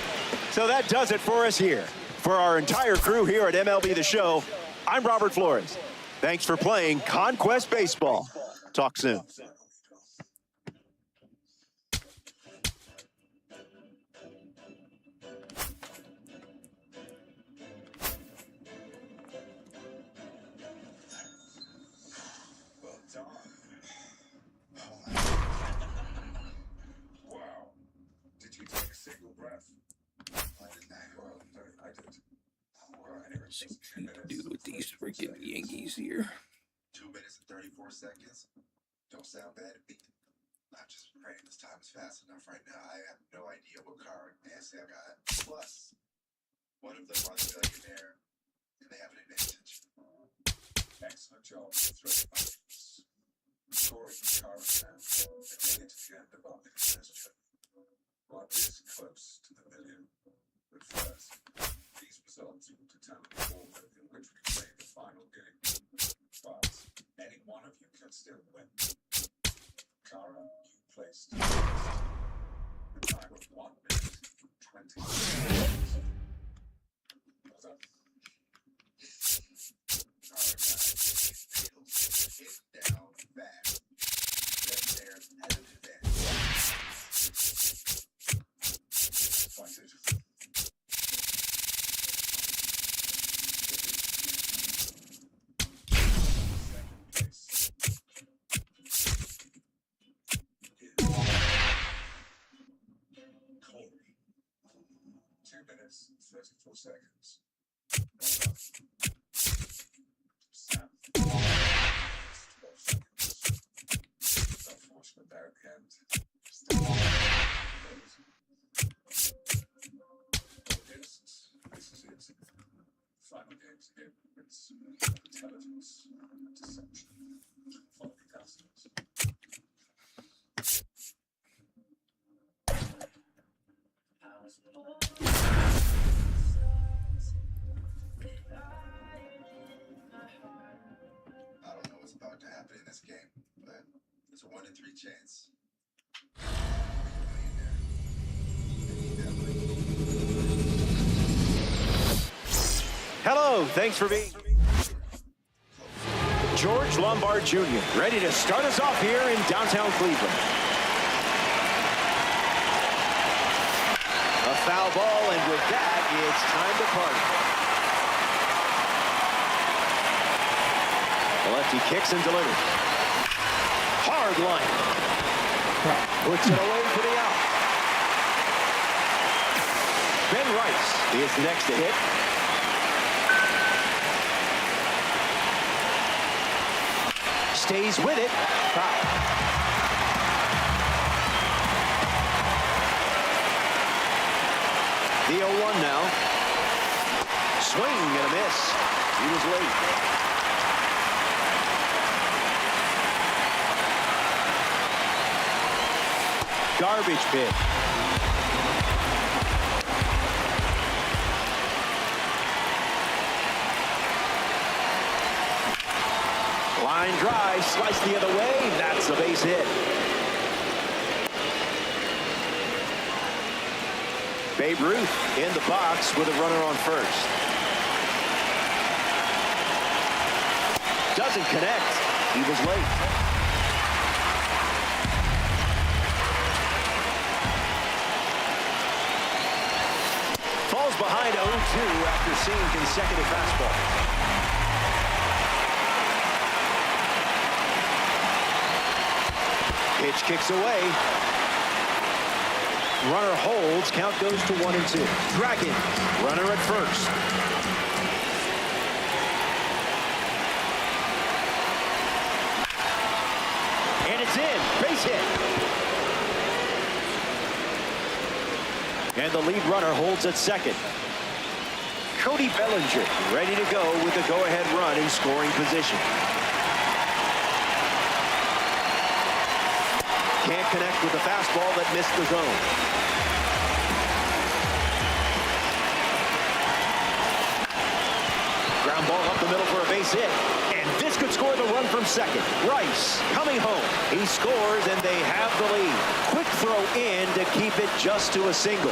So that does it for us here. For our entire crew here at MLB The Show, I'm Robert Flores. Thanks for playing Conquest Baseball. Talk soon. Well done. Wow. Did you take a single breath? I did. Well, I did. Well, anyway, just 2 minutes. Do with these freaking Yankees here. 2 minutes and 34 seconds. Don't sound bad to me. I'm just praying this time is fast enough right now. I have no idea what car advance I got. Plus, one of them runs a millionaire, and they have an advantage. Excellent job. Scoring the car down and getting to the end of our contestation. One is close to the million. But first, these results will determine the order in which we play the final game. But any one of you can still win. Cara, you placed first. The time of 1 minute, 20 seconds. Well done. Cara hit down fast. Then there's an advantage. Pointed. Corey. 2 minutes and 34 seconds. Well done. Sam. 12 seconds. Unfortunate there at the end. This is it. Final games again. It's intelligence, deception, following customers. I don't know what's about to happen in this game, but there's a 1 in 3 chance. Millionaire. Hello, thanks for being. George Lombard Jr. ready to start us off here in downtown Cleveland. A foul ball, and with that, it's time to party. The lefty kicks and delivers. Hard line. Puts it away for the out. Ben Rice is next to hit. Stays with it. Foul. The 0-1 now. Swing and a miss. He was late. Garbage pit. Line drive, slice the other way. That's a base hit. Babe Ruth in the box with a runner on first. Doesn't connect. He was late. Falls behind 0-2 after seeing consecutive fastball. Pitch kicks away. Runner holds. Count goes to 1-2. Dragon. Runner at first. And it's in. Base hit. And the lead runner holds at second. Cody Bellinger ready to go with the go-ahead run in scoring position. Can't connect with the fastball that missed the zone. Ground ball up the middle for a base hit. And this could score the run from second. Rice coming home. He scores and they have the lead. Quick throw in to keep it just to a single.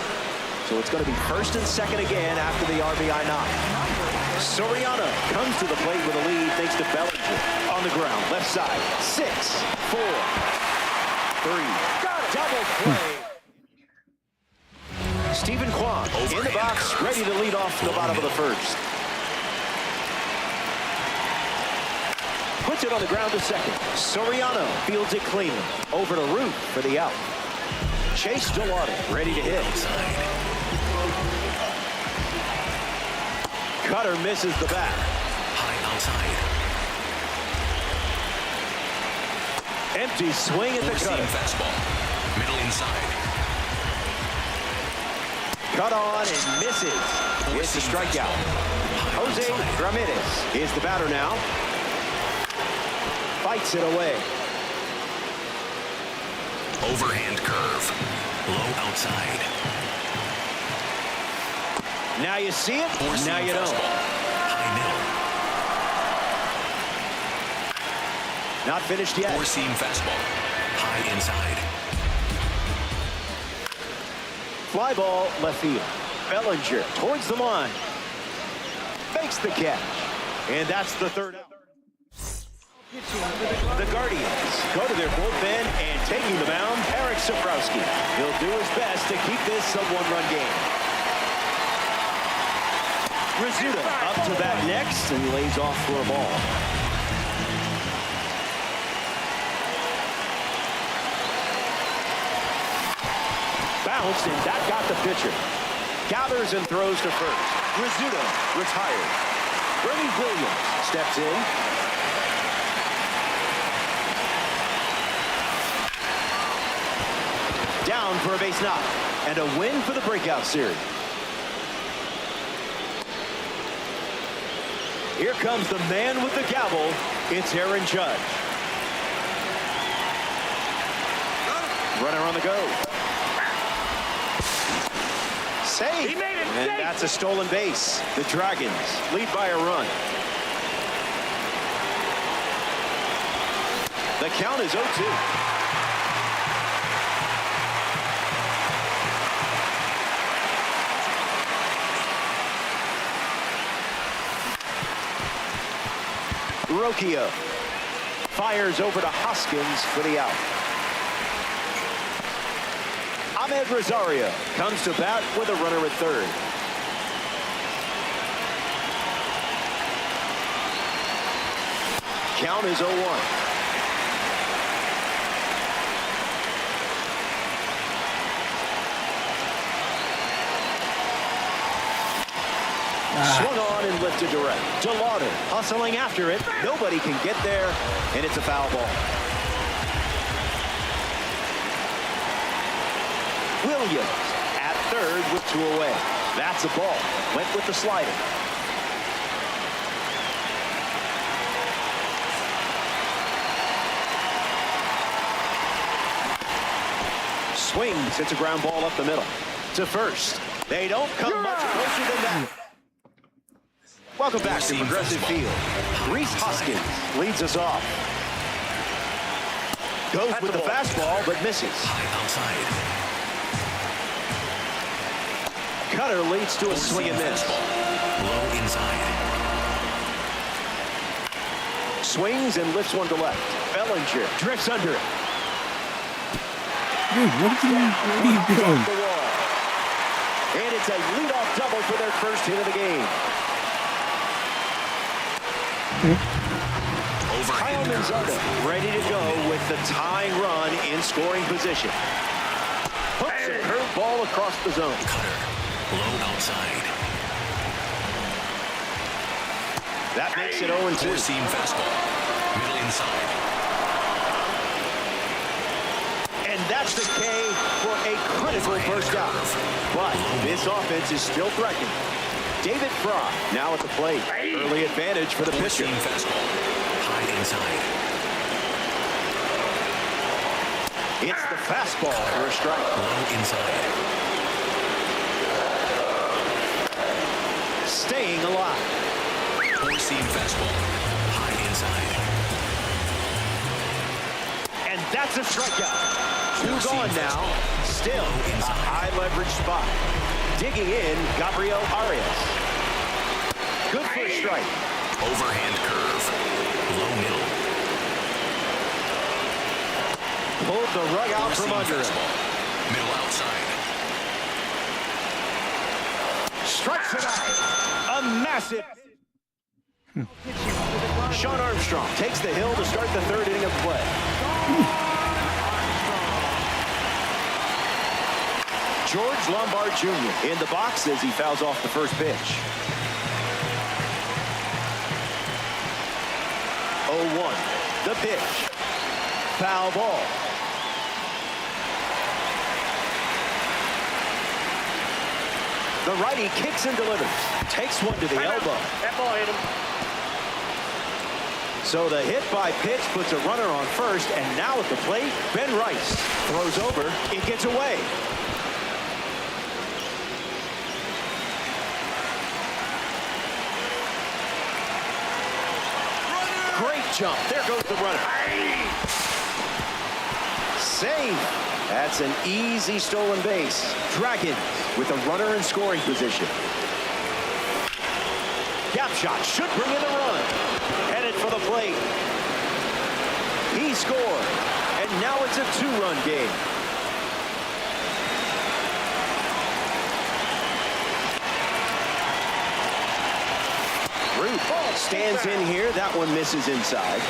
So it's going to be first and second again after the RBI knock. Soriano comes to the plate with a lead thanks to Bellinger. On the ground, left side. 6, 4, 3. Double play. Stephen Kwan in the box, ready to lead off the bottom of the first. Puts it on the ground to second. Soriano fields it cleanly. Over to Root for the out. Chase Gelato ready to hit. Cutter misses the bat. High outside. Empty swing at the cutter. Fastball. Middle inside. Cut on and misses. It's a strikeout. Jose Ramirez is the batter now. Fights it away. Overhand curve. Low outside. Now you see it, now you don't. High middle. Not finished yet. Four-seam fastball. High inside. Fly ball left field. Bellinger towards the line. Makes the catch. And that's the third out. The Guardians go to their bullpen and taking the mound, Eric Saprowski. He'll do his best to keep this a one-run game. Rizzuto up to bat next and lays off for a ball. Bounced, and that got the pitcher. Gathers and throws to first. Rizzuto retired. Bernie Williams steps in. Down for a base knock. And a win for the breakout series. Here comes the man with the gavel. It's Aaron Judge. Runner on the go. Save. He made it. And that's a stolen base. The Dragons lead by a run. The count is 0-2. Rocchio fires over to Hoskins for the out. Ahmed Rosario comes to bat with a runner at third. Count is 0-1. Swung on and lifted direct. DeLauder hustling after it. Nobody can get there, and it's a foul ball. Williams at third with 2 away. That's a ball. Went with the slider. Swings. It's a ground ball up the middle. To first. They don't come much closer than that. Welcome back to Progressive Field. Reese Hoskins leads us off. Goes with the fastball, but misses. Outside. Cutter leads to a swing and miss. Low inside. Swings and lifts one to left. Bellinger drifts under it. Dude, what are you doing? The wall. And it's a leadoff double for their first hit of the game. Kyle Manzardo ready to go with the tying run in scoring position. Hooks a curveball across the zone. Cutter. Low outside. That makes it 0-2. Four-seam fastball. Middle inside. And that's the K for a critical first out. But this offense is still threatening. David Fry now at the plate. Early advantage for the pitcher. Four-seam fastball. High inside. It's the fastball for a strike. Low inside. Staying alive. Four-seam fastball. High inside. And that's a strikeout. 2 gone now. Still a high leverage spot. Digging in, Gabriel Arias. Good for a strike. Overhand curve. Low middle. Pulled the rug out from under him. Middle outside. Strikes it out. A massive. Sean Armstrong takes the hill to start the third inning of play. George Lombard Jr. in the box as he fouls off the first pitch. 0-1. The pitch. Foul ball. The righty kicks and delivers. Takes one to the elbow. That ball hit him. So the hit by pitch puts a runner on first, and now at the plate, Ben Rice throws over. It gets away. Great jump. There goes the runner. Save. That's an easy stolen base. Dragons with a runner in scoring position. Gap shot should bring in the run. Headed for the plate. He scored. And now it's a 2-run game. Root stands in here. That one misses inside.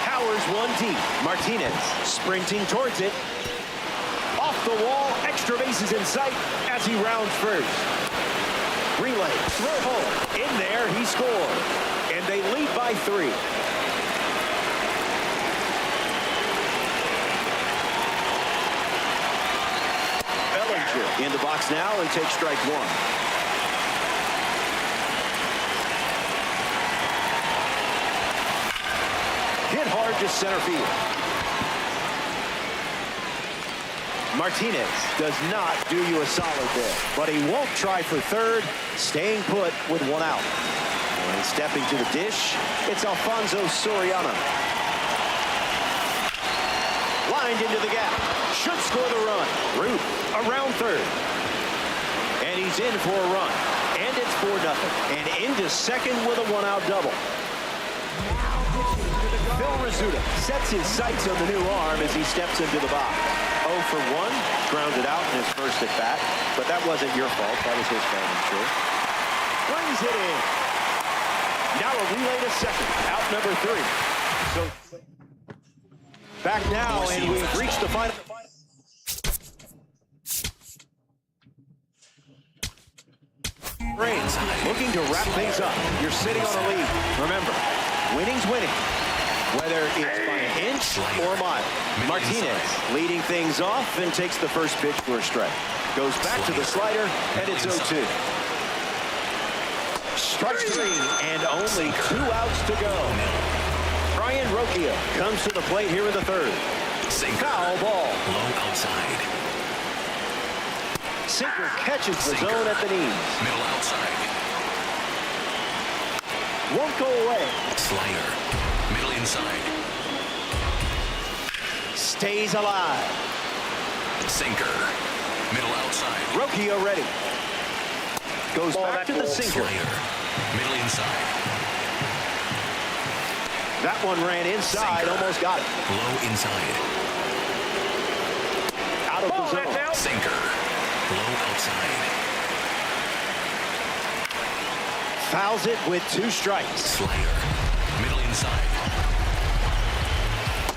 Powers one deep. Martinez sprinting towards it. Off the wall, extra bases in sight as he rounds first. Relay, throw home. In there, he scored. And they lead by 3. Bellinger in the box now and takes strike 1. Hit hard to center field. Martinez does not do you a solid there, but he won't try for third, staying put with 1 out. And stepping to the dish, it's Alfonso Soriano. Lined into the gap. Should score the run. Root around third. he's in for a run. And it's 4-0. And into second with a one-out double. Phil Rizzuto sets his sights on the new arm as he steps into the box. 0 for 1, grounded out in his first at bat. But that wasn't your fault. That was his fault, I'm sure. Brings it in. Now a relay to second. Out number 3. So back now, and we've reached the final. Brains looking to wrap things up. You're sitting on a lead. Remember, winning's winning, whether it's by an inch or a mile. Martinez leading things off and takes the first pitch for a strike. Goes back to the slider, and it's 0-2. Strike 3, and only 2 outs to go. Brian Rocchio comes to the plate here in the third. Foul ball. Low outside. Sinker catches the zone at the knees. Middle outside. Won't go away. Slider. Middle inside. Stays alive. Sinker. Middle outside. Rocchio ready. Goes back to the sinker. Slider. Middle inside. That one ran inside, Sinker. almost got it. Low inside. Out of the zone. Sinker. Low outside. Fouls it with 2 strikes. Slider. Middle inside.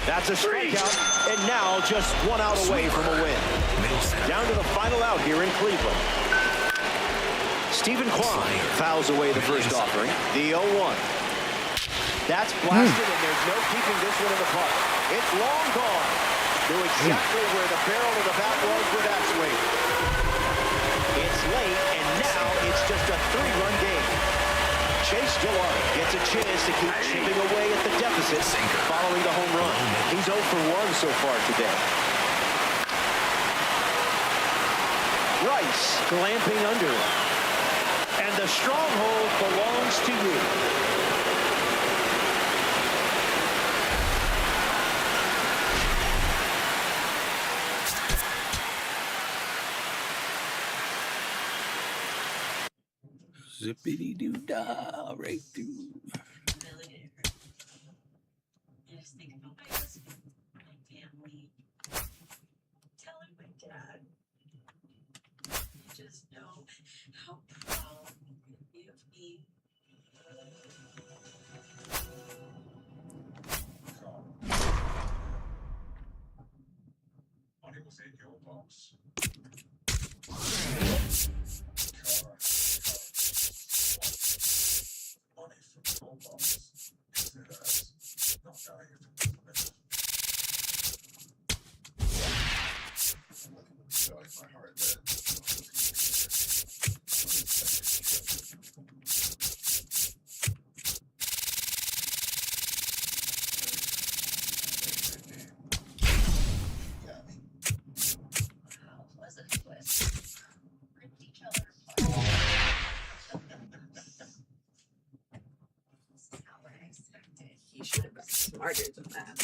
That's a strikeout, and now just 1 out away from a win. Middle center. Down to the final out here in Cleveland. Stephen Kwan fouls away the first offering. The 0-1. That's blasted, and there's no keeping this one in the park. It's long gone. Knew exactly where the barrel of the bat was with that swing. It's late, and now it's just a 3-run game. Chase Gillard gets a chance to keep chipping away at the deficit following the home run. He's 0 for 1 so far today. Rice glamping under it. And the stronghold belongs to you. Zippity-doo-dah, right through. I just think about my husband, my family, telling my dad. You just know how proud he'd be of me. Money was in your box. Money from your box is theirs, not valued. My heart there. How pleasant it was. Ripped each other apart. This is not what I expected. He should have been smarter than that.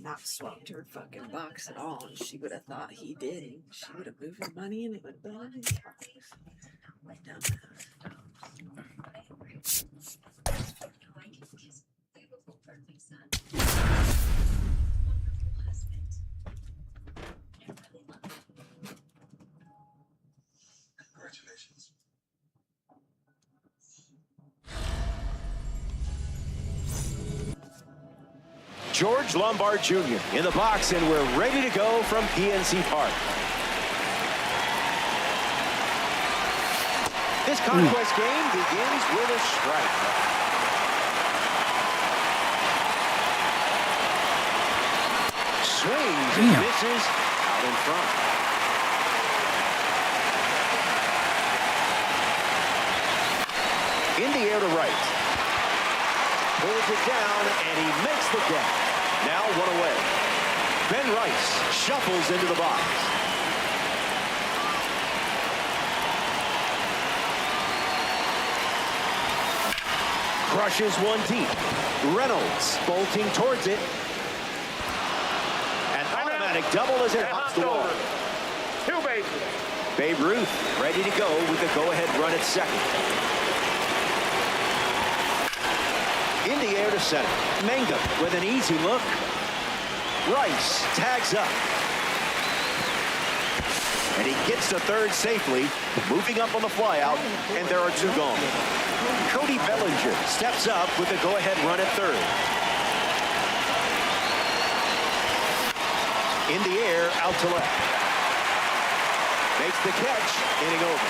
Not swapped her fucking box at all, and she would have thought he did. She would have moved the money, and it would have been in his box. Congratulations. George Lombard Jr. in the box, and we're ready to go from PNC Park. This conquest game begins with a strike. Swings and misses out in front. In the air to right. Pulls it down, and he makes the catch. Now 1 away. Ben Rice shuffles into the box. Crushes one deep. Reynolds bolting towards it. An automatic double as it hops the wall. 2 bases. Babe Ruth ready to go with the go-ahead run at second. In the air to center. Mangum with an easy look. Rice tags up. And he gets to third safely, moving up on the flyout, and there are two gone. Cody Bellinger steps up with the go-ahead run at third. In the air, out to left. Makes the catch, inning over.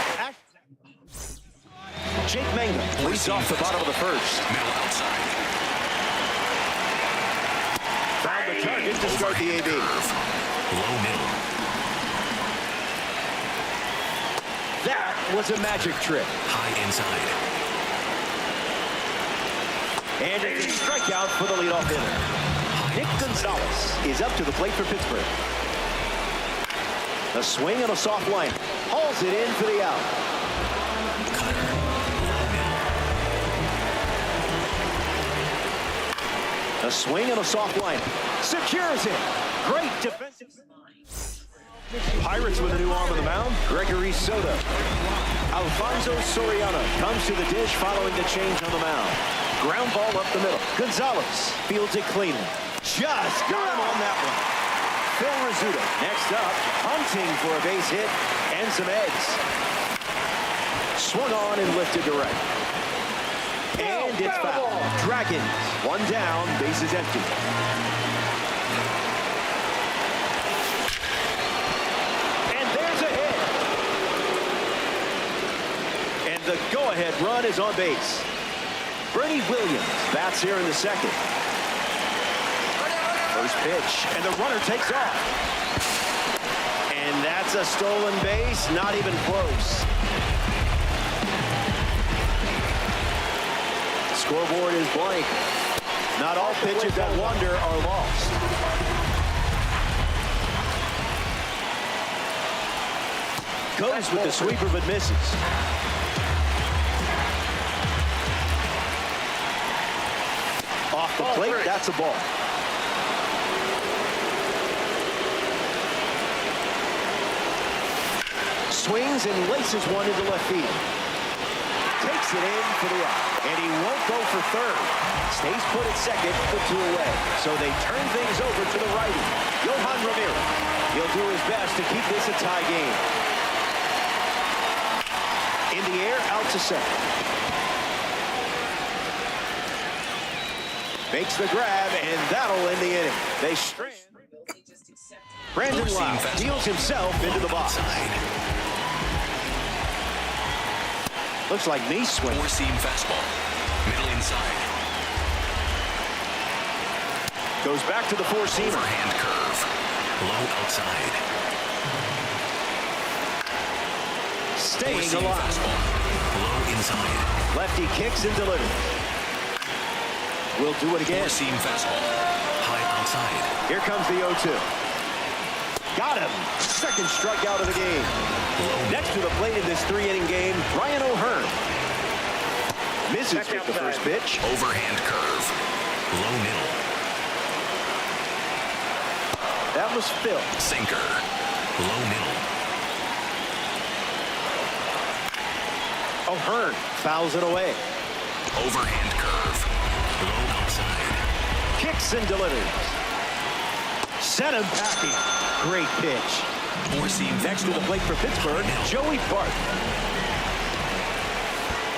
Jake Mangum leads off the bottom of the first. Middle outside. Found the target to start the AB. Low middle. That was a magic trick. High inside. And it's a strikeout for the leadoff hitter. Nick Gonzalez is up to the plate for Pittsburgh. A swing and a soft line. Hauls it in for the out. Cutter. Low middle. A swing and a soft line. Secures it. Great defensive. Pirates with a new arm on the mound. Gregory Soto. Alfonso Soriano comes to the dish following the change on the mound. Ground ball up the middle. Gonzalez fields it cleanly. Just got him on that one. Phil Rizzuto next up, hunting for a base hit and some eggs. Swung on and lifted to right. And it's foul. Dragons, one down, bases empty. The go-ahead run is on base. Bernie Williams bats here in the second. First pitch, and the runner takes off. And that's a stolen base, not even close. Scoreboard is blank. Not all pitches that wander are lost. Goes with the sweeper but misses. Off the plate, that's a ball. Swings and laces one into left field. Takes it in for the out. And he won't go for third. Stays put at second, the two away. So they turn things over to the righty, Johan Ramirez. He'll do his best to keep this a tie game. In the air, out to second. Makes the grab, and that'll end the inning. They strand. Brandon Lau deals himself into the box. Looks like knee swing. Four-seam fastball. Middle inside. Goes back to the four-seamer. Overhand curve. Low outside. Staying Four-seam alive. fastball. Low inside. Lefty kicks and delivers. We'll do it again. Four-seam fastball. High outside. Here comes the 0-2. Got him. Second strikeout of the game. Next to the plate in this three-inning game, Ryan O'Hearn. Misses with the first pitch. Overhand curve. Low middle. That was Phil. Sinker. Low middle. O'Hearn fouls it away. Overhand curve. Low outside. Kicks and delivers. Sent him packing. Great pitch. Four-seam Next to the plate for Pittsburgh, Joey Bart.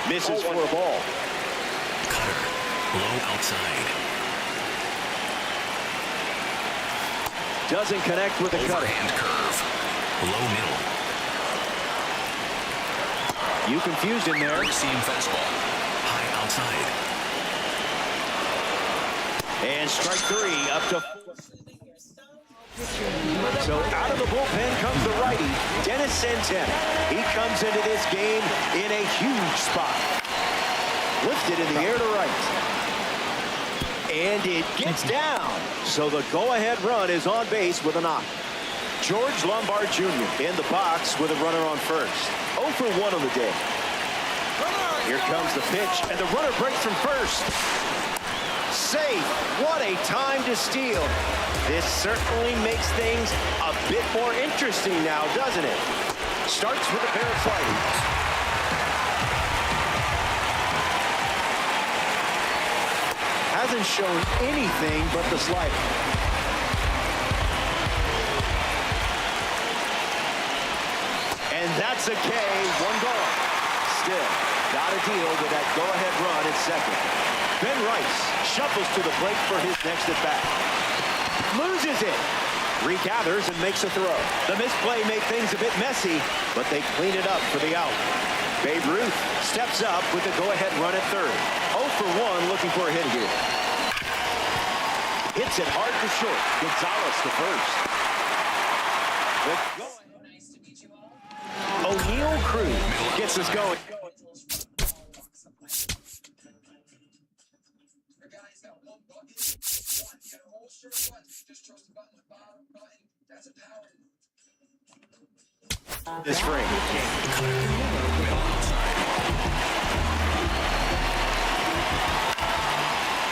Misses for a ball. Cutter. Low outside. Doesn't connect with the cutter. Overhand curve. Low middle. You confused him there. Four-seam fastball. High outside. And strike three up to. So out of the bullpen comes the righty, Dennis Santana. He comes into this game in a huge spot. Lifted in the air to right. And it gets down. So the go-ahead run is on base with a knock. George Lombard Jr. in the box with a runner on first. 0 for 1 on the day. Here comes the pitch, and the runner breaks from first. Safe. What a time to steal. This certainly makes things a bit more interesting now, doesn't it? Starts with a pair of sliders. Hasn't shown anything but the slider. And that's a K, one gone. Still, got to deal with that go-ahead run at second. Ben Rice shuffles to the plate for his next at-bat. Loses it. Regathers and makes a throw. The misplay made things a bit messy, but they clean it up for the out. Babe Ruth steps up with a go-ahead run at third. 0 for 1 looking for a hit here. Hits it hard to short. Gonzalez to first. O'Neal Cruz gets us going. This frame.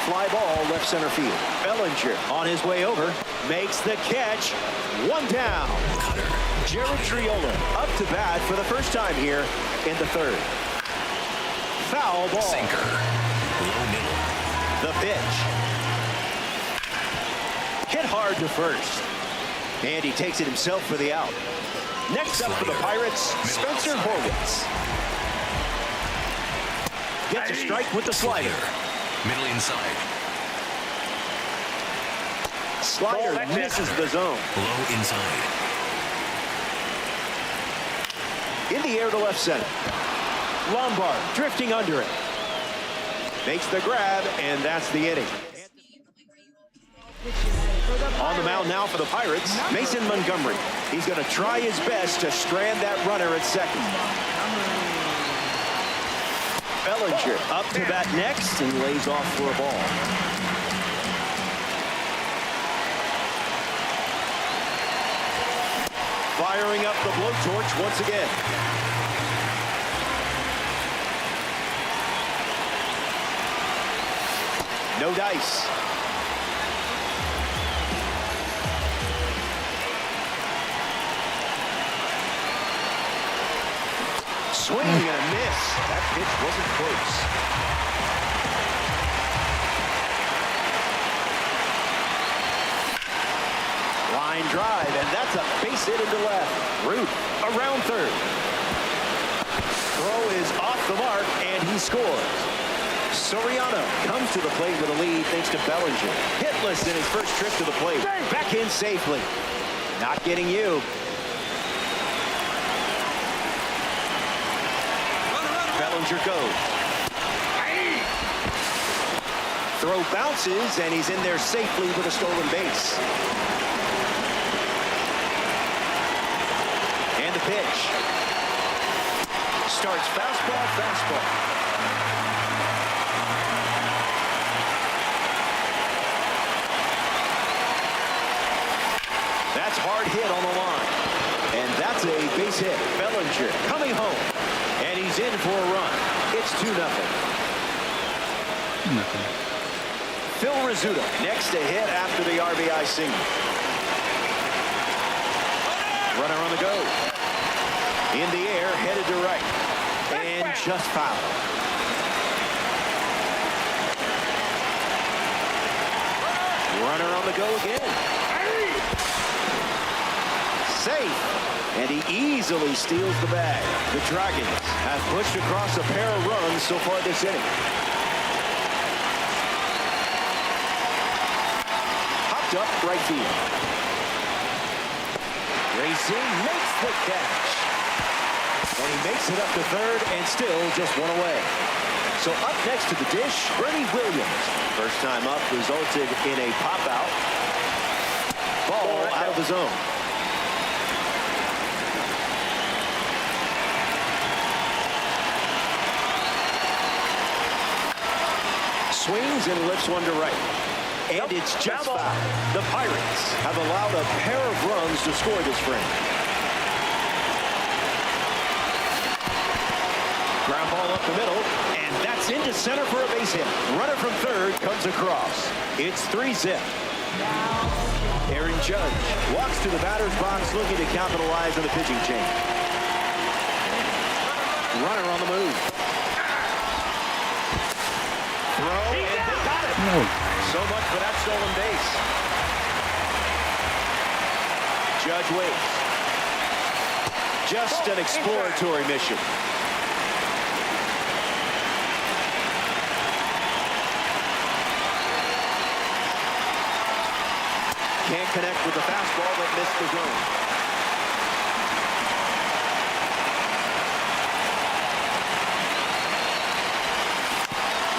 Fly ball left center field. Bellinger on his way over makes the catch. One down. Jared Triola up to bat for the first time here in the third. Foul ball. Sinker. Low middle. The pitch. Hit hard to first. And he takes it himself for the out. Next up for the Pirates, Spencer Horwitz. Gets a strike with the slider. Middle inside. Slider misses the zone. Low inside. In the air to left center. Lombard drifting under it. Makes the grab, and that's the inning. On the mound now for the Pirates, Mason Montgomery. He's going to try his best to strand that runner at second. Bellinger up to bat next and lays off for a ball. Firing up the blowtorch once again. No dice. Swing and a miss. That pitch wasn't close. Line drive, and that's a base hit into left. Ruth around third. Throw is off the mark, and he scores. Soriano comes to the plate with a lead thanks to Bellinger. Hitless in his first trip to the plate. Back in safely. Not getting you. Bellinger goes. Throw bounces, and he's in there safely with a stolen base. And the pitch. Starts fastball, fastball. That's hard hit on the line. And that's a base hit. Bellinger coming home. And he's in for a run. It's 2-0. Phil Rizzuto next to hit after the RBI single. Runner on the go. In the air, headed to right. And just foul. Runner on the go again. Safe. And he easily steals the bag. The Dragons have pushed across a pair of runs so far this inning. Hopped up right field. Racing makes the catch. And he makes it up to third and still just one away. So up next to the dish, Bernie Williams. First time up resulted in a pop out. Ball out of the zone. Swings and lifts one to right. And it's just foul. The Pirates have allowed a pair of runs to score this frame. Ground ball up the middle, and that's into center for a base hit. Runner from third comes across. It's 3-0. Aaron Judge walks to the batter's box looking to capitalize on the pitching change. Runner on the move. Throw, and they got it. No. So much for that stolen base. Judge waits. Just an exploratory mission. Can't connect with the fastball that missed the zone.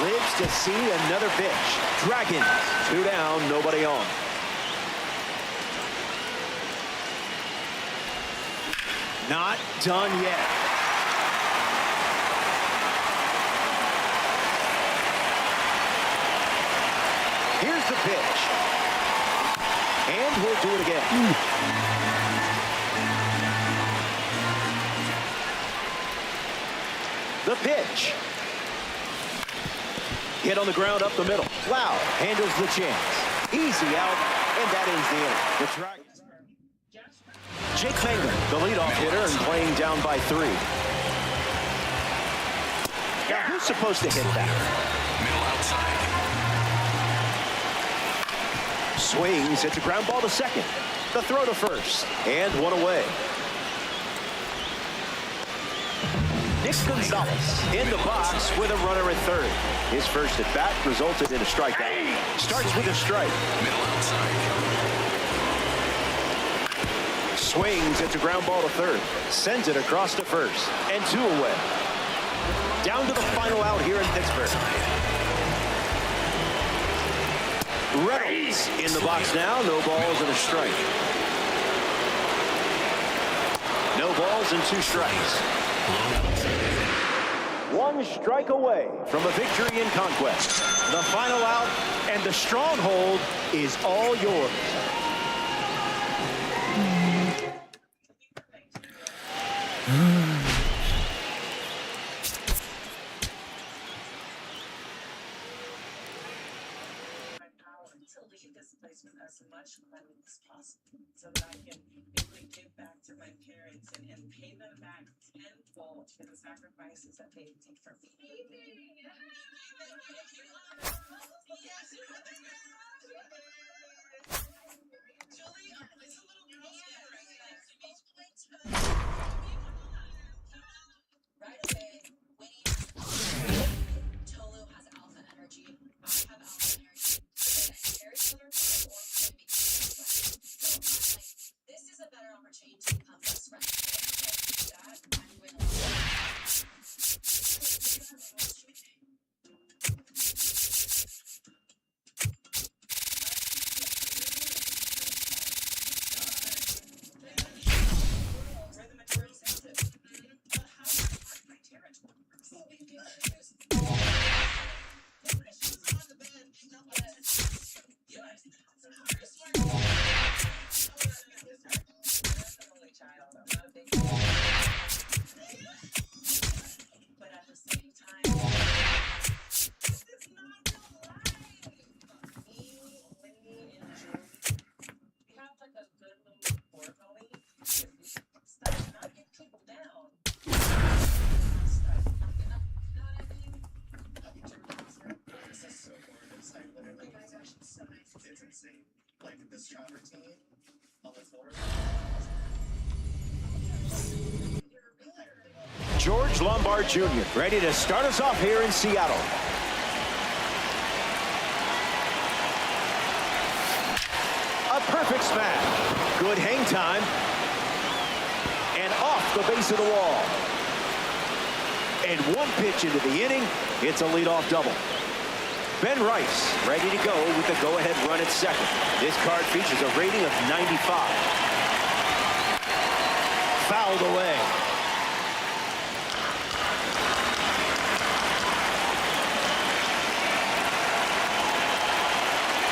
Lives to see another pitch. Dragons, 2 down, nobody on. Not done yet. Here's the pitch. And we'll do it again. The pitch. Hit on the ground up the middle. Wow, handles the chance. Easy out, and that ends the inning. The Dragons. Jake Mangler, the leadoff hitter, and playing down by 3. Now, who's supposed to hit that? Middle outside. Swings, it's a ground ball to second. The throw to first, and 1 away. Nick Gonzalez in the box with a runner at third. His first at bat resulted in a strikeout. Starts with a strike. Middle outside. Swings, it's a ground ball to third. Sends it across to first, and 2 away. Down to the final out here in Pittsburgh. Reynolds in the box now. No balls and a strike. No balls and 2 strikes. 1 strike away from a victory in conquest. The final out, and the stronghold is all yours. To leave this place with as much money as possible so that I can able to give back to my parents and pay them back tenfold for the sacrifices that they did for me. Julie, it's a little girl right away. Tolu has alpha energy. I have alpha energy. This is a better opportunity to become best friends. George Lombard Jr. ready to start us off here in Seattle. A perfect smash. Good hang time. And off the base of the wall. And 1 pitch into the inning. It's a leadoff double. Ben Rice ready to go with the go-ahead run at second. This card features a rating of 95. Fouled away.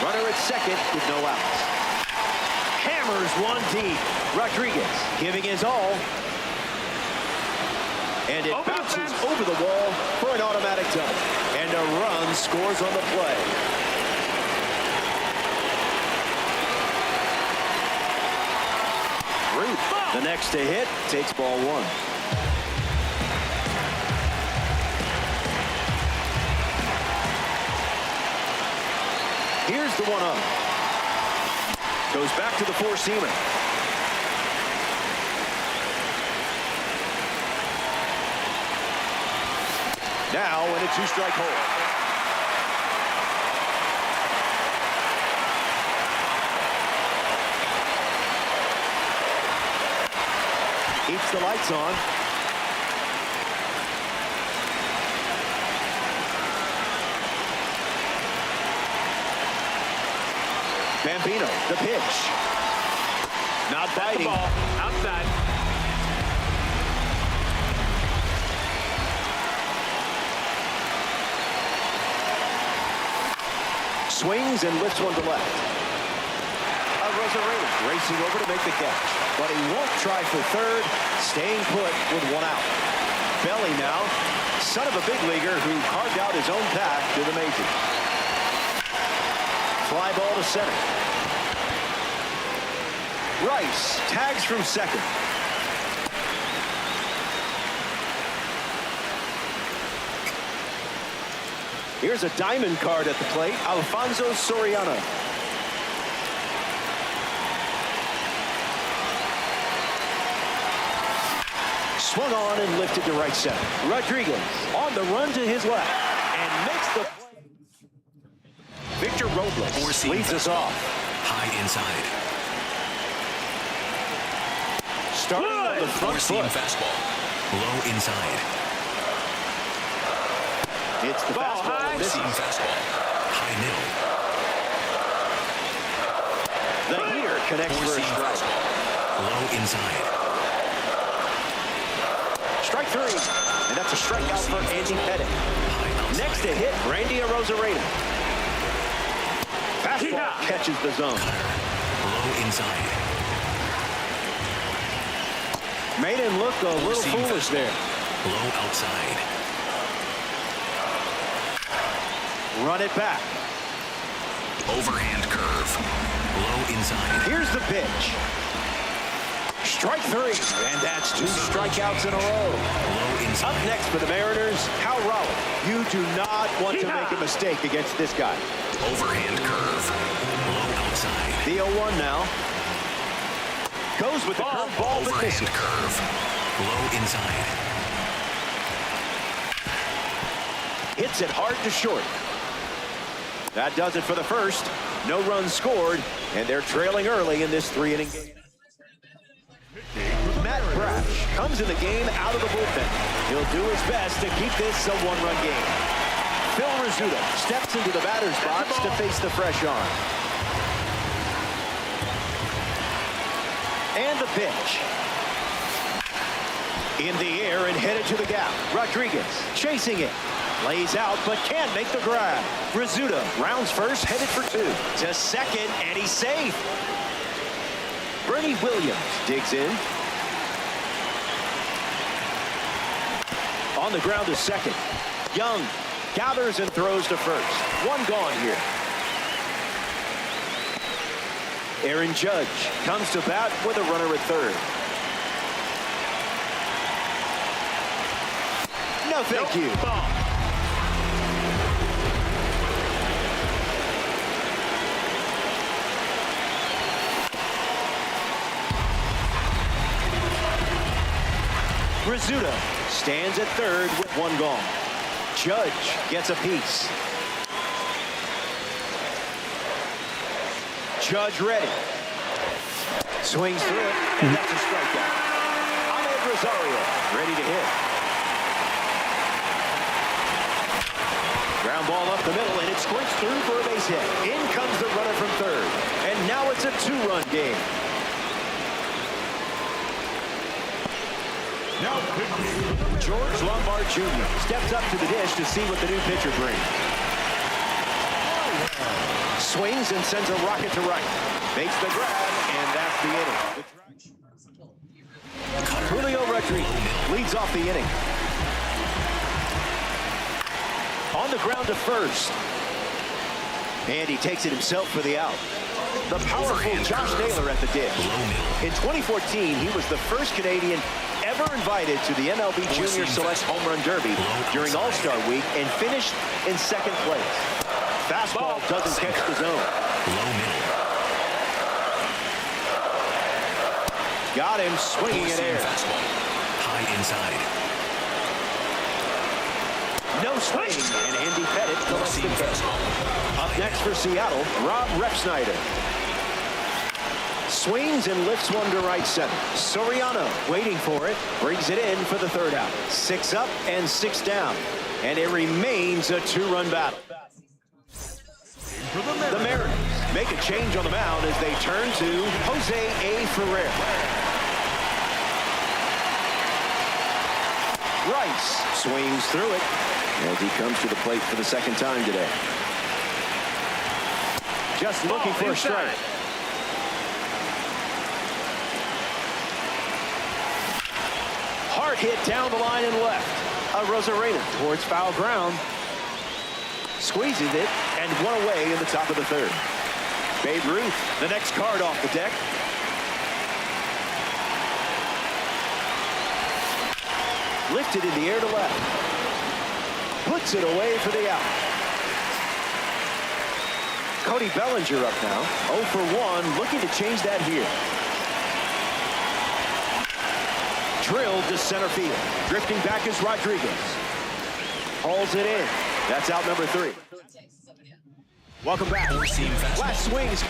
Runner at second with no outs. Hammers 1 deep. Rodriguez giving his all. And it bounces over the wall for an automatic double. And a run scores on the play. Ruth, the next to hit, takes ball 1. Here's the 1-0. Goes back to the four-seamer. Now in a two-strike hole. Keeps the lights on. Bambino, the pitch. Not biting. Ball outside. Swings and lifts one to left. Rosarena racing over to make the catch, but he won't try for third, staying put with one out. Belly now, son of a big leaguer who carved out his own path to the majors. Fly ball to center. Rice tags from second. Here's a diamond card at the plate, Alfonso Soriano. Swung on and lifted to right center. Rodriguez on the run to his left and makes the play. Victor Robles leads us off. High inside. Starting on the front Four-seam foot. fastball. Low inside. It's the Ball fastball. high. Misses. Four-seam fastball. High middle. The heater connects for a Four-seam strike. fastball. Low inside. Strike three. And that's a strikeout for Andy Pettit. Next to hit, Randy Arozarena. Fastball catches the zone. Low inside. Made him look a little Four-seam foolish there. Low outside. Run it back. Overhand curve. Low inside. Here's the pitch. Strike three, and that's two strikeouts in a row. Low inside. Up next for the Mariners, Hal Raleigh. You do not want to make a mistake against this guy. Overhand curve. Low outside. The 0-1 now. Goes with the curveball that misses. Overhand curve. Low inside. Hits it hard to short. That does it for the first. No runs scored, and they're trailing early in this 3-inning game. Matt Brash comes in the game out of the bullpen. He'll do his best to keep this a one-run game. Phil Rizzuto steps into the batter's box to face the fresh arm. And the pitch. In the air and headed to the gap. Rodriguez chasing it. Lays out, but can't make the grab. Rizzuto rounds first, headed for two. To second, and he's safe. Bernie Williams digs in. On the ground to second. Young gathers and throws to first. One gone here. Aaron Judge comes to bat with a runner at third. No, thank you. Rizzuto stands at third with one gone. Judge gets a piece. Judge ready. Swings through it, and that's a strikeout. Ahmed Rosario ready to hit. Ground ball up the middle, and it squirts through for a base hit. In comes the runner from third. And now it's a two-run game. Now pitching. George Lombard Jr. steps up to the dish to see what the new pitcher brings. Swings and sends a rocket to right. Makes the grab, and that's the inning. Julio Rodriguez leads off the inning. On the ground to first. And he takes it himself for the out. The powerful Josh Naylor at the dish. In 2014, he was the first Canadian ever invited to the MLB Junior Select Home Run Derby during All-Star Week and finished in second place. Fastball doesn't catch the zone. Low middle. Got him swinging in Four-seam air. fastball. High inside. No swing, and Andy Pettit collects the Four-seam catch. fastball. Up next for Seattle, Rob Repsnyder. Swings and lifts one to right center. Soriano waiting for it, brings it in for the third out. 6 up and 6 down, and it remains a 2-run battle. The Mariners make a change on the mound as they turn to Jose A. Ferrer. Rice swings through it as he comes to the plate for the second time today. Just looking for a strike. Hard hit down the line and left. Rosarena towards foul ground. Squeezes it and one away in the top of the third. Babe Ruth, the next card off the deck. Lifted in the air to left. Puts it away for the out. Cody Bellinger up now. 0 for 1, looking to change that here. Drilled to center field. Drifting back is Rodriguez. Hauls it in. That's out number 3. Welcome back. Four-seam fastball. Last swings.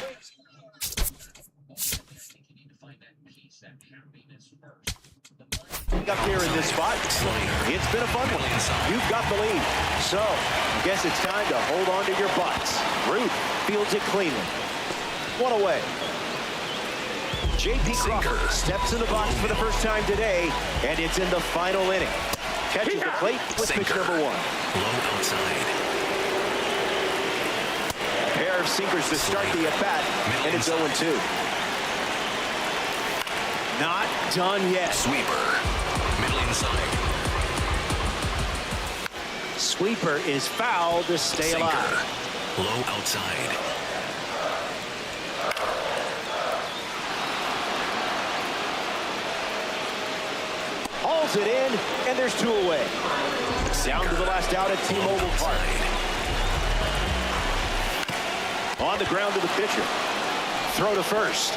Up here in this spot. It's been a fun one. You've got the lead. So, I guess it's time to hold on to your butts. Ruth fields it cleanly. One away. J.P. Crawford steps in the box for the first time today, and it's in the final inning. Catches the plate with pitch number 1. Low outside. A pair of sinkers to start the at-bat, and it's 0-2. Not done yet. Sweeper. Middle inside. Sweeper is foul to stay Sinker. alive. Low outside. Hauls it in, and there's 2 away. Down to the last out at T-Mobile Park. On the ground to the pitcher. Throw to first.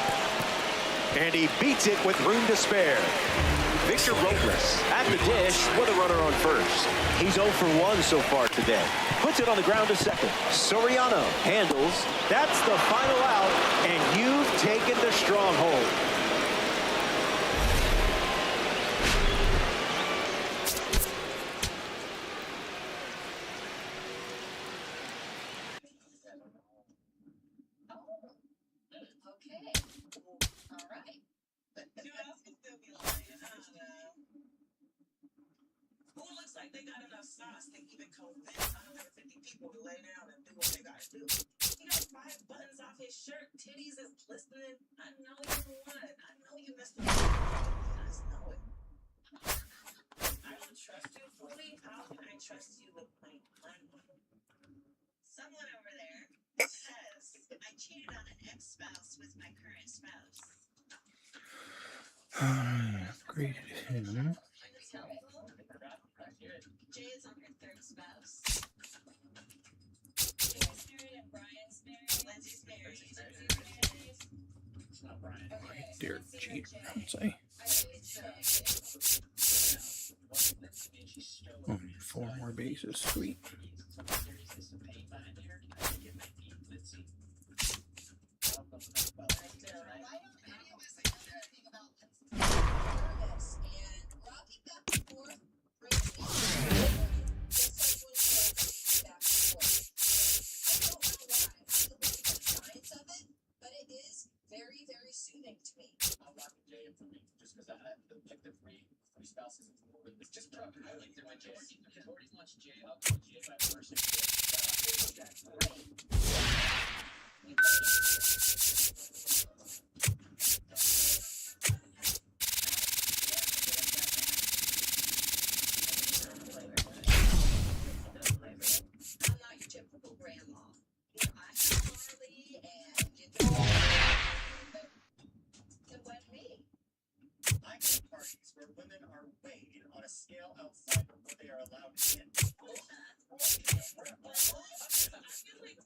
And he beats it with room to spare. Victor Robles at the dish with a runner on first. He's 0 for 1 so far today. Puts it on the ground to second. Soriano handles. That's the final out, and you've taken the stronghold. They got enough sauce to even convince 150 people to lay down and do what they gotta do. He got 5 buttons off his shirt, titties is glistening. I know you won. I know you missed the I just know it. I don't trust you fully. How can I trust you with my money? Someone over there says I cheated on an ex-spouse with my current spouse. Upgraded him. Jay is on her 3rd spouse. Jay's married and Brian's married. Lindsay's married. It's not Brian. Derek cheat, I would say. Only 4 more bases. Sweet. Very, very soothing to me. I'm not Jay and for me, just because I had like the three spouses. It's just I like to Jay. Because Jordy wants Jay, I'll call Jay by person. I'm not your typical grandma. You know, I have Harley and I go to parties where women are weighed on a scale outside of what they are allowed to get. I feel like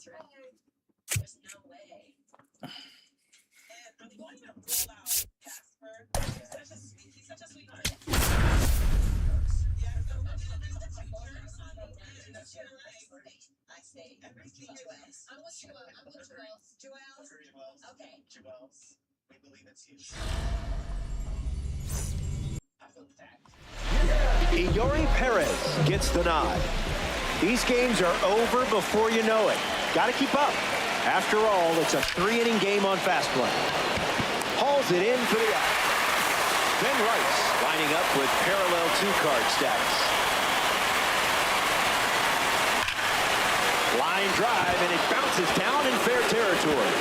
That's right. There's no way. And I'm going to roll out Casper. He's such a sweetheart. I say everything Joel's. I'm with Joel's. Joel's? Okay. Joel's. We believe it's you. Iori Perez gets the nod. These games are over before you know it. Got to keep up. After all, it's a 3-inning game on fast play. Hauls it in for the out. Ben Rice lining up with parallel 2-card status. Line drive, and it bounces down in fair territory.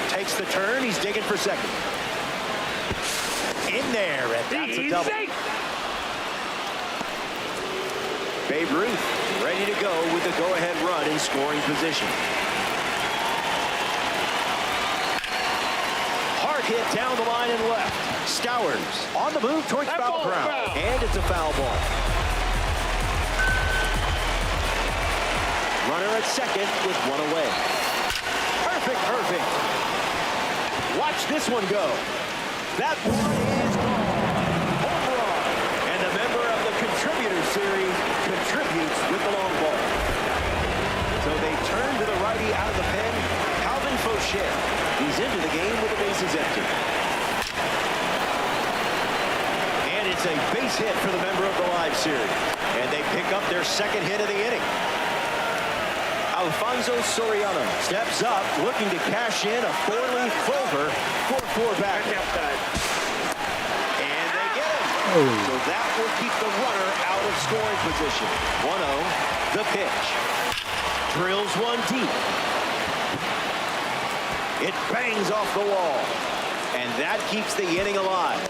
Takes the turn. He's digging for second. In there, and that's a double. Babe Ruth ready to go with the go-ahead run in scoring position. Hard hit down the line and left. Stowers on the move towards foul ground. And it's a foul ball. Runner at second with one away. Perfect. Watch this one go. That one is gone. Home run. And the member of the contributor series contributes with the long ball. So they turn to the righty out of the pen. Calvin Faucher. He's into the game with the bases empty. And it's a base hit for the member of the live series. And they pick up their second hit of the inning. Alfonso Soriano steps up, looking to cash in a 4-leaf clover for 4 back. And they get him. So that will keep the runner out of scoring position. 1-0, the pitch. Drills one deep. It bangs off the wall. And that keeps the inning alive.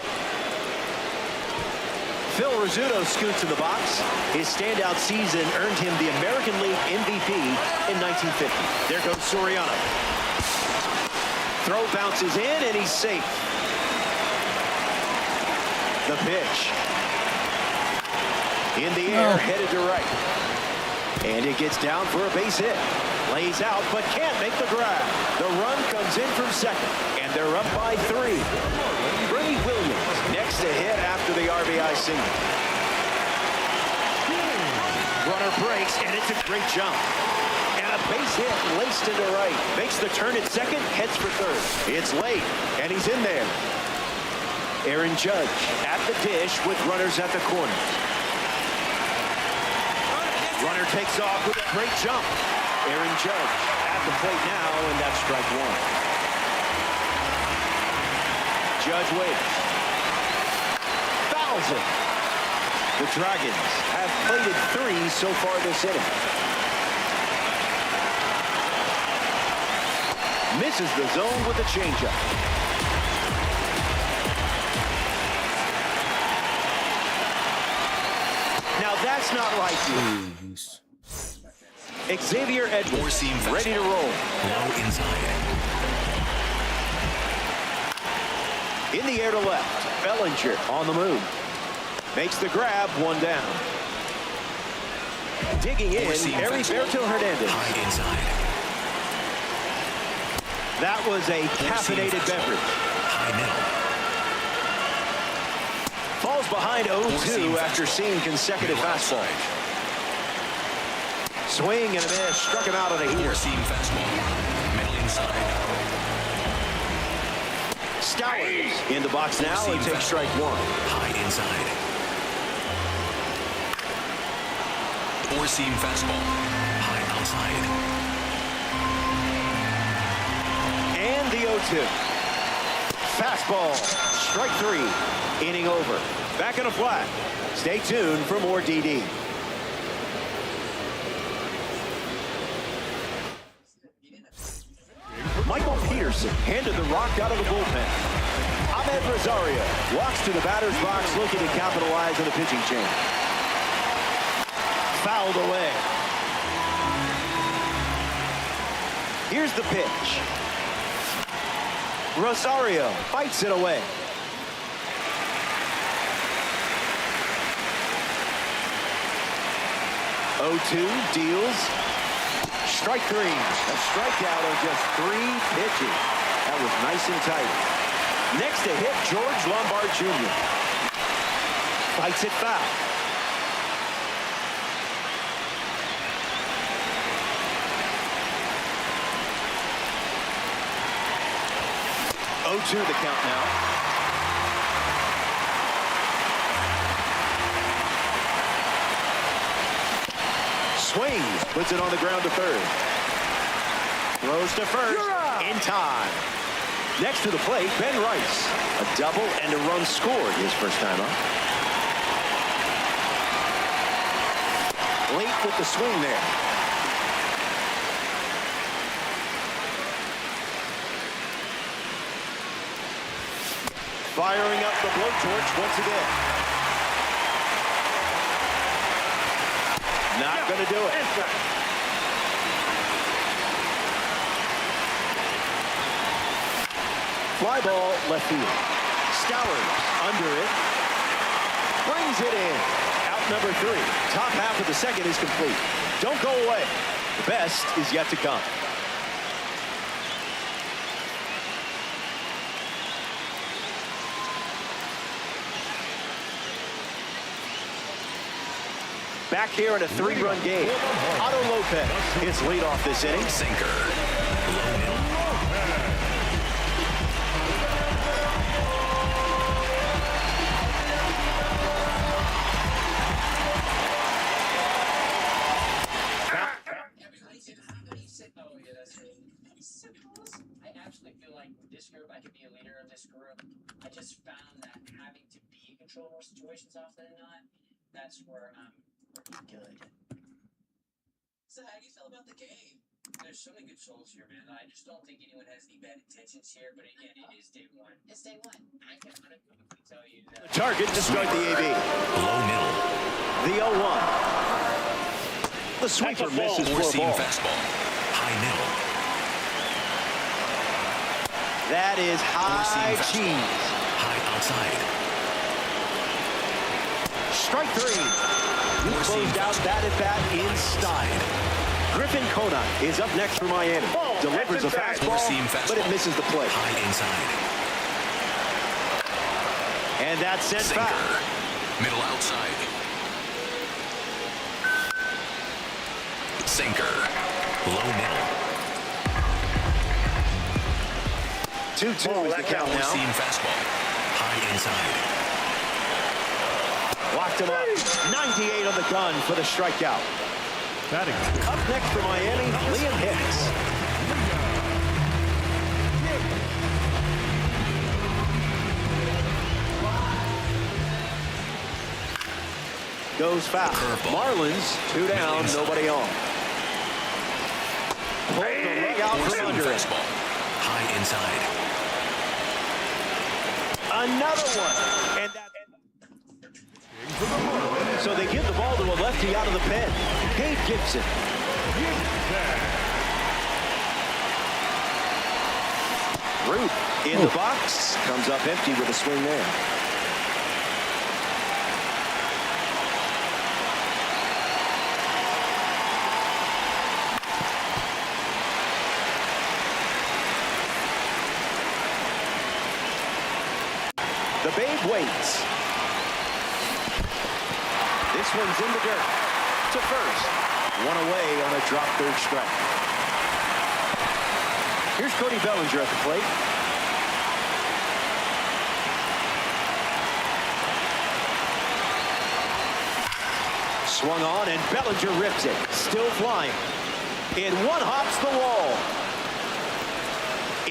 Phil Rizzuto scoots in the box. His standout season earned him the American League MVP in 1950. There goes Soriano. Throw bounces in, and he's safe. The pitch. In the air, headed to right. And it gets down for a base hit. Lays out, but can't make the grab. The run comes in from second, and they're up by 3. Brady Williams next to hit after the RBI single. Runner breaks, and it's a great jump. And a base hit laced into right. Makes the turn at second, heads for third. It's late, and he's in there. Aaron Judge at the dish with runners at the corner. Runner takes off with a great jump. Aaron Judge at the plate now, and that's strike 1. Judge waits. Fouls it. The Dragons have plated 3 so far this inning. Misses the zone with a changeup. Now that's not like you. Xavier Edwards ready to roll. Low inside. In the air to left. Bellinger on the move. Makes the grab, 1 down. Digging in, Heriberto Hernandez. High inside. That was a caffeinated beverage. High middle. Falls behind 0-2 after seeing consecutive fastballs. Swing and a miss. Struck him out on a heater. Seam fastball. Middle inside. Stowers in the box now and takes strike 1. High inside. 4-seam fastball. High outside. And the 0-2. Fastball. Strike 3. Inning over. Back in a flat. Stay tuned for more DD. Michael Peterson handed the rock out of the bullpen. Ahmed Rosario walks to the batter's box looking to capitalize on the pitching change. Fouled away. Here's the pitch. Rosario fights it away. Oh, 2 deals. Strike three. A strikeout on just 3 pitches. That was nice and tight. Next to hit, George Lombard Jr. Fights it foul. Oh, 2 the count now. Swings, puts it on the ground to third. Throws to first, in time. Next to the plate, Ben Rice. A double and a run scored his first time up. Late with the swing there. Firing up the blowtorch once again. Not going to do it. Fly ball left field. Stowers under it. Brings it in. Out number 3. Top half of the second is complete. Don't go away. The best is yet to come. Back here in a 3-run game. Otto Lopez hits leadoff this inning. Sinker. I actually feel like with this group, I could be a leader of this group. I just found that having to be in control of more situations often than not, that's where I'm pretty good. So how do you feel about the game? There's so many good souls here, man. I just don't think anyone has any bad intentions here, but again, it is day one. It's day one. I can unequivocally tell you that. Target to start the AB. Low middle. The 0-1. The sweeper misses for a Four-seam ball. fastball. High middle. That is high Four-seam cheese. fastball. High outside. Strike 3. He closed out that at bat in style. Griffin Conant is up next for Miami. Delivers a fastball, but it misses the plate. High inside. And that's sent Sinker. back. Middle outside. Sinker. Low middle. 2-2 is the count now. Four-seam fastball. High inside. Locked him up. 98 on the gun for the strikeout. Up next for Miami, Liam Hicks. Goes foul. Marlins, 2 down, nobody on. Pulled the rug out from under it. Fastball. High inside. Another one. And that. So they give the ball to a lefty out of the pen. Cade Gibson. Root in the box. Comes up empty with a swing there. The Babe waits. This one's in the dirt. To first. One away on a drop third strike. Here's Cody Bellinger at the plate. Swung on and Bellinger rips it. Still flying. It one-hops the wall.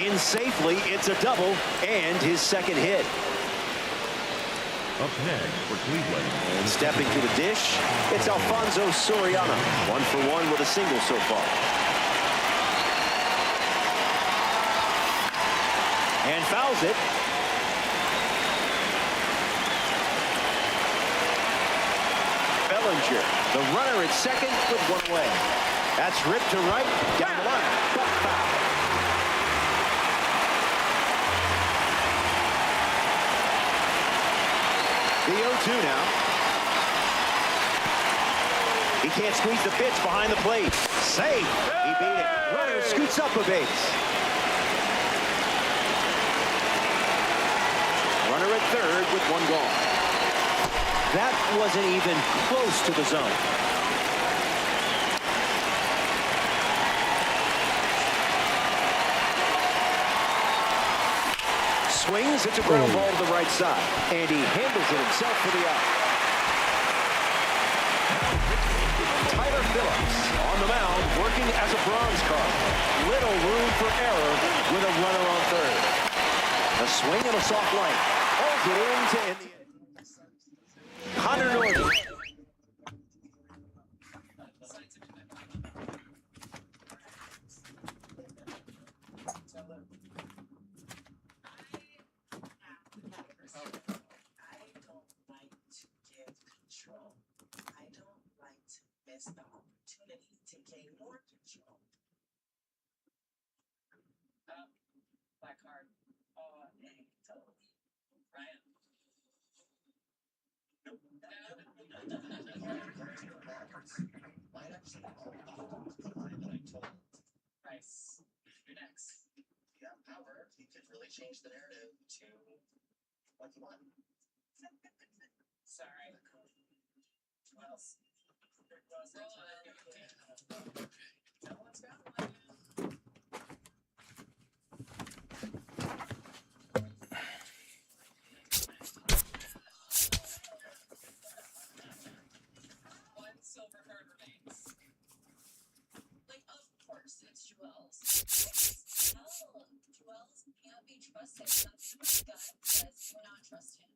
In safely, it's a double and his second hit. Up next for Cleveland. And stepping to the dish, it's Alfonso Soriano. 1 for 1 with a single so far. And fouls it. Bellinger, the runner at second with one away. That's ripped to right, down the line, but foul. The 0-2 now. He can't squeeze the pitch behind the plate. Safe. He beat it. Runner scoots up a base. Runner at third with one gone. That wasn't even close to the zone. Swings, it's a ground ball to the right side. And he handles it himself for the out. Tyler Phillips on the mound, working as a bronze card. Little room for error with a runner on third. A swing and a soft line. Holds it in to end the inning. Connor Norton. The opportunity to gain more control. Black card. Oh, dang, totally. Ryan. Bryce, you're next. Yeah, power. You could really change the narrative to what you want. Sorry. Who else? One silver card remains. Like, of course, it's Joel's. Hell, Joel's can't be trusted. That's what my gut says. Do not trust him.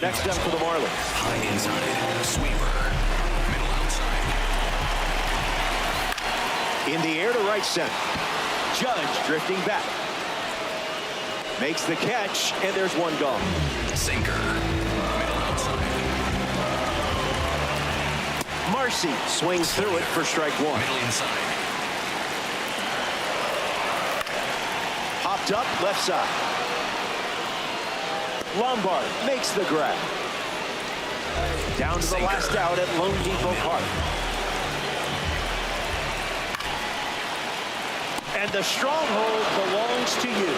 Next up for the Marlins. High inside, sweeper, middle outside. In the air to right center. Judge drifting back. Makes the catch, and there's one gone. Sinker, middle outside. Marcy swings through it for strike one. Middle inside. Hopped up left side. Lombard makes the grab. Down to the last out at Lone Depot Park. And the stronghold belongs to you.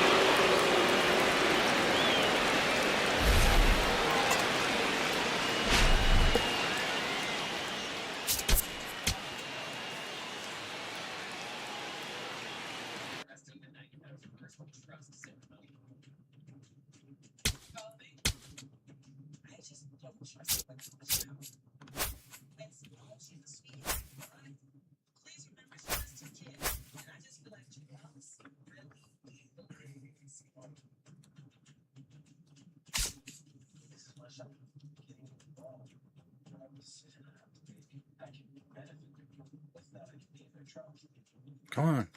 I just don't trust the coach now. It's she's a sweetie. Please remember she has 2 kids. And I just feel like Joel's really believes. This is my shot. Getting involved. I can benefit with that. I can be in their trouble. Come on.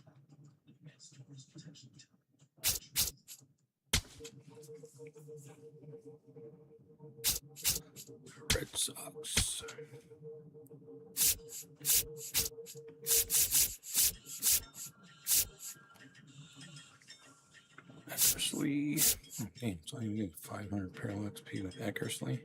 Red Sox. Eckersley. Okay, so you get 500 parallel XP with Eckersley.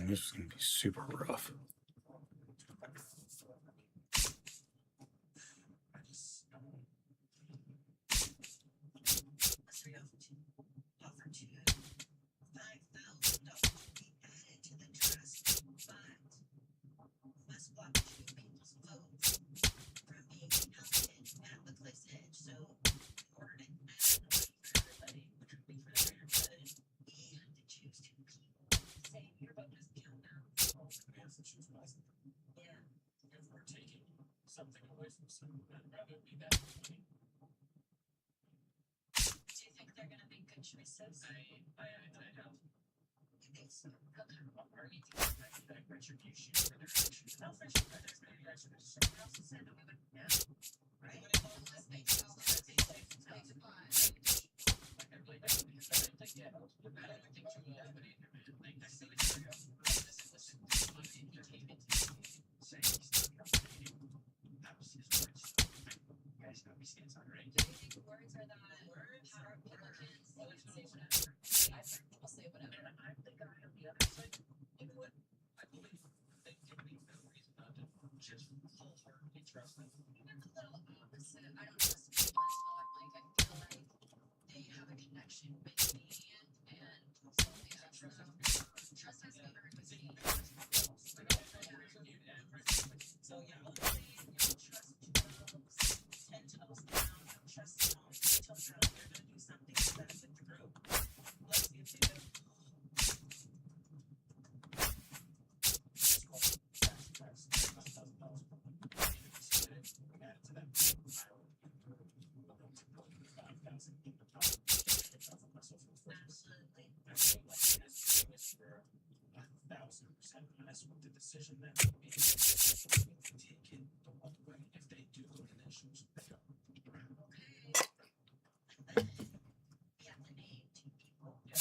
This is going to be super rough. $5,000 will be added to the trust. something away from someone, I'd rather be that money. Do you think they're gonna make good choices? I don't. You think so? Okay. Army teams might be like retribution for their actions. No, for sure, but there's many retribution. Someone else has said that we would, yeah. Right? Unless they tell us they say it's going to buy. Like, I really don't, because I don't think, yeah, I don't think too well, but like, I see what you're doing. Listen, he came into the game saying he's not competing. That was his words. You guys know he stands on, right? Do you think words are that powerful? People can say whatever. I've heard people say whatever. And I'm the guy on the other side. You know what? I believe they give me no reason not to just wholeheartedly trust them. I'm a little opposite. I don't trust people until I'm like, I feel like they have a connection with me and so yeah, trust has to be earned with me. So yeah, hopefully you trust 10 toes down, trust 10 toes down, they're gonna do something to benefit the group. Let's see if they do. That's what the decision that we made. Take it the one way. If they do go to their shoes, they go. Yeah, the name, two people. Yeah.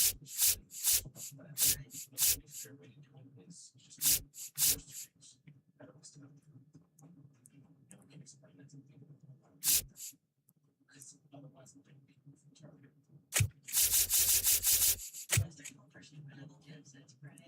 But I think the fair way to do it is just those two things. I don't listen to them. And we can explain that to people. Because otherwise, they think people from target. That's their own personal medical tips, that's great.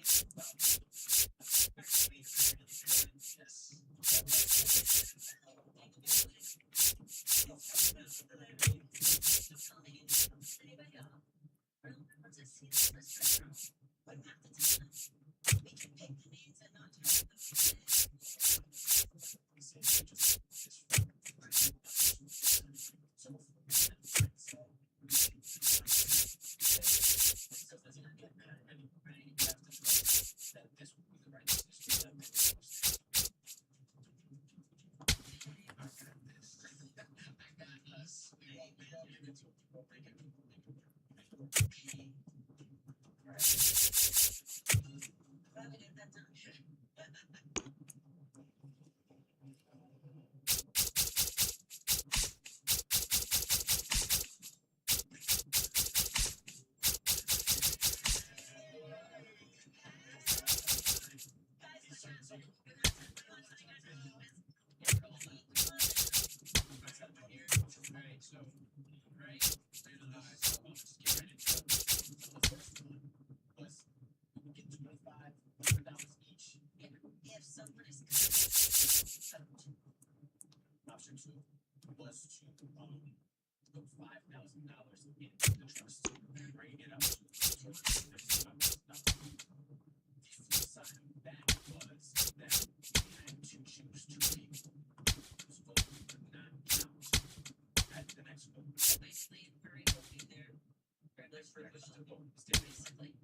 Option two was to put $5,000 into the trust and bring it up to $250,000. The flip side of that was that we had to choose two people whose vote would not count at the next vote. So basically, Murray will be there. They're privileged to vote. Still, basically.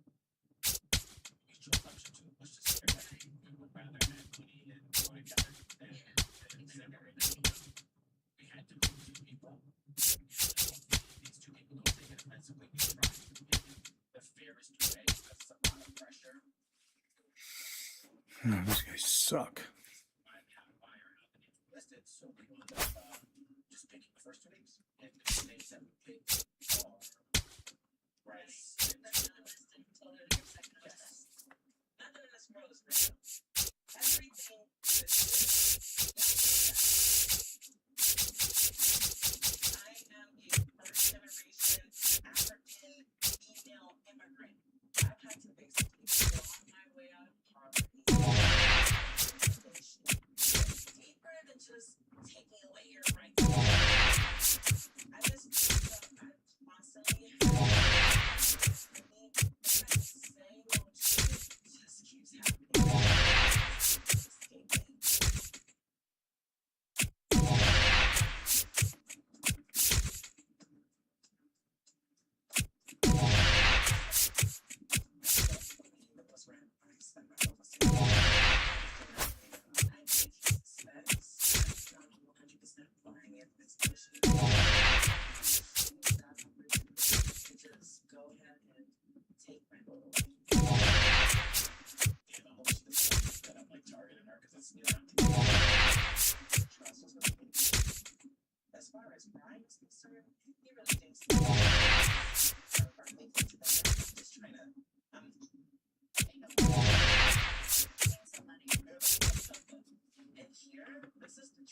We chose option two. Let's just say that we would rather have money and go together than separate. We had to vote two people. These two people don't take it offensively. We tried to give them the fairest way. That's a lot of pressure. Oh, these guys suck. I have a buyer out that needs listed, so we wound up just picking the first two names. And the names that we picked are Bryce and Nothing in this world is random. Everything is I am a first-generation African female immigrant. I've had to basically go on my way out of poverty. Deeper than just taking away your rights. I just feel that I'm constantly saying, oh, shit just keeps happening.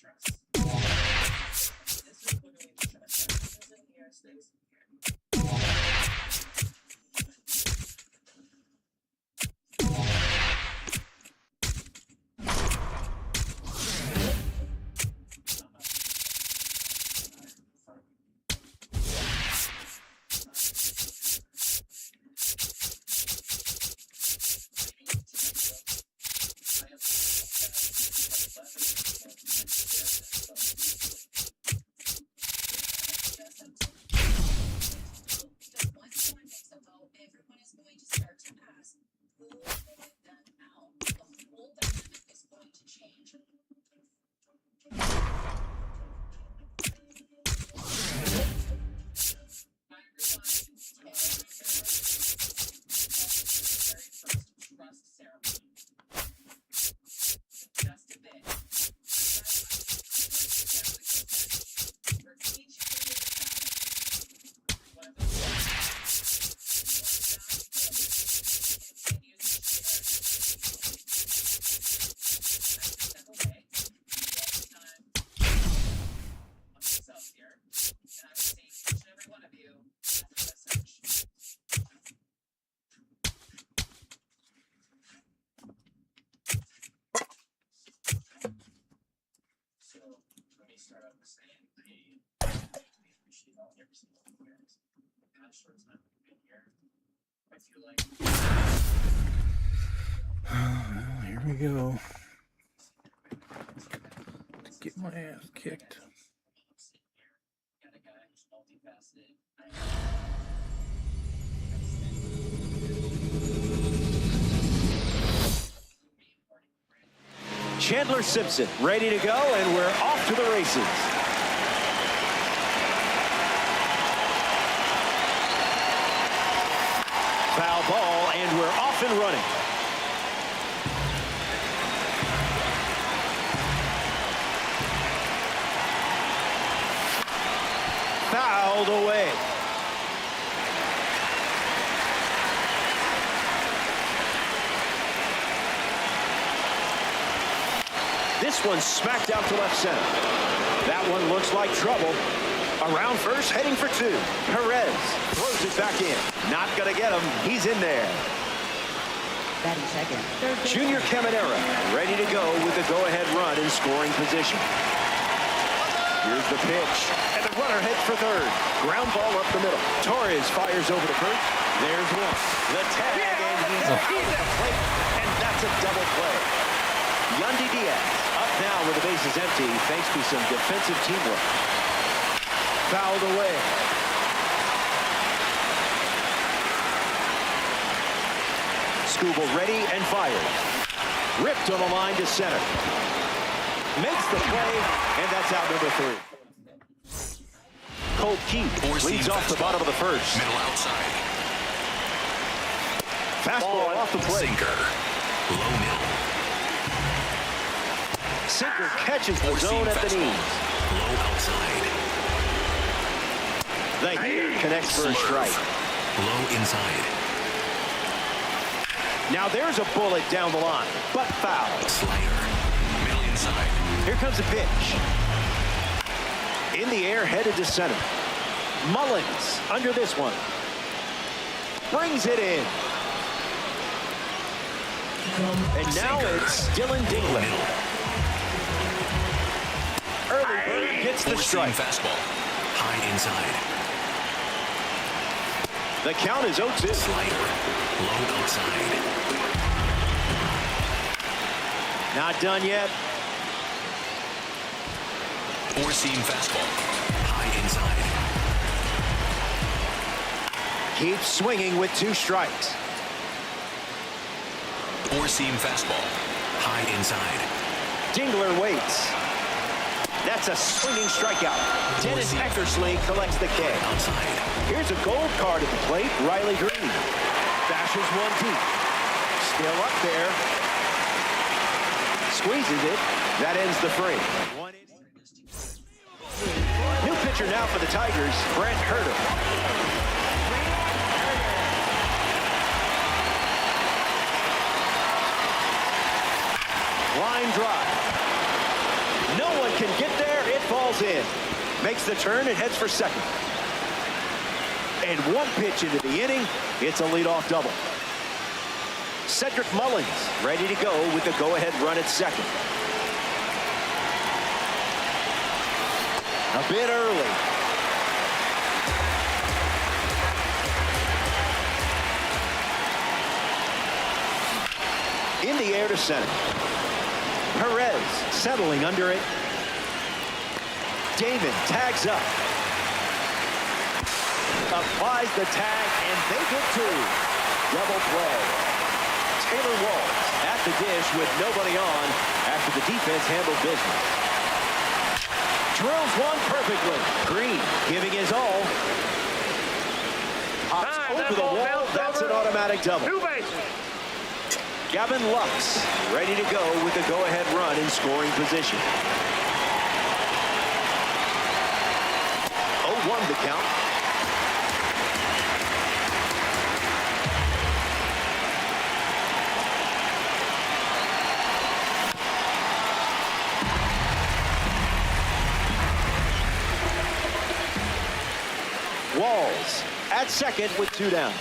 trust. This is literally the trust that happens in here, stays in here. Everyone is going to start to ask, who put them out? The whole dynamic is going to change. Trust ceremony. Just a bit. We're teaching you one of those here, and I would say each and every one of you as a message. So let me start off with saying I appreciate all every single one of you guys. Kind of short time we've been here. I feel like Well, here we go. Get my ass kicked. got a guy who's multifaceted. Chandler Simpson ready to go, and we're off to the races. Foul ball, and we're off and running. Fouled away. This one smacked out to left center. That one looks like trouble. Around first, heading for two. Perez throws it back in. Not going to get him. He's in there. Batting second. Junior Caminera ready to go with the go-ahead run in scoring position. Here's the pitch, and the runner heads for third. Ground ball up the middle. Torres fires over to first. There's one. The tag, and he's out of the plate, and that's a double play. Yandy Diaz up now with the bases empty thanks to some defensive teamwork. Fouled away. Skubal ready and fired. Ripped on the line to center. Makes the play, and that's out number three. Colt Keith leads off the bottom of the first. Middle outside. Fastball off the plate. Sinker. Low middle. Sinker catches the zone at the knees. Low outside. The hitter connects for a strike. Low inside. Now there's a bullet down the line, but foul. Slider. Middle inside. Here comes a pitch. In the air, headed to center. Mullins under this one. Brings it in. And now it's Dylan Dingler. Early bird gets the strike. Fastball. High inside. The count is 0-2. Slider. Low outside. Not done yet. Four-seam fastball. High inside. Keeps swinging with 2 strikes. Four-seam fastball. High inside. Dingler waits. That's a swinging strikeout. Dennis Eckersley collects the K. Outside. Here's a gold card at the plate. Riley Green bashes one deep. Still up there. Squeezes it. That ends the frame. New pitcher now for the Tigers, Brent Herter. Line drive. No one can get falls in. Makes the turn and heads for second. And one pitch into the inning. It's a leadoff double. Cedric Mullins ready to go with the go-ahead run at second. A bit early. In the air to center. Perez settling under it. Damon tags up. Applies the tag, and they get two. Double play. Taylor Walls at the dish with nobody on after the defense handled business. Drills one perfectly. Green giving his all. Hops over the wall. That's an automatic double. Two bases. Gavin Lux ready to go with the go-ahead run in scoring position. 0-1 the count. Walls at second with two down.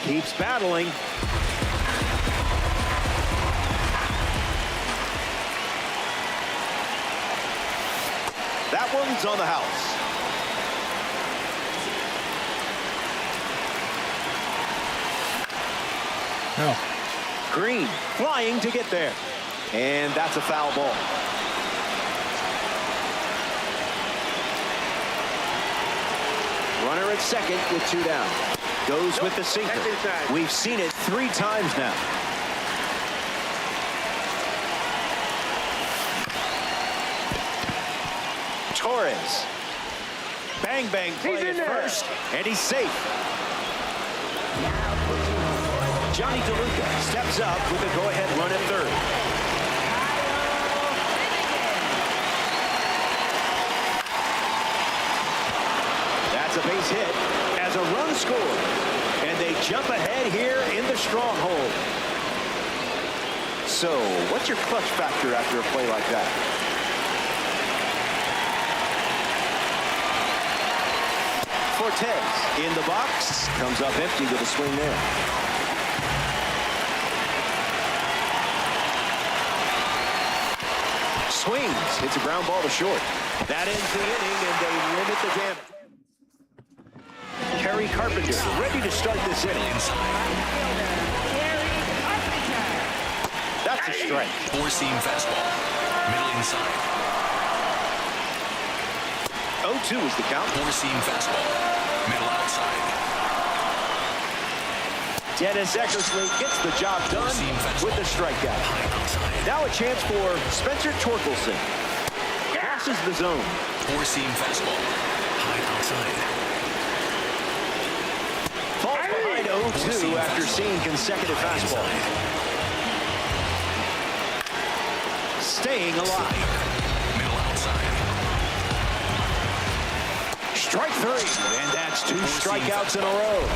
Keeps battling. That one's on the house. No. Green flying to get there. And that's a foul ball. Runner at second with two down. Goes with the sinker. We've seen it 3 times now. Torres. Bang, bang play at first, and he's safe. Johnny DeLuca steps up with a go-ahead run at third. That's a base hit as a run scored, and they jump ahead here in the stronghold. So, what's your clutch factor after a play like that? Cortez in the box, comes up empty with a swing there. Swings, hits a ground ball to short. That ends the inning, and they limit the damage. Kerry Carpenter ready to start this inning. That's a strike. Four-seam fastball. Middle inside. 0-2 is the count. Four-seam fastball. Middle outside. Dennis Eckersley gets the job done with the strikeout. Now a chance for Spencer Torkelson. Crosses the zone. Four-seam fastball. High outside. Falls behind 0-2 after seeing consecutive fastballs. Staying alive. Middle outside. Strike 3, and that's 2 strikeouts in a row.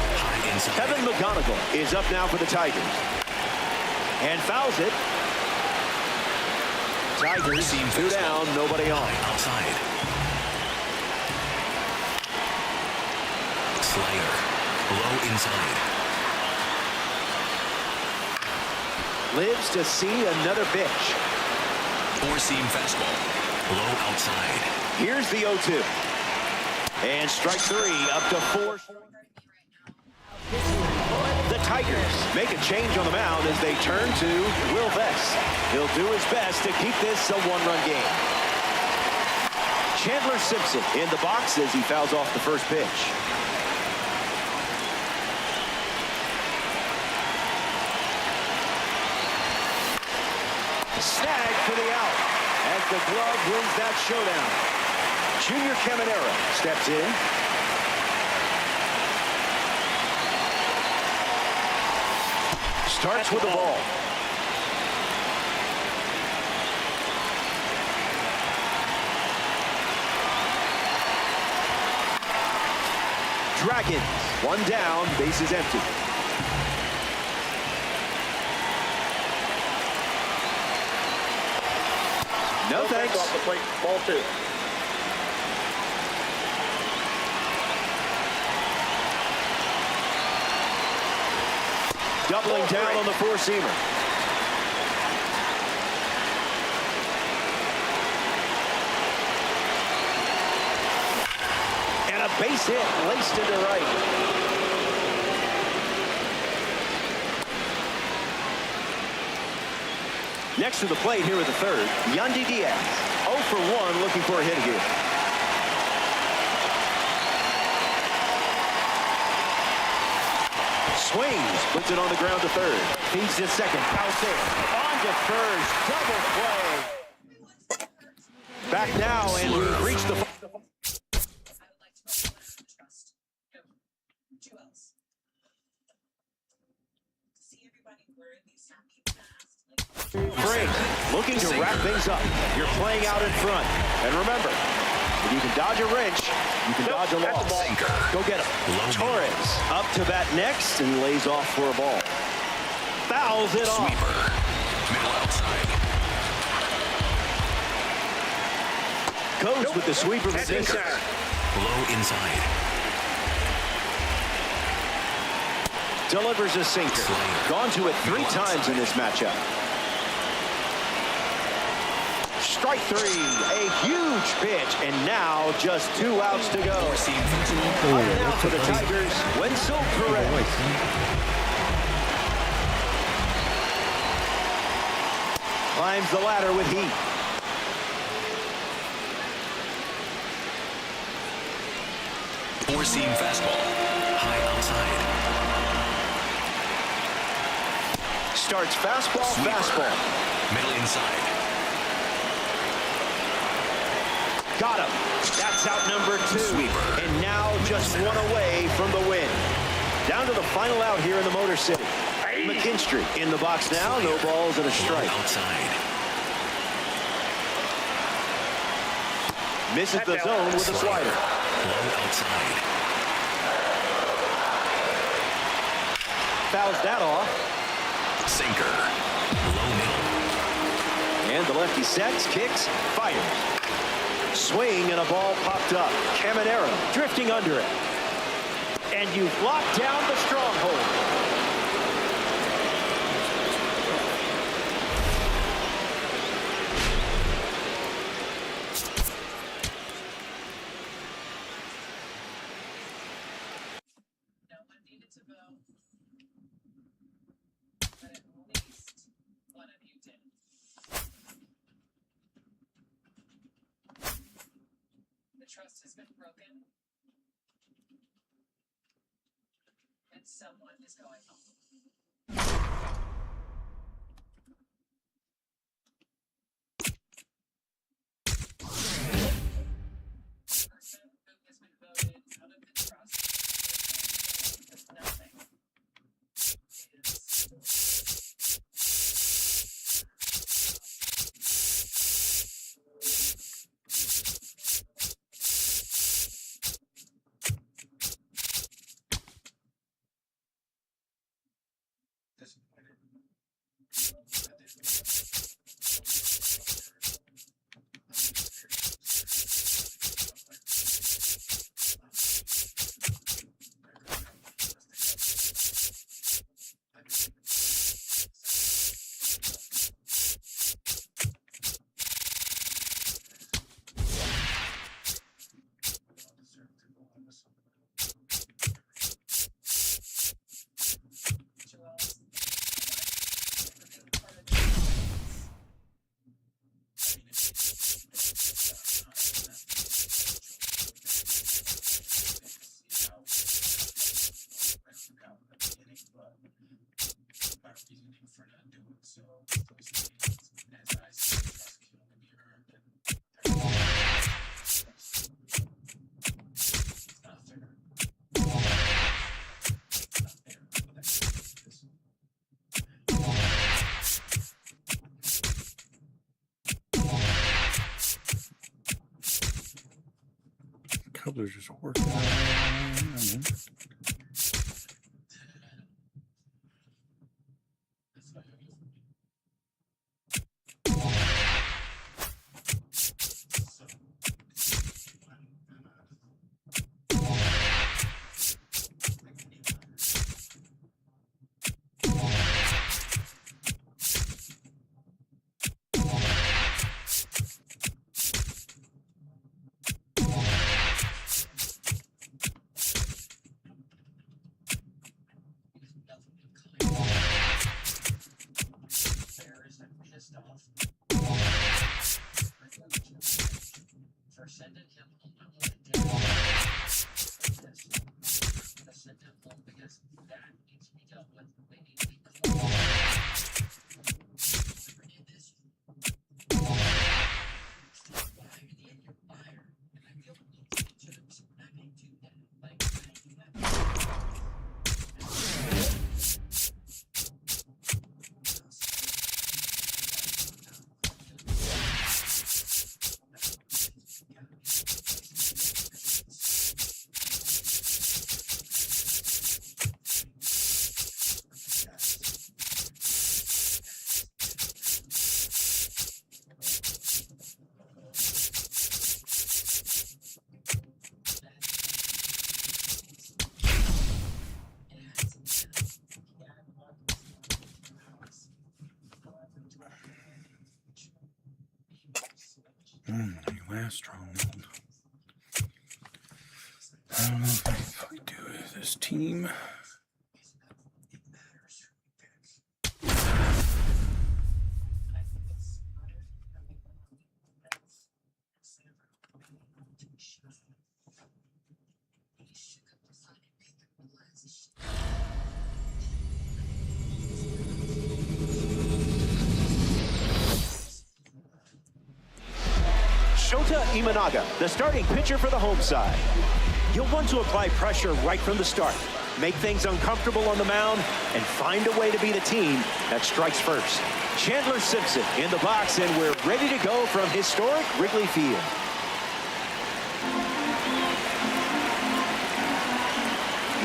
Kevin McGonigal is up now for the Tigers. And fouls it. Tigers 2 down, nobody on. Outside. Slider. Low inside. Lives to see another pitch. Four-seam fastball. Low outside. Here's the 0-2. And strike 3, up to 4. The Tigers make a change on the mound as they turn to Will Vest. He'll do his best to keep this a 1-run game. Chandler Simpson in the box as he fouls off the first pitch. Snag for the out as the glove wins that showdown. Junior Caminero steps in. Starts with the ball. Dragons, 1 down, bases empty. No thanks. Off the plate, ball 2. Doubling down on the four-seamer. And a base hit laced into right. Next to the plate here at the third, Yandy Diaz. 0 for 1, looking for a hit here. Swings, puts it on the ground to third. Feeds to second, out there. On to first, double play. Back now, and we've reached the... Frank looking to wrap things up. You're playing out in front. And remember, if you can dodge a wrench, you can dodge a loss. Go get him. Torres up to bat next and lays off for a ball. Fouls it off. Middle outside. Goes with the sweeper. Low inside. Delivers a sinker. Gone to it 3 times in this matchup. Strike 3, a huge pitch, and now just 2 outs to go. Up and out for the Tigers, Wenzel Perez. Climbs the ladder with heat. Four-seam fastball, high outside. Starts fastball, Sweeper. fastball. Middle inside. Got him. That's out number 2. Sweeper. And now just 1 away from the win. Down to the final out here in the Motor City. McKinstry in the box now. No balls and a strike. Low outside. Misses the zone with a slider. Low outside. Fouls that off. Sinker. Low middle. And the lefty sets, kicks, fires. Swing and a ball popped up. Caminero drifting under it. And you've locked down the stronghold. No one needed to vote, but at least one of you did. The trust has been broken, and someone is going home. The person who has been voted out of the trust is nothing. Cubs are just working. I mean, For sending him home, I want to send him home because that needs to be dealt with. They need to be clean. Last stronghold. I don't know if I can fucking do it with this team. Shota Imanaga, the starting pitcher for the home side. You'll want to apply pressure right from the start, make things uncomfortable on the mound, and find a way to be the team that strikes first. Chandler Simpson in the box, and we're ready to go from historic Wrigley Field.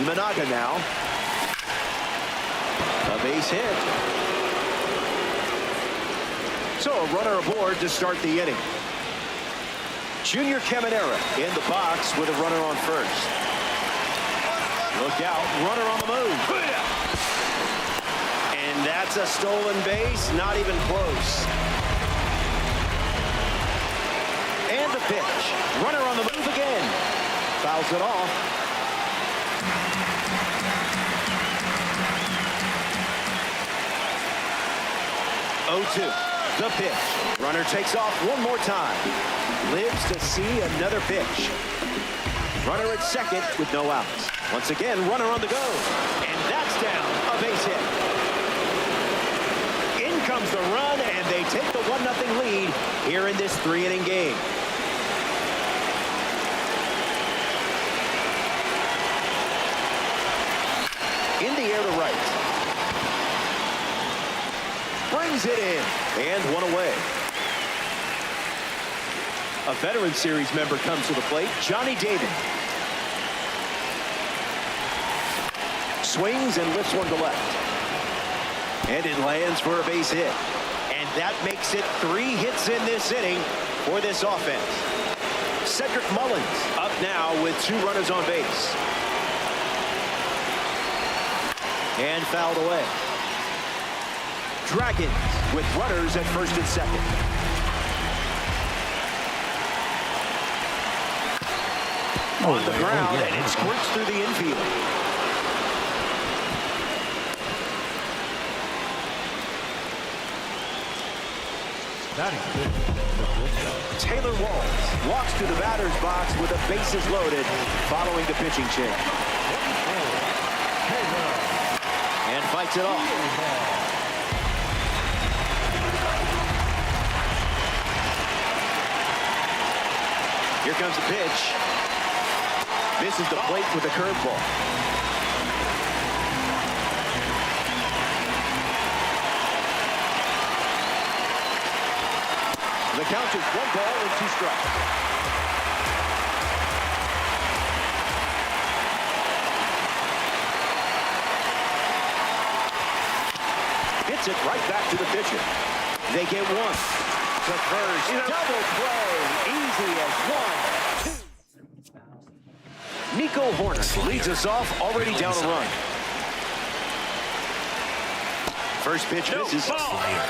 Imanaga now. A base hit. So a runner aboard to start the inning. Junior Caminera in the box with a runner on first. Look out, runner on the move. And that's a stolen base, not even close. And the pitch. Runner on the move again. Fouls it off. The pitch. Runner takes off one more time. Lives to see another pitch. Runner at second with no outs. Once again, runner on the go. And that's down. A base hit. In comes the run, and they take the 1-0 lead here in this 3-inning game. In the air to right. Brings it in, and one away. A Veteran Series member comes to the plate, Johnny David. Swings and lifts one to left. And it lands for a base hit. And that makes it 3 hits in this inning for this offense. Cedric Mullins up now with 2 runners on base. And fouled away. Dragons with runners at first and second. On the ground, and it squirts through the infield. That is good. Taylor Walls walks to the batter's box with the bases loaded following the pitching change. And fights it off. Here comes the pitch. Misses the plate with a curveball. The count is 1 ball and 2 strikes. Hits it right back to the pitcher. They get 1. To first, double play, easy as 1, 2. Nico Horner leads us off, already down a run. First pitch misses. Flyer,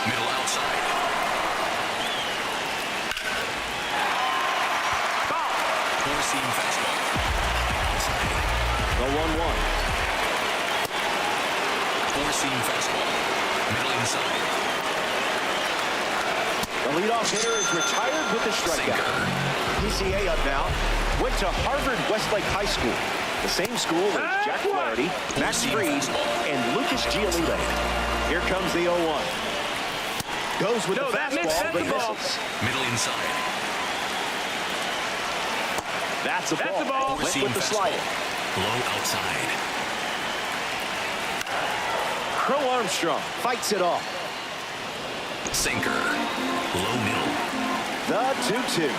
middle outside. Four-seam fastball. The 1-1. Four-seam fastball, middle inside. The leadoff hitter is retired with the strikeout. PCA up now. Went to Harvard Westlake High School. The same school as Jack Flaherty, Max Fried, and Lucas Giolito. Here comes the 0-1. Goes with the fastball, but misses. Middle inside. That's a ball. Went with the slider. Low outside. Crow Armstrong fights it off. Sinker. Low middle. The 2-2.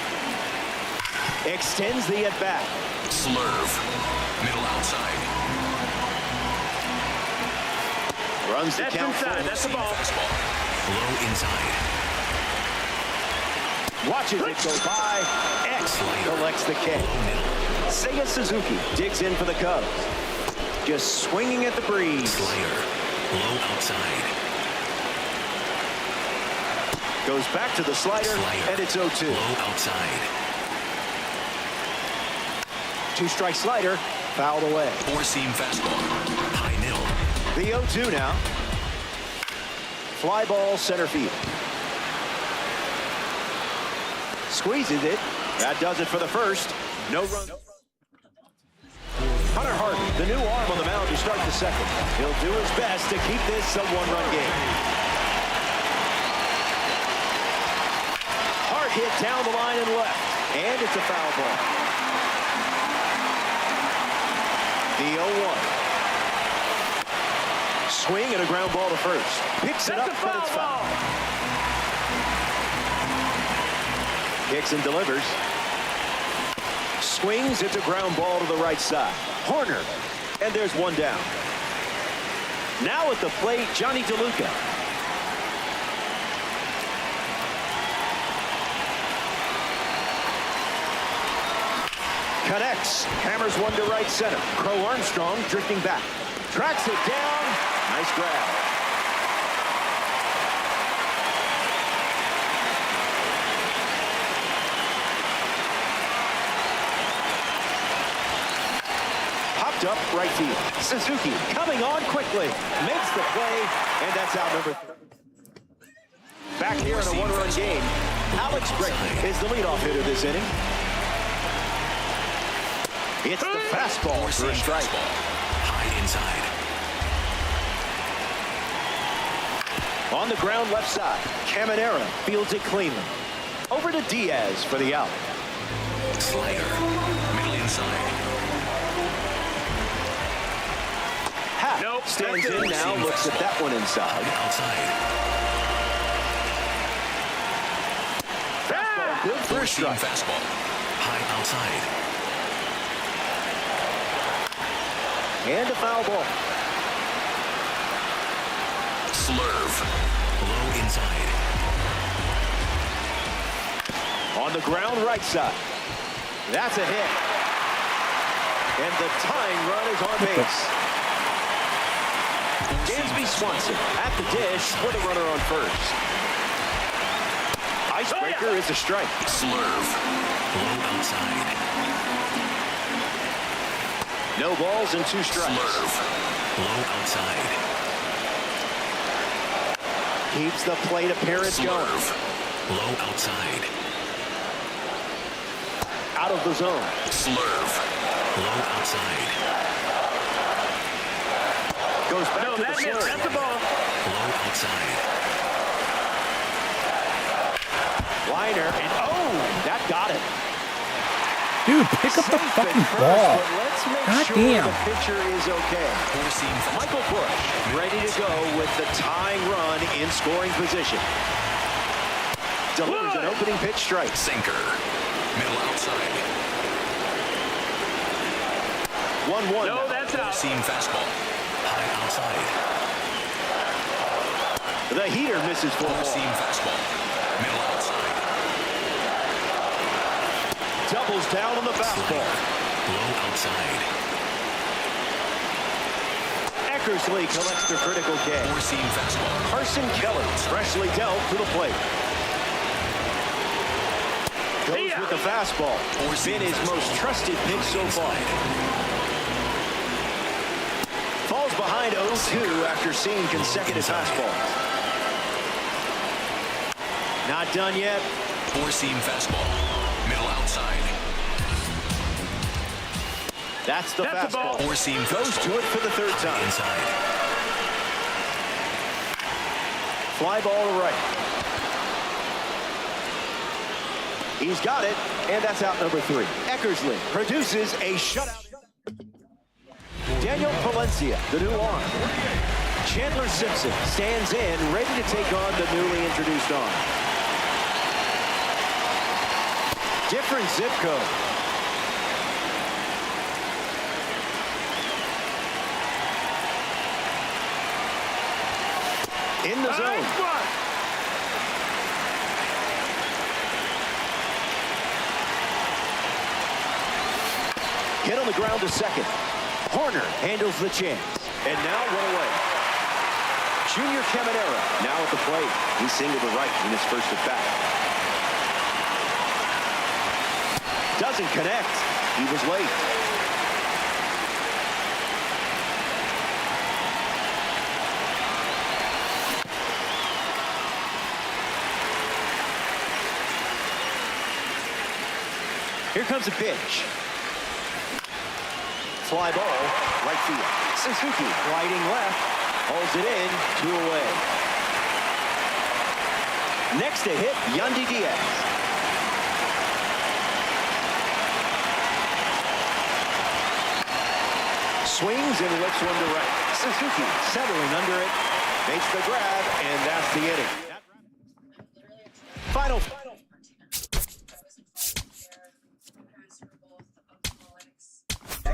Extends the at-bat. Slurve. Middle outside. Runs the That's count inside. full. That's the ball. Low inside. Watches it go by. X collects the K. Seiya Suzuki digs in for the Cubs. Just swinging at the breeze. Slider. Low outside. Goes back to the slider, and it's 0-2. Low outside. 2-strike slider, fouled away. Four-seam fastball. High middle. The 0-2 now. Fly ball center field. Squeezes it. That does it for the first. No run. Hunter Harden, the new arm on the mound to start the second. He'll do his best to keep this a one-run game. Hard hit down the line and left. And it's a foul ball. The 0-1. Swing and a ground ball to first. Picks it up, but it's foul. Kicks and delivers. Swings, it's a ground ball to the right side. Horner, and there's one down. Now at the plate, Johnny DeLuca. Connects, hammers one to right center. Crow Armstrong drifting back. Tracks it down. Nice grab. Popped up right field. Suzuki coming on quickly. Makes the play, and that's out number 3. Back here in a one-run game, Alex Bregman is the leadoff hitter this inning. It's the fastball for a strike. High inside. On the ground left side, Caminera fields it cleanly. Over to Diaz for the out. Slider. Middle inside. Happ stands in now, looks at that one inside. Outside. Fastball good for a strike. Fastball. High outside. And a foul ball. Slurve. Low inside. On the ground right side. That's a hit. And the tying run is on base. Dansby Swanson at the dish with a runner on first. Icebreaker is a strike. Slurve. Low outside. No balls and 2 strikes. Slurve. Low outside. Keeps the plate appearance going. Low outside. Out of the zone. Slurve. Low outside. Goes back to the slurve. That's the ball. Low outside. Liner, and that got it. Dude, pick up the fucking ball. Let's make God sure damn. the pitcher is okay. Michael Bush ready to go with the tying run in scoring position. Delivers an opening pitch strike. Sinker. Middle outside. 1-1. No, that's out. Seam fastball. High outside. The heater misses for a ball. Seam fastball. Middle outside. Doubles down on the fastball. Low outside. Eckersley collects the critical K. Four-seam fastball. Carson Kelly freshly dealt to the plate. Goes with the fastball. Been his most trusted pitch so far. Falls behind 0-2 after seeing consecutive fastballs. Not done yet. Four-seam fastball. Middle outside. That's the fastball. Four-seam Goes fastball. to it for the third time. Inside. Fly ball to right. He's got it, and that's out number 3. Eckersley produces a shutout. Daniel Palencia, the new arm. Chandler Simpson stands in, ready to take on the newly introduced arm. Different zip code. In the zone. Hit on the ground to second. Horner handles the chance. And now one away. Junior Caminera now at the plate. He singled to right in his first at bat. Doesn't connect. He was late. Here comes a pitch. Fly ball, right field. Suzuki gliding left, holds it in, 2 away. Next to hit, Yandy Diaz. Swings and lifts one to right. Suzuki settling under it, makes the grab, and that's the inning. Final.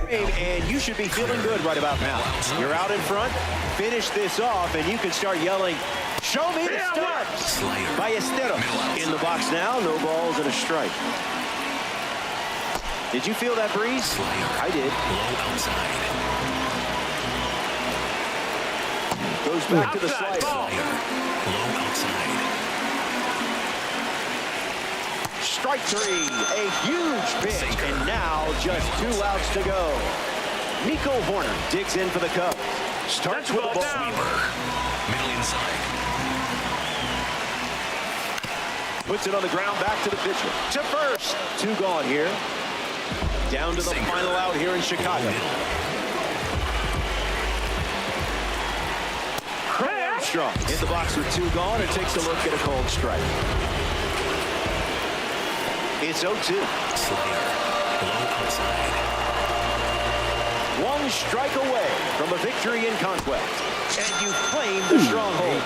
And you should be feeling good right about now. You're out in front. Finish this off, and you can start yelling, "Show me the starts!" Ballesteros in the box now. No balls and a strike. Did you feel that breeze? I did. Goes back to the slider. Strike 3, a huge pitch, and now just 2 outs to go. Nico Horner digs in for the Cubs. Starts with a ball. Sweeper. Middle inside. Puts it on the ground, back to the pitcher. To first. 2 gone here. Down to the final out here in Chicago. Armstrong in the box with 2 gone and takes a look at a cold strike. It's 0-2. Slayer. Low outside. 1 strike away from a victory in conquest. And you've claimed the stronghold.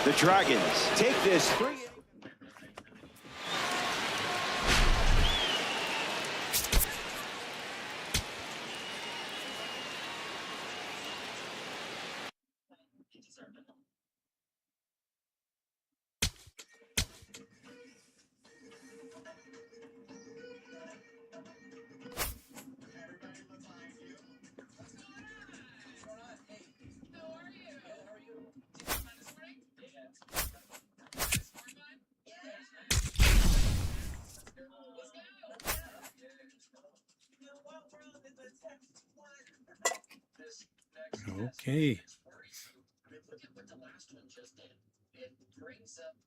The Dragons take this 3. Okay. Look at what the last one just did. It brings up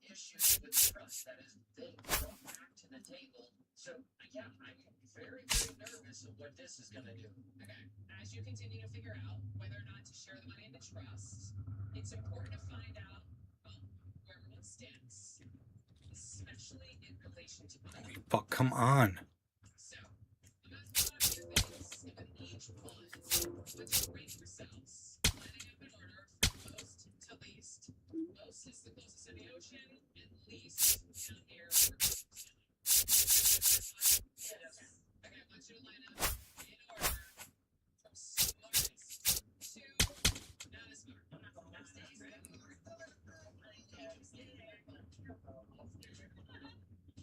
issues with trust that is then brought back to the table. So, yeah, I'm very, very nervous of what this is going to do. Okay. As you continue to figure out whether or not to share the money into trusts, it's important to find out where one stands, especially in relation to money. Fuck, come on. So, I'm going to throw out a few things with each one. What's your rate yourselves? Lining up in order from most to least. Most is the closest to the ocean, and least down here. Yes. Okay, I want you to line up in order from smartest to not as smart.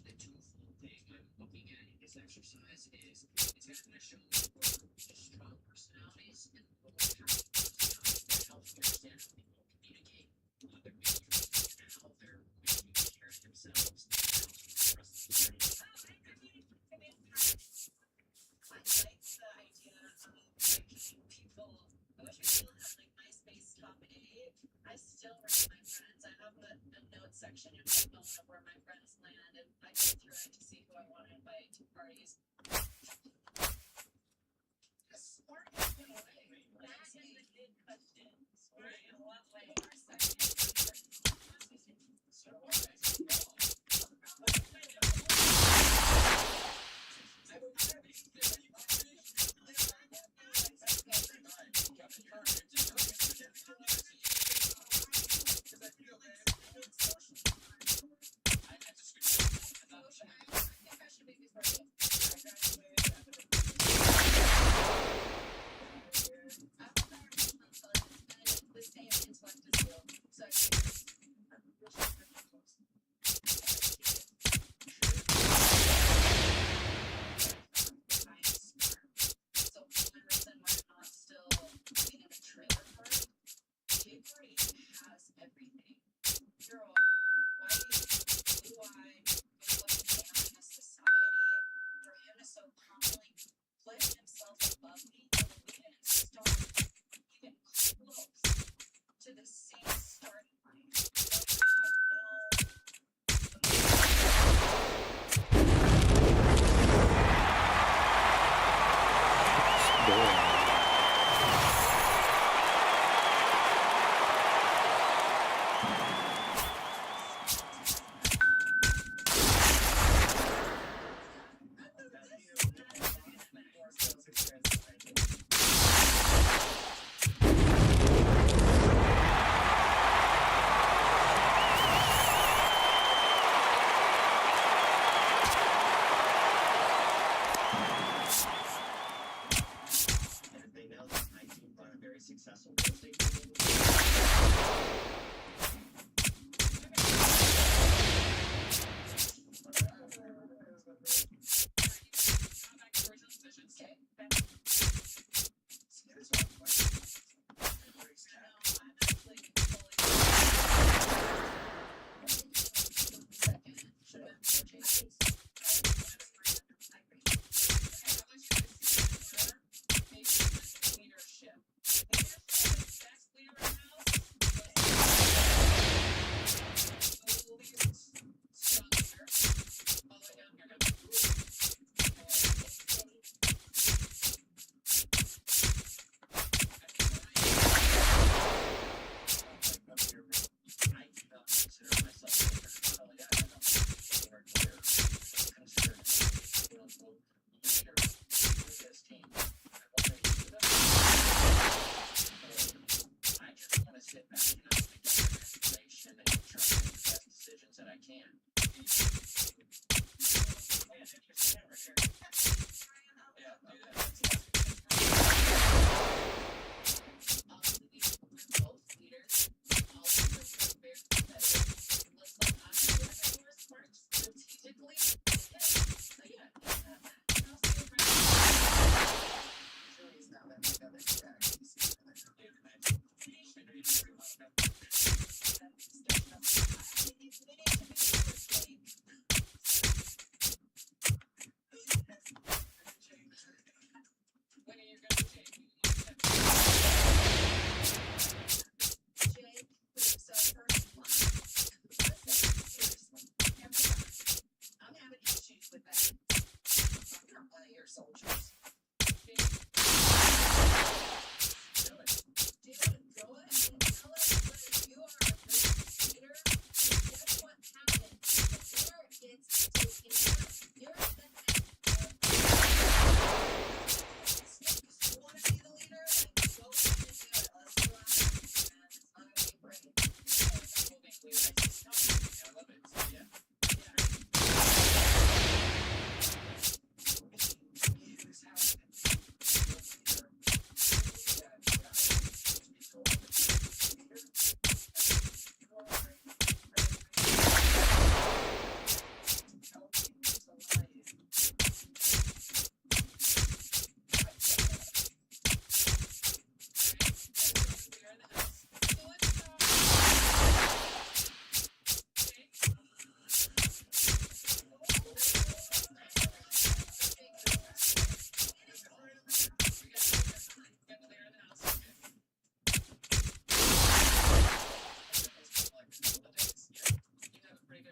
The twofold thing I'm looking at in this exercise is it's going to show me strong personalities and low personalities that help understand how people communicate, their behavior, and how they're taking care of themselves and how to trust the journey. I like the idea of keeping people. I wish we still had like MySpace top 8. I still write my friends. I have the notes section and I don't know where my friends land, and I go through it to see who I want to invite to parties. Smart in a way. That is the big question. Smart in what way? Our section. So what?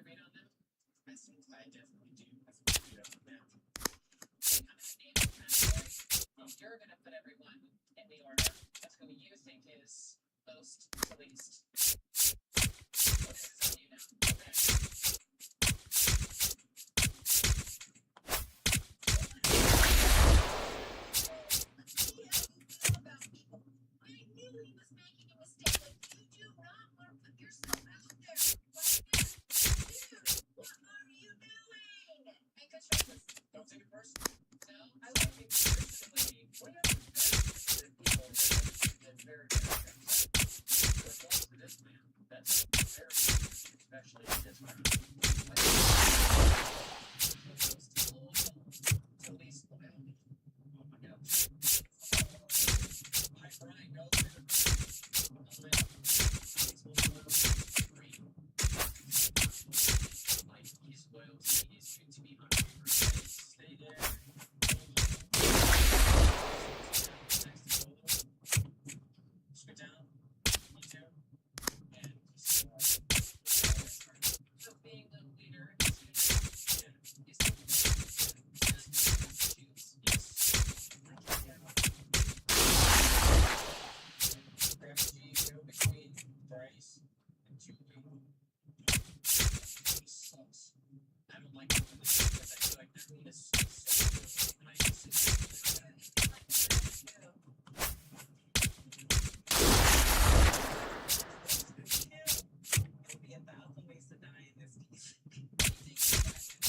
rate on them? I definitely do. That's a good on them. I'm gonna name a category. You're gonna put everyone in the order of who you think is most to least. This is on you now. Okay. Don't take it personally. No, I like it personally. Whatever. People that get very, very upset. Good luck for this man. That's very good, especially in this round. Most loyal to least loyal. Oh my gosh. Hi, Brian. Go there. Oh man. He's most loyal to three. Like, his loyalty is going to be 100%. Stay there. Scoot down. You too. And so being the leader is going to is the yes. Grab G, go between Bryce and Julie. He sucks. I don't like it when this because I feel like they're doing this so and I just sit there. It'll be 1,000 ways to die in this piece.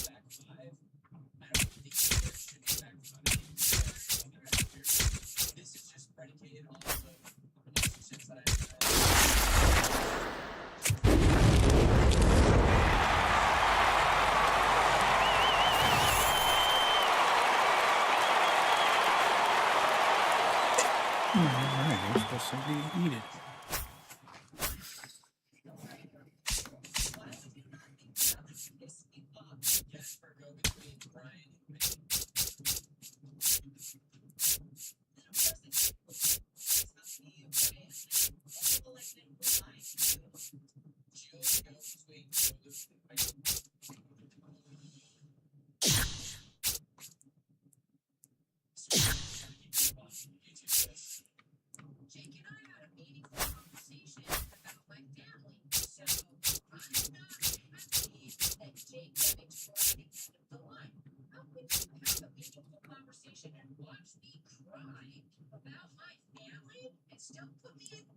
Back five. I don't think there should be back five. This is just predicated on the relationships that I've had. Alright, there's supposed to be needed. Jesper, go between Brian and me. Julie, go between Joseph and me. Jake and I had a meaningful conversation about my family, so I'm not happy that Jake coming towards the end of the line. How could you have a meaningful conversation and watch me cry about my family and still put me in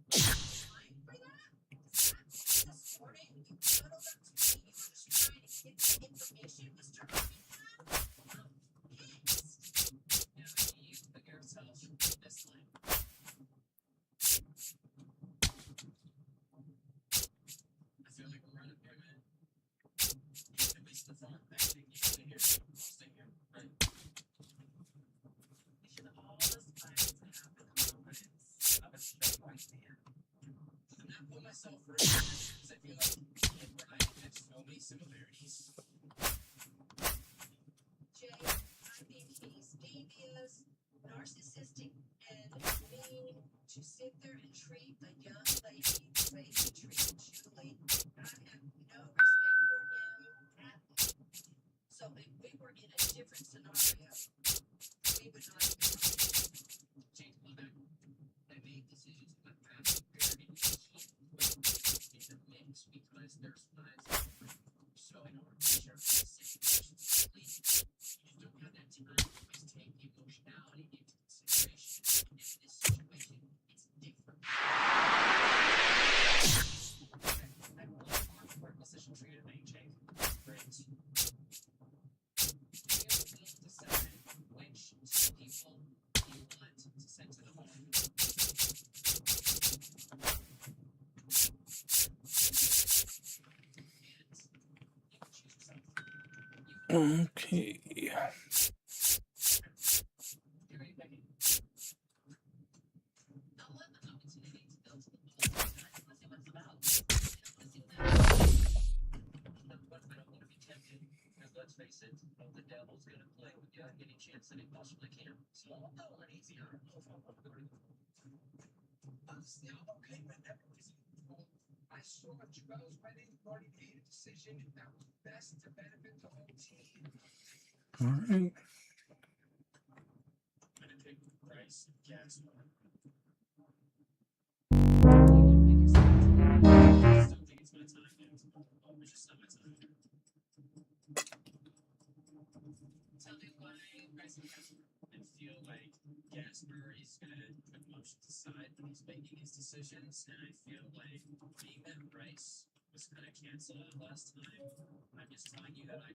line for that? This morning, you cuddled up to me, you were just trying to get the information Mr. Birmingham. I'm pissed. Now, you put yourself this line. I feel like we're running here, man. At least the front. Actually, you stay here. I'll stay here. Right. We should all aspire to have the confidence of a straight white man. I'm not putting myself first because I feel like me and Brian have so many similarities. Jay, I think he's devious, narcissistic, and mean to sit there and treat a young lady the way he treated Julie. I have no respect for him at all. So if we were in a different scenario, we would not have been. Jake, look, I made decisions in my past very can't put in the mix because there's times so in order to share situations, you just don't have that time to always take emotionality into consideration. In this situation, it's different. I want more important decision for you to make, Jake. Great. You will decide which two people you want to send to the home. Okay. Let's face it, the devil's gonna play with you any chance that he possibly can. So I'm going easy. I don't know if I'm gonna go to honestly, I'm okay with everything. I saw Joel's wedding. You've already made a decision that was best to benefit the whole team. All right. I'm gonna pick Bryce and Casper. Still think it's my time yet. It's just not my time. Tell me why Bryce and Casper. I feel like Casper is gonna put emotions aside when he's making his decisions, and I feel like being that Bryce was kind of canceled out last time. I'm just telling you that I